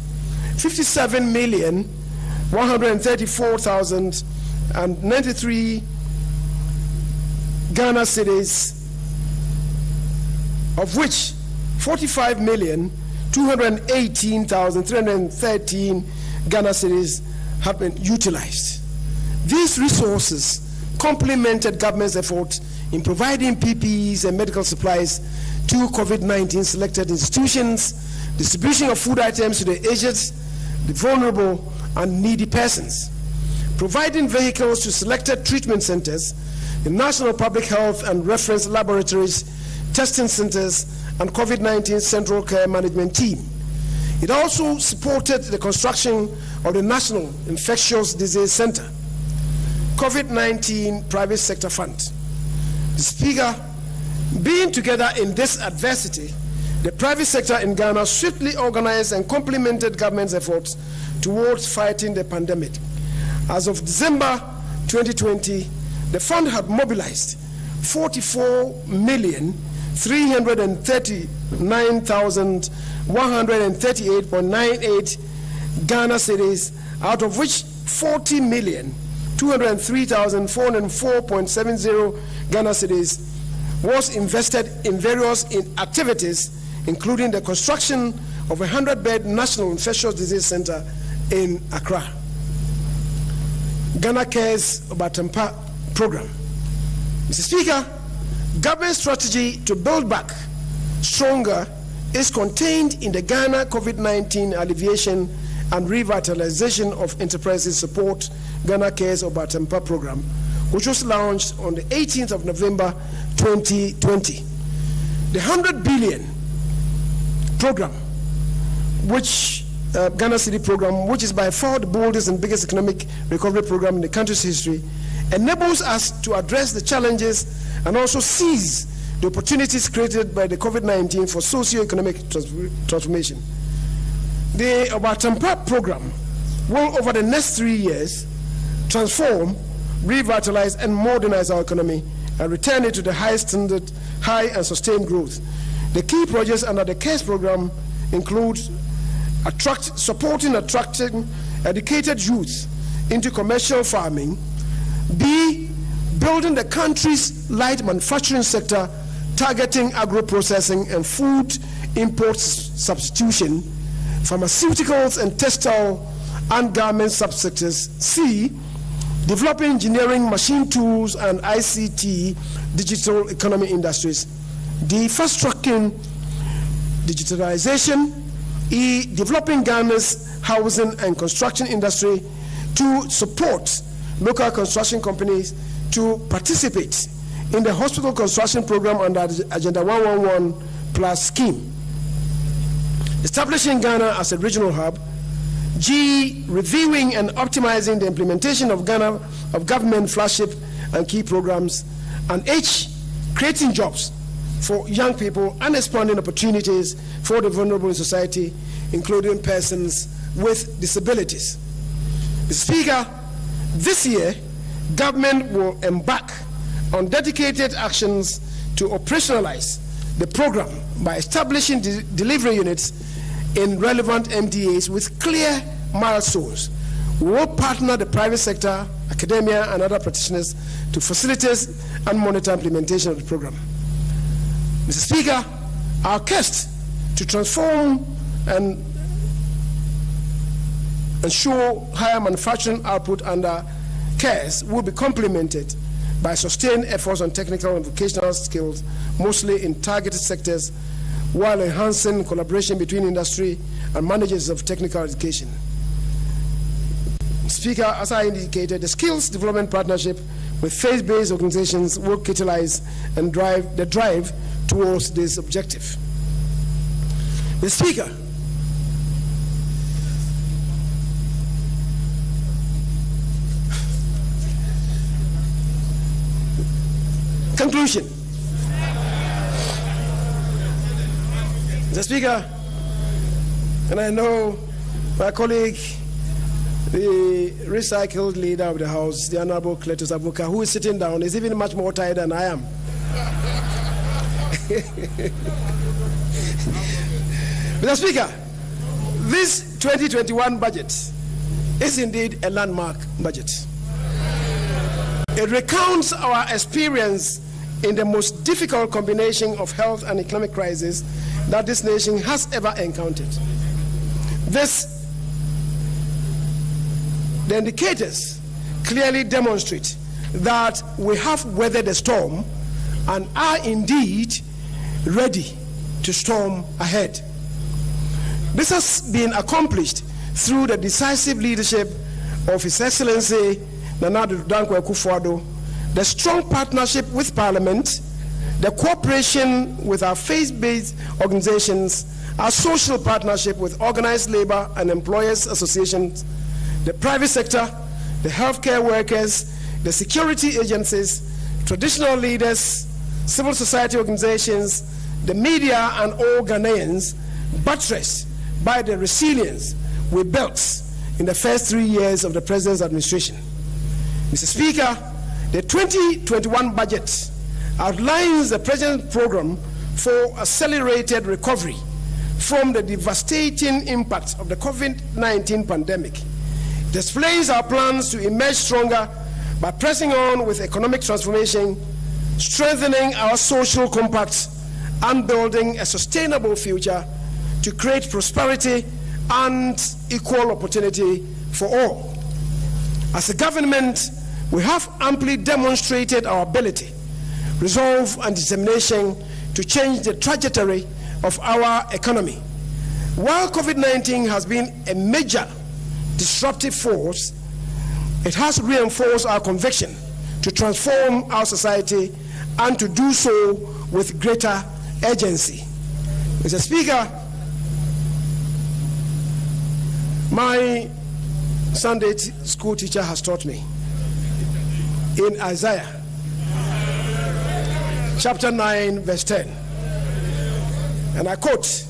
57,134,093 Ghana cedis, of which 45,218,313 Ghana cedis have been utilized. These resources complemented government's effort in providing PPEs and medical supplies to COVID-19 selected institutions, distribution of food items to the aged, the vulnerable, and needy persons, providing vehicles to selected treatment centers, the National Public Health and Reference Laboratories, testing centers, and COVID-19 Central Care Management Team. It also supported the construction of the National Infectious Disease Center, COVID-19 Private Sector Fund. The Speaker, being together in this adversity, the private sector in Ghana swiftly organized and complemented government's efforts towards fighting the pandemic. As of December 2020, the fund had mobilized 44,339,138.98 Ghana cedis, out of which 40,203,404.70 Ghana cedis was invested in various activities, including the construction of a 100-bed National Infectious Disease Center in Accra. Ghana Cares Obatampa Program. Mr. Speaker, government strategy to build back stronger is contained in the Ghana COVID-19 Alleviation and Revitalization of Enterprises Support Ghana Cares Obatampa Program, which was launched on the 18th of November 2020. The 100 billion program, which Ghana City program, which is by far the boldest and biggest economic recovery program in the country's history, enables us to address the challenges and also seize the opportunities created by the COVID-19 for socio-economic transformation. The Obatampa program will, over the next 3 years, transform, revitalize, and modernize our economy and return it to the high standard, high and sustained growth. The key projects under the CARES program include supporting attracting educated youth into commercial farming, B, building the country's light manufacturing sector, targeting agro-processing and food import substitution, pharmaceuticals and textile and garment subsectors, C, developing engineering, machine tools, and ICT digital economy industries, D, fast-tracking digitalization, E, developing Ghana's housing and construction industry to support local construction companies to participate in the hospital construction program under the Agenda 111 Plus scheme. Establishing Ghana as a regional hub. G, reviewing and optimizing the implementation of government flagship and key programs. And H, creating jobs for young people and expanding opportunities for the vulnerable in society, including persons with disabilities. Mr. Speaker, this year, government will embark on dedicated actions to operationalize the program by establishing delivery units in relevant MDAs with clear milestones. We will partner the private sector, academia, and other practitioners to facilitate and monitor implementation of the program. Mr. Speaker, our quest to transform and ensure higher manufacturing output under CARES will be complemented by sustained efforts on technical and vocational skills, mostly in targeted sectors, while enhancing collaboration between industry and managers of technical education. Speaker, as I indicated, the skills development partnership with faith-based organizations will catalyze and drive the drive towards this objective. Mr. Speaker, conclusion. Mr. Speaker, and I know my colleague, the recycled leader of the House, the Honorable Cletus Abuka, who is sitting down, is even much more tired than I am. Mr. Speaker, this 2021 budget is indeed a landmark budget. It recounts our experience in the most difficult combination of health and economic crisis that this nation has ever encountered. The indicators clearly demonstrate that we have weathered the storm and are indeed ready to storm ahead. This has been accomplished through the decisive leadership of His Excellency Nana Addo Dankwa Akufo-Addo, the strong partnership with Parliament, the cooperation with our faith-based organizations, our social partnership with organized labor and employers associations, the private sector, the healthcare workers, the security agencies, traditional leaders, civil society organizations, the media, and all Ghanaians, buttressed by the resilience we built in the first 3 years of the President's administration. Mr. Speaker, the 2021 budget outlines the President's program for accelerated recovery from the devastating impact of the COVID-19 pandemic. Displays our plans to emerge stronger by pressing on with economic transformation, strengthening our social compact, and building a sustainable future to create prosperity and equal opportunity for all. As a government, we have amply demonstrated our ability, resolve, and determination to change the trajectory of our economy. While COVID-19 has been a major disruptive force, it has reinforced our conviction to transform our society and to do so with greater urgency. Mr. Speaker, my Sunday school teacher has taught me in Isaiah chapter 9 verse 10, and I quote,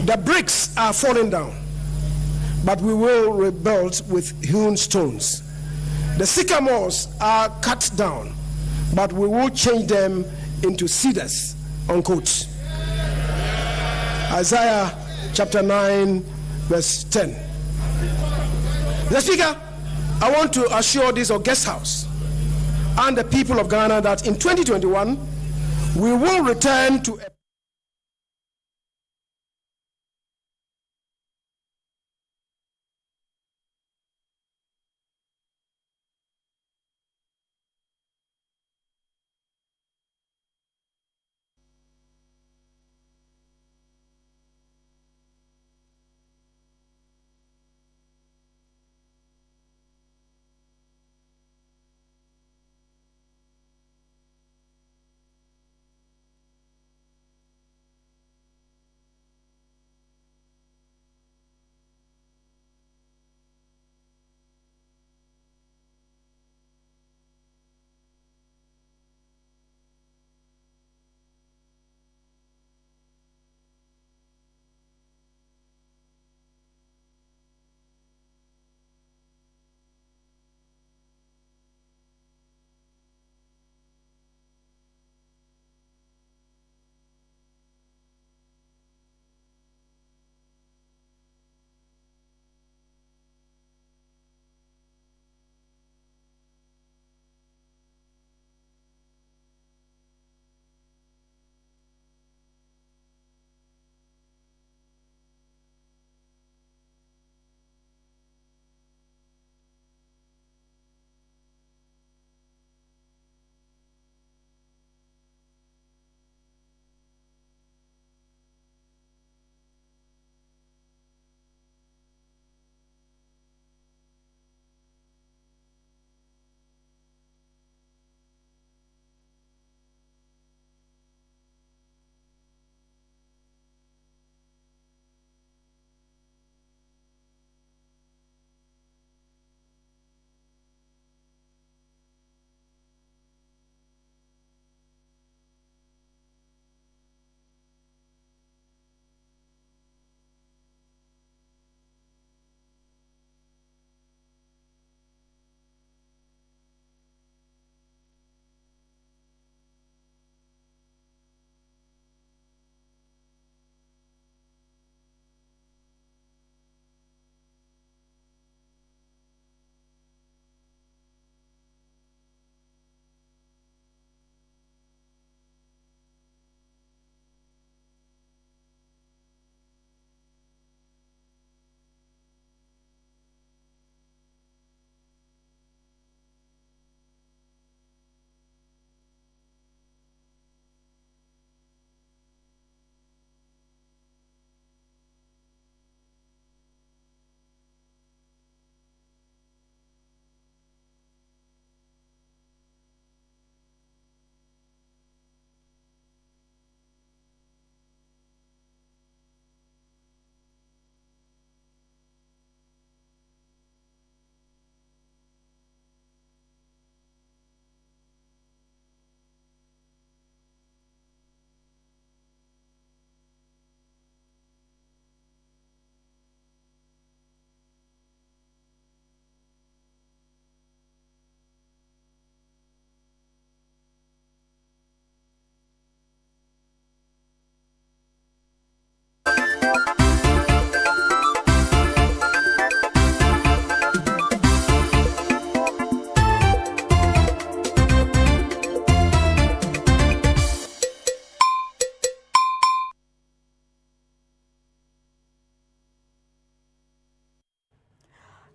"The bricks are falling down, but we will rebuild with hewn stones. The sycamores are cut down, but we will change them into cedars," unquote. Isaiah chapter 9 verse 10. Mr. Speaker, I want to assure this august House and the people of Ghana that in 2021 we will return to a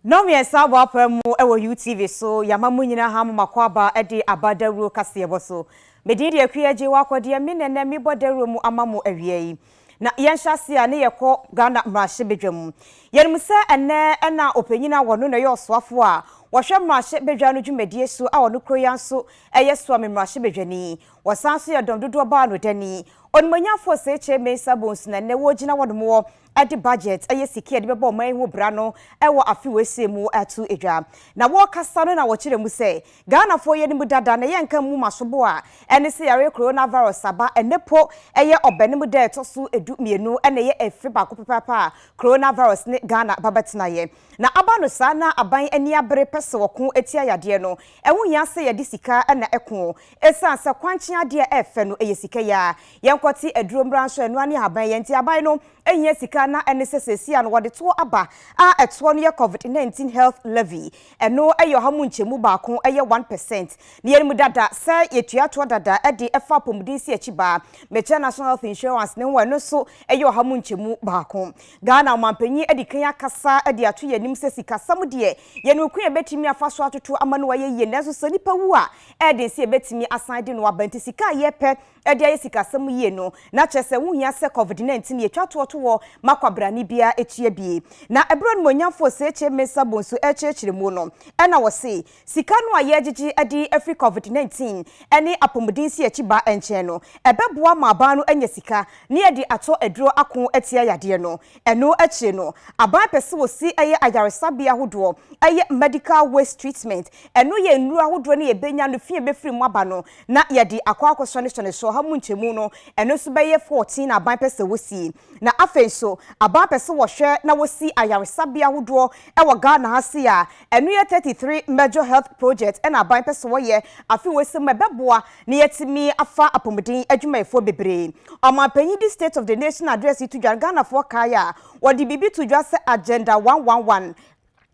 No me sabo apemu ewo UTV so yamamu nyina hamu makwaba edi abadaru kase eboso medidi akuaje wakode me nene me bodaru mu amamu awie na yenhyase a ne yekọ Ghana mrahye bedwam yenmse enne na opanyina wono na yoswafo a wohwe mrahye bedwa no dwumadie so a wono kroyan so eyeso me mrahye bedwani wasanso ye domdodo ba no dani onmanyafo seche me sabons na ne wogina wodomo adi budget ayesiki ade bebo man hu bra no ewo afiwese mu atu edwa na wo kasa no na wo kire mu se Ghana fo ye ni mu dada na ye nka mu masobo a ene se yare coronavirus aba enepo eye obani mu da etoso edu mienu ene ye efi ba ko papa coronavirus ne Ghana babatina ye na aba no sa na aban ani abere pese woko etia yade no ewu ya se ye disika na eko esan se kwankye ade efe no eye sika ya yenkoti eduro mbranso enu ani aban ye nti aban no ehia sika na NSSC an wode to aba a eto no ye COVID-19 health levy eno eyo hamu nchemu ba ko eye 1% ne yemu dada se yetua to dada ede efa pomudinsi achiba mecha national health insurance ne ho eno so eyo hamu nchemu ba ko Ghana mampanyi edi kan akasa ede ato yanim se sika samde ye no ku ebetimi afaso atoto amano waye ye neso so nipa wu a ede se ebetimi asan de no abanti sika ye pe ede aye sika samu ye no na chese hu hia se COVID-19 ye twa to wo makwabrani bia echie bie na ebron monyamfo se eche mesa bonso echechire mu no ena wo se sika no aye agigi adi every COVID-19 eni apomudinsi echiba enche no ebeboa ma aban no enya sika ne ye di ato eduro akon etia yade no eno echi no aban pese wo si eye ayaresabia hodo eye medical waste treatment eno ye nuru ahodo ne ye benya no fie befiri mu aba no na ye di akwakoso ne so ha mu nchemu no eno so beye 14 aban pese wo si na afenso aba pese wo hwe na wo si ayaresabia hodo e wo Ghana hase a enu ye 33 major health project and aban pese wo ye afi wo se mebeboa ne yetimi afa apomudin adwumayefo bebre omapanyi di state of the nation address to Ghana for kaya wo di bibi to dwa se agenda 111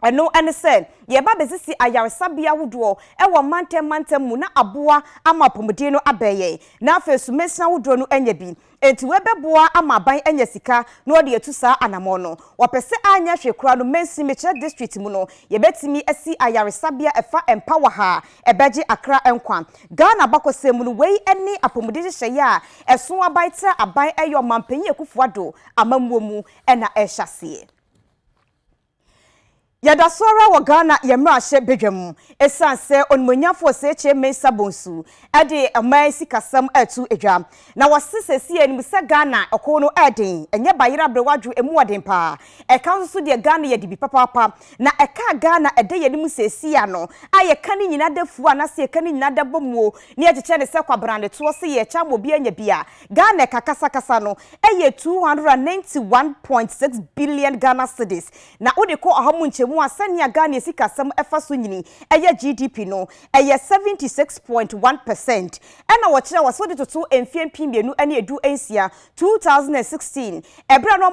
eno ene se ye ba bezisi ayaresabia hodo e wo mantem mu na aboa ama apomudin no abeye na afesu mesna hodo no anya bi enti webeboa ama ban anya sika no de etusa anamo no wopese anya hwekura no mensi meche district mu no ye betimi asi ayaresabia efa empower ha ebeji akra enkwa Ghana bakosem no wei eni apomudin hye ya eso abaita aban eyo mampanyi ekufuado amamuo mu ena ehyasie Yada sora wa Ghana yemrahye bedwam esanse onmonyafo se eche mensa bonsu ade amai sikasam atu edwa na wasesesi anim se Ghana oko no eden enye bayira brewadwo emu oden pa e kan so de Ghana ye dibi papa na e ka Ghana ede ye nim sesi ano aye kan nyina dafu ana se kan nyina dabomuo ne echeche ne se kwabrande to se ye cha mobi anya bia Ghana kakasa no eye 291.6 billion Ghana cedis na ode ko ahamu nchemu asania Ghana sika sam efaso nyini eye GDP no eye 76.1% ena wo kire wasode toto emfiempim bienu ene edu ensia 2016 ebra no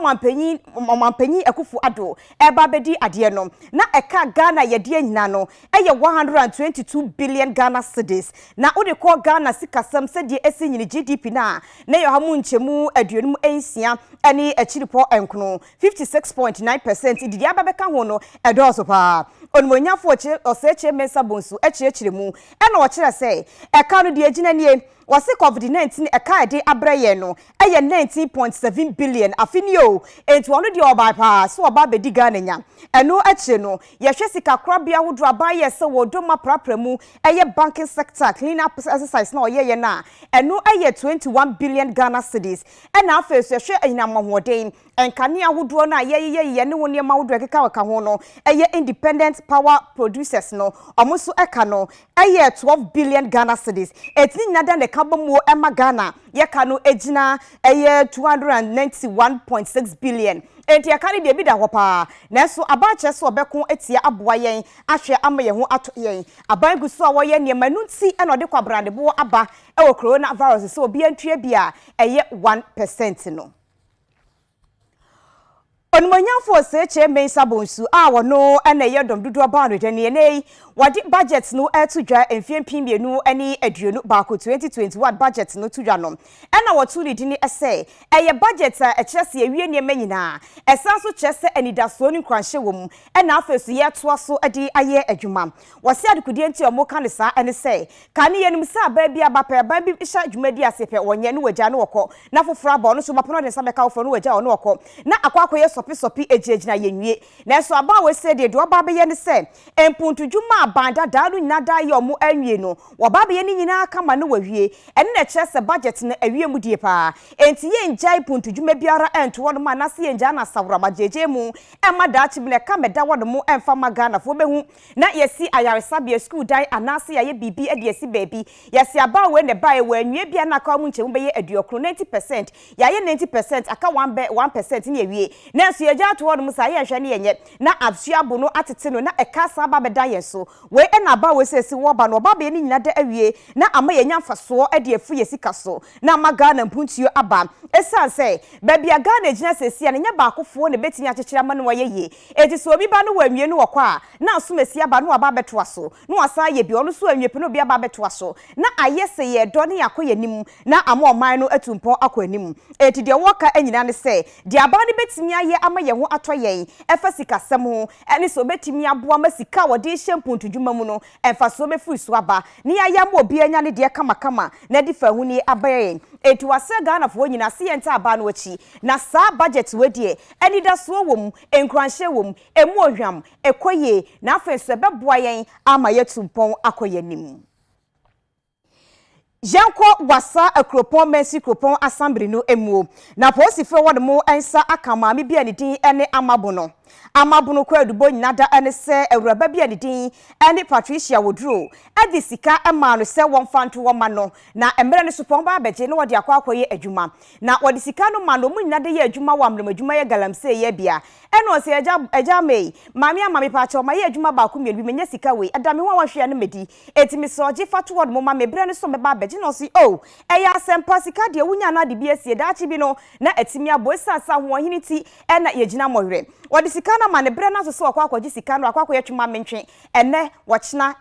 mampanyi akufu ado eba bedi ade no na eka Ghana ye de nyina no eye 122 billion Ghana cedis na ode ko Ghana sika sam se de esi nyini GDP na yo hamu nchemu aduonum ensia ene achiripo enkono 56.9% didi ababeka ho no edoso pa onmonyafo oseche mensa bonsu echire mu ena wo kire se eka no de agina nie wase COVID-19 eka ede abraye no eye 19.7 billion afinio enti wono de oba pa so oba bedi Ghana nya eno eche no ye hwe sika krabia hodo abaye se wodoma prapramu eye banking sector clean up exercise na oye na eno eye 21 billion Ghana cedis ena afeso hwe anyina mahoden enkane ahodo na ye ne woni ma hodo ekeka ka ho no eye independent power producers no omuso eka no eye 12 billion Ghana cedis etini nada ne kabomo ema Ghana ye ka no ejina eye 291.6 billion enti akari de bi da hopa nanso abache so obeko etia aboa yen ahwe ama ye ho ato yen aban guso a wo ye ne manunti ena ode kwabrande bo aba e wo coronavirus so obi antue bia eye 1% no Onmanyafo seche mensa bonsu wono na yedom dudu abanu dene nei wadi budget no etudwa emfiempim bienu ani aduonu baako 2021 budget no tudwa no na wotu ni dini ese eye budget a ekyerese awie ne manyina esanso kyerese anidaso ni kranhye wom na afesu ye toaso adi aye adwuma wose adekudie nti omo kan sa ene se kan ye nim sa ba bia ba ba bi hya adwumadi asepe wonye no wagya no wokọ na foforo aba no so bapono de sa beka wofo no wagya no wokọ na akwakoye sopi ejejina yenwie na so aba we se de do aba be ye ne se empuntudwuma abanda daadu nyina da ye omo anwie no woba be ye ni nyina kama no wawie ene na kyerese budget na awie mu die pa enti ye njai puntudwuma biara ento wono ma na se ye nja na sawra majeje mu emma da chibile ka meda wono mu emfa magana fo behu na yesi ayaresabia school dai anase ya ye bibi e de yesi baby yesi aba we ne ba ye wanwie bia na ka mu nche mu be ye aduokro 90% ya ye 90% aka 1% ni awie na so ye ja to wono mu sa ye hwe ne yenye na absua bo no atete no na ekasa aba beda ye so we na aba we sesi wo ba no oba be ni nyina da awie na ama ye nyamfaso e de afu ye sika so na magana mpuntuo aba esan se babia Ghana gina sesi ya nya ba akofo ne betinya kyekira ma no wa ye eti so obi ba no wanwie no wokwa na asomesi aba no aba beto aso no wasa ye bi ono so anwie pe no bi aba beto aso na ayese ye do ne yakoye nim na ama oman no atumpon akwanim eti de woka anyina ne se de aba ne betimi aye ama ye ho atoyen efa sika sem ho ene so betimi aboa masika wode hyempuntudwuma mu no emfa so befu so aba ne aya ma obi anya ne de kama na di fa hu ni abaye eti wase Ghana fo nyina se yenta aba no achi na sa budget wedie eni da so wom enkranhye wom emu ohwam ekoye na afenso beboa yen ama yetumpon akoyanim Janko wasa akropon mensi kropon assembly no emuo na posifo wodemo ensa akama me bia ne din ene amabono kwa adubo nyinada ene se awuraba bia ne din ene Patricia Woduro edi sika ema no se wonfanto wo ma no na emre ne supon ba beje no wode akwakoye adwuma na wode sika no ma no mu nyinada ye adwuma wa amrem adwuma ye galamse ye bia ene o se eja mei mami pa cha ma ye adwuma ba ko mienu bi menya sika we adame ho wahwe ne medi etimi soje fato wodemo ma mebre ne so me ba beje no si oh eya sempa sika de wunya na de bi asie dachi bi no na etimi abo sasa ho hiniti ena ye gina mohwe wode sika na ma ne bre na so akwakoji sika no akwakoye twuma mentwe ene wochina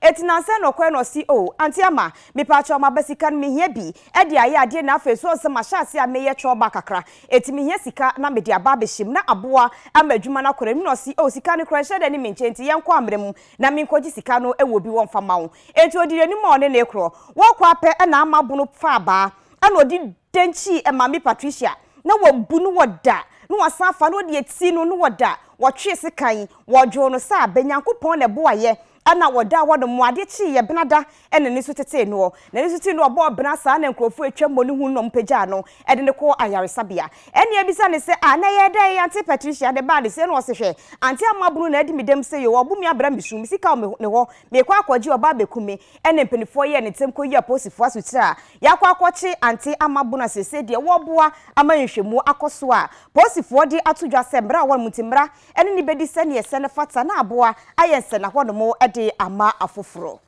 etina se no kwe no si oh anti ama me pa cha ma ba sika no me hia bi e de aye ade na afa so se ma sha se ameye choba kakra etimi hia sika na me de aba behim na aboa amadwuma na kora mi no si oh sika no kra hye de ne mentwe nti yenko amrem na me nkoji sika no ewo bi won fama wo enti odire ni mo ne ne kro wo kwa pe na amabuno fa ba ana odi denchi e mami Patricia na wo bunu woda no wasafa no de eti no woda wo twe sekan wo dwo no sa benyankopon le boaye ana woda wodo mo ade chi ye benada ene ne so tete no na ne so tete no obo bena sa na nkrofo atwam no hu no mpagya no ede ne ko ayaresabia ene ebisa ne se ana ye da ye anti Patricia de ba de se no se hwe anti amabunu na edi midem se ye obumi abra misum sika ne ho me kwa akwaji oba bekume ene mpenifo ye ne tem ko yi aposifo asutira ya kwa akwachi anti amabunu sese de wo boa amanhwemu akoso a posifo de atodwa se mbra won mutimra ene ni bedi se ne ye se ne fata na aboa ayense na hono de ama afoforo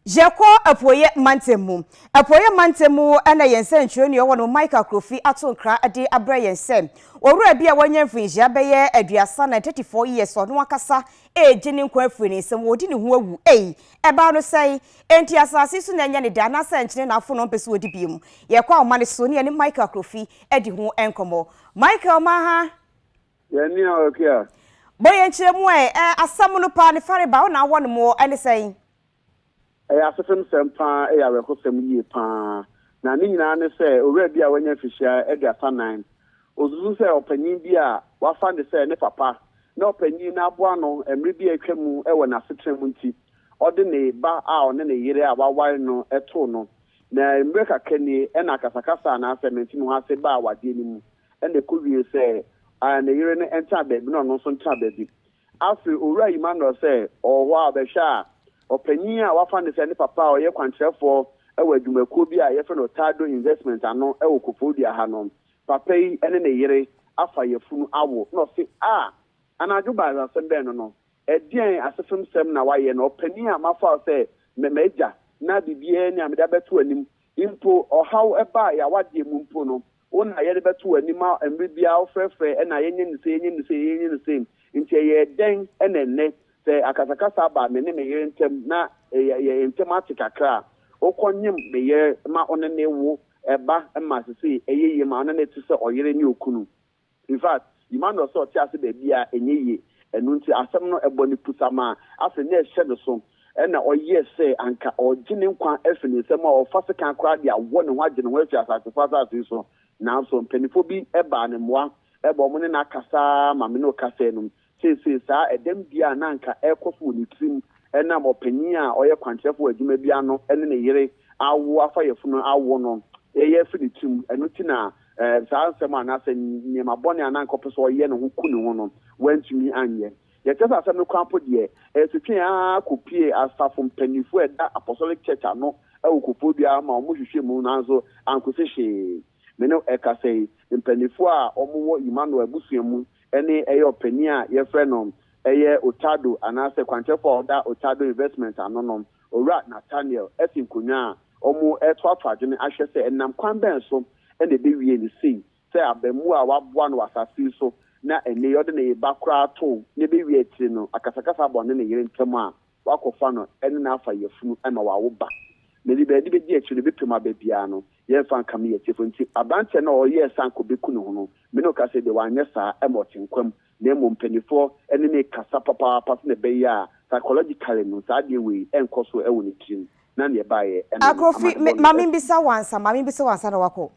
Jeko apoye mantemu ana yense ntwoni wo no Microeconomic atonkra ade abra yense owura bia wanya mfinjia beye aduasa na 34 years ono akasa ejini nkwa afiri nsem wodi ne ho awu eba no sei enti asase su na nya ne da na sa nkyene na afo no mpese wodi biem ye kwa o mane so ne Microeconomic edi ho enkomo Michael maha ye ni okia boye nkyeremu asam no pa ne fare ba na wo no mo ene sei asefem sempa ya rekosem yie pa na ni nyina ne se owura bia wanya fihia edasa 9 ozuzu se opanyin bia wafa de se ne papa na opanyin na aboa no emre bia atwam ewo na setrem nti ode ne ba a one ne yire a waware no eto no na emre kakani e na kasakasa na asement mu ha se ba wade ni mu ene kowie se ne yire ne enta ba bi no so nta ba bi afi owura Emmanuel se oho abehwa opanyin a wafa ne se ne papa o ye kwantrefo ewa adwumakuo bi a ye fe no Tado investment ano ewo Kofodia ha no papa yi ene ne yire afa yefunu awo no se anadwo ba za sembe no edien asefem sem na waye no opanyin a mafa se meja na bibie ni ameda beto anim impo ohaw eba ya wade mu mpo no Ona yede beto anima embibia ofrefre na yenye ne se nti ye den enenne se akasakasa ba me ne me yere ntem na ye ntem atikakra okonyem me ye ma onene wo eba ma sisi eyeye ma onene ti se oyere ni okunu. In fact, the man also tells the baby enye enu nti asem no ebo ni pusama ase na ehye de so na oye say anka ogine nkwa efini nsem a ofase kan kra dia wo ne ho agine ho afi asase fasa so na so mpanifo bi eba ne moa eba mo ne na kasa ma me no kasa enum sei sa edem bia na anka ekofo ni trim na mo panyin a oye kwantrefo adwuma bia no ene ne yere awo afa yefunu awo no eye fi ni trim enu ti na saa nsɛm a na-asɛ nneɛma bɔne a na-nkɔpɛ sɛ ɔyɛ ne ho ku ne ho no wantumi anyɛ yɛkyɛ sɛ asɛm no kwanpo deɛ ɛsotwe a kɔpie asafo mpanyinfo ɛda apostolic church ano ɛwɔ kɔpɔ biara ma ɔmo hwehwɛ mu nanso ankɔsɛ hyee me ne ɛka sɛ mpanyinfo a ɔmo wɔ Emmanuel abusua mu ɛne ɛyɛ ɔpanyin a yɛfrɛ no ɛyɛ Otado anaasɛ kwankyɛfo a ɔda Otado investment ano no owura Nathaniel ɛsi nkonnwa a ɔmo ɛtoato adwene ahwɛ sɛ ɛnam kwan bɛn so and the baby in the sea. Say, Abemua, one was a sea so na and the other bakra to the baby at a Casacasa born in the year in Tama, Wakofano, and enough for your food and our back. Maybe baby actually be to my babyano. Yes, I'm coming at different. A bunch and all yes, Uncle Bikuno. Minoka said the one yes, Emotin Quem, name penny for, and then a Casapapa passing the bay, psychologically, no side way, and cost were only king. None nearby. Akofi, Mammy Bisa once, Mammy Bisa once, and Wako.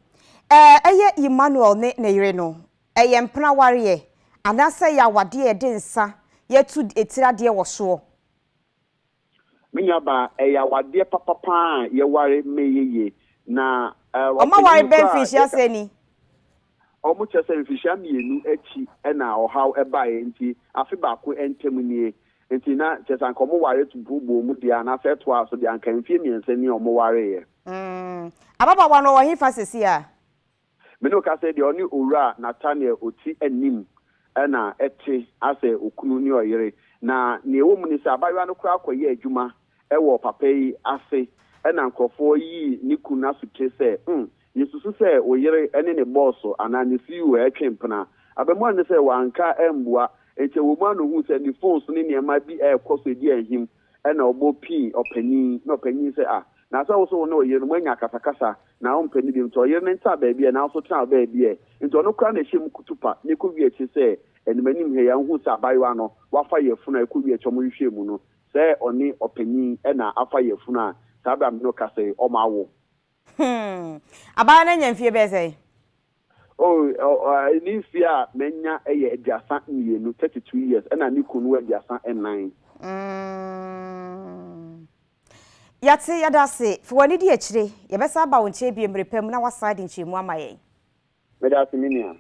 Emmanuel ne yere no mpena ware anasa ya wade e de nsa yetu etira de wo so menyaba ya wade papa ye ware meyeye na oma ware benfish aseni omu chese mfisha mienu echi na ohaw ebae nti afi ba ko entem nie nti na chese anka omu ware tububo mu dia na feto aso dia anka mfie miense ni omu ware ye ababa wa no wo hifa sesi a Meno ka say the only ura Nathaniel oti enim na ete ase okunu ni oyere na ne ewo mu ni se abawa no kra akoye adwuma ewo papa yi ase na nkofo yi ni kunu asute se yesusu se oyere ene ne boss ana ne CEO etwempena abemu ne se wanka embua ente wo ma no hu se ni phones ni niema bi ekoso di ahim na obo pi opani na opani se na so so no oyere no anya kasakasa na ompani bi nto oyere nta ba bia na so tra ba bia nto no kra na hyem kutupa ne ko wie chi se enmanim he ya hu sa abayiwa no wafa yefuna ko wie chomo hwehwe mu no se oni opani na afa yefuna sa ba me no ka se o ma wo aba na nyamfie be se ni fia menya eye aduasa mienu 32 years na ni kunu aduasa 9 Yati yadase fwani di echire yebesa ba wonche bi mrepem na waside nchemu amaye medase minia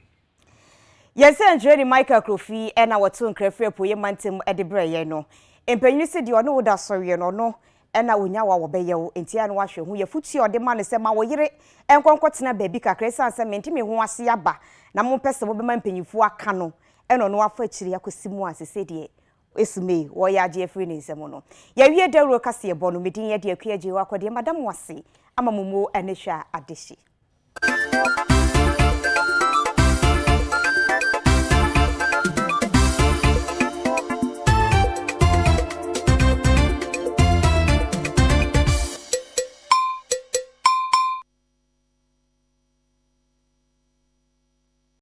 yense njeri Microeconomic na wato nkrefre po ye mantem edebre ye no empanyi se di ono woda sowe no na onya wa wobeye wo entia no wahwe hu ye futi ode ma ne se ma wo yire enkonkotena baabi kakra sanse mentimi ho ase aba na mo pese wo be ma mpanyifu aka no eno no afa echire yakosimu asese de esume wo ya je free ne nsemo no ya wie dawro kase ebo no medin ye de akuaje wa kwade madam wase amamumo enehwa adeshi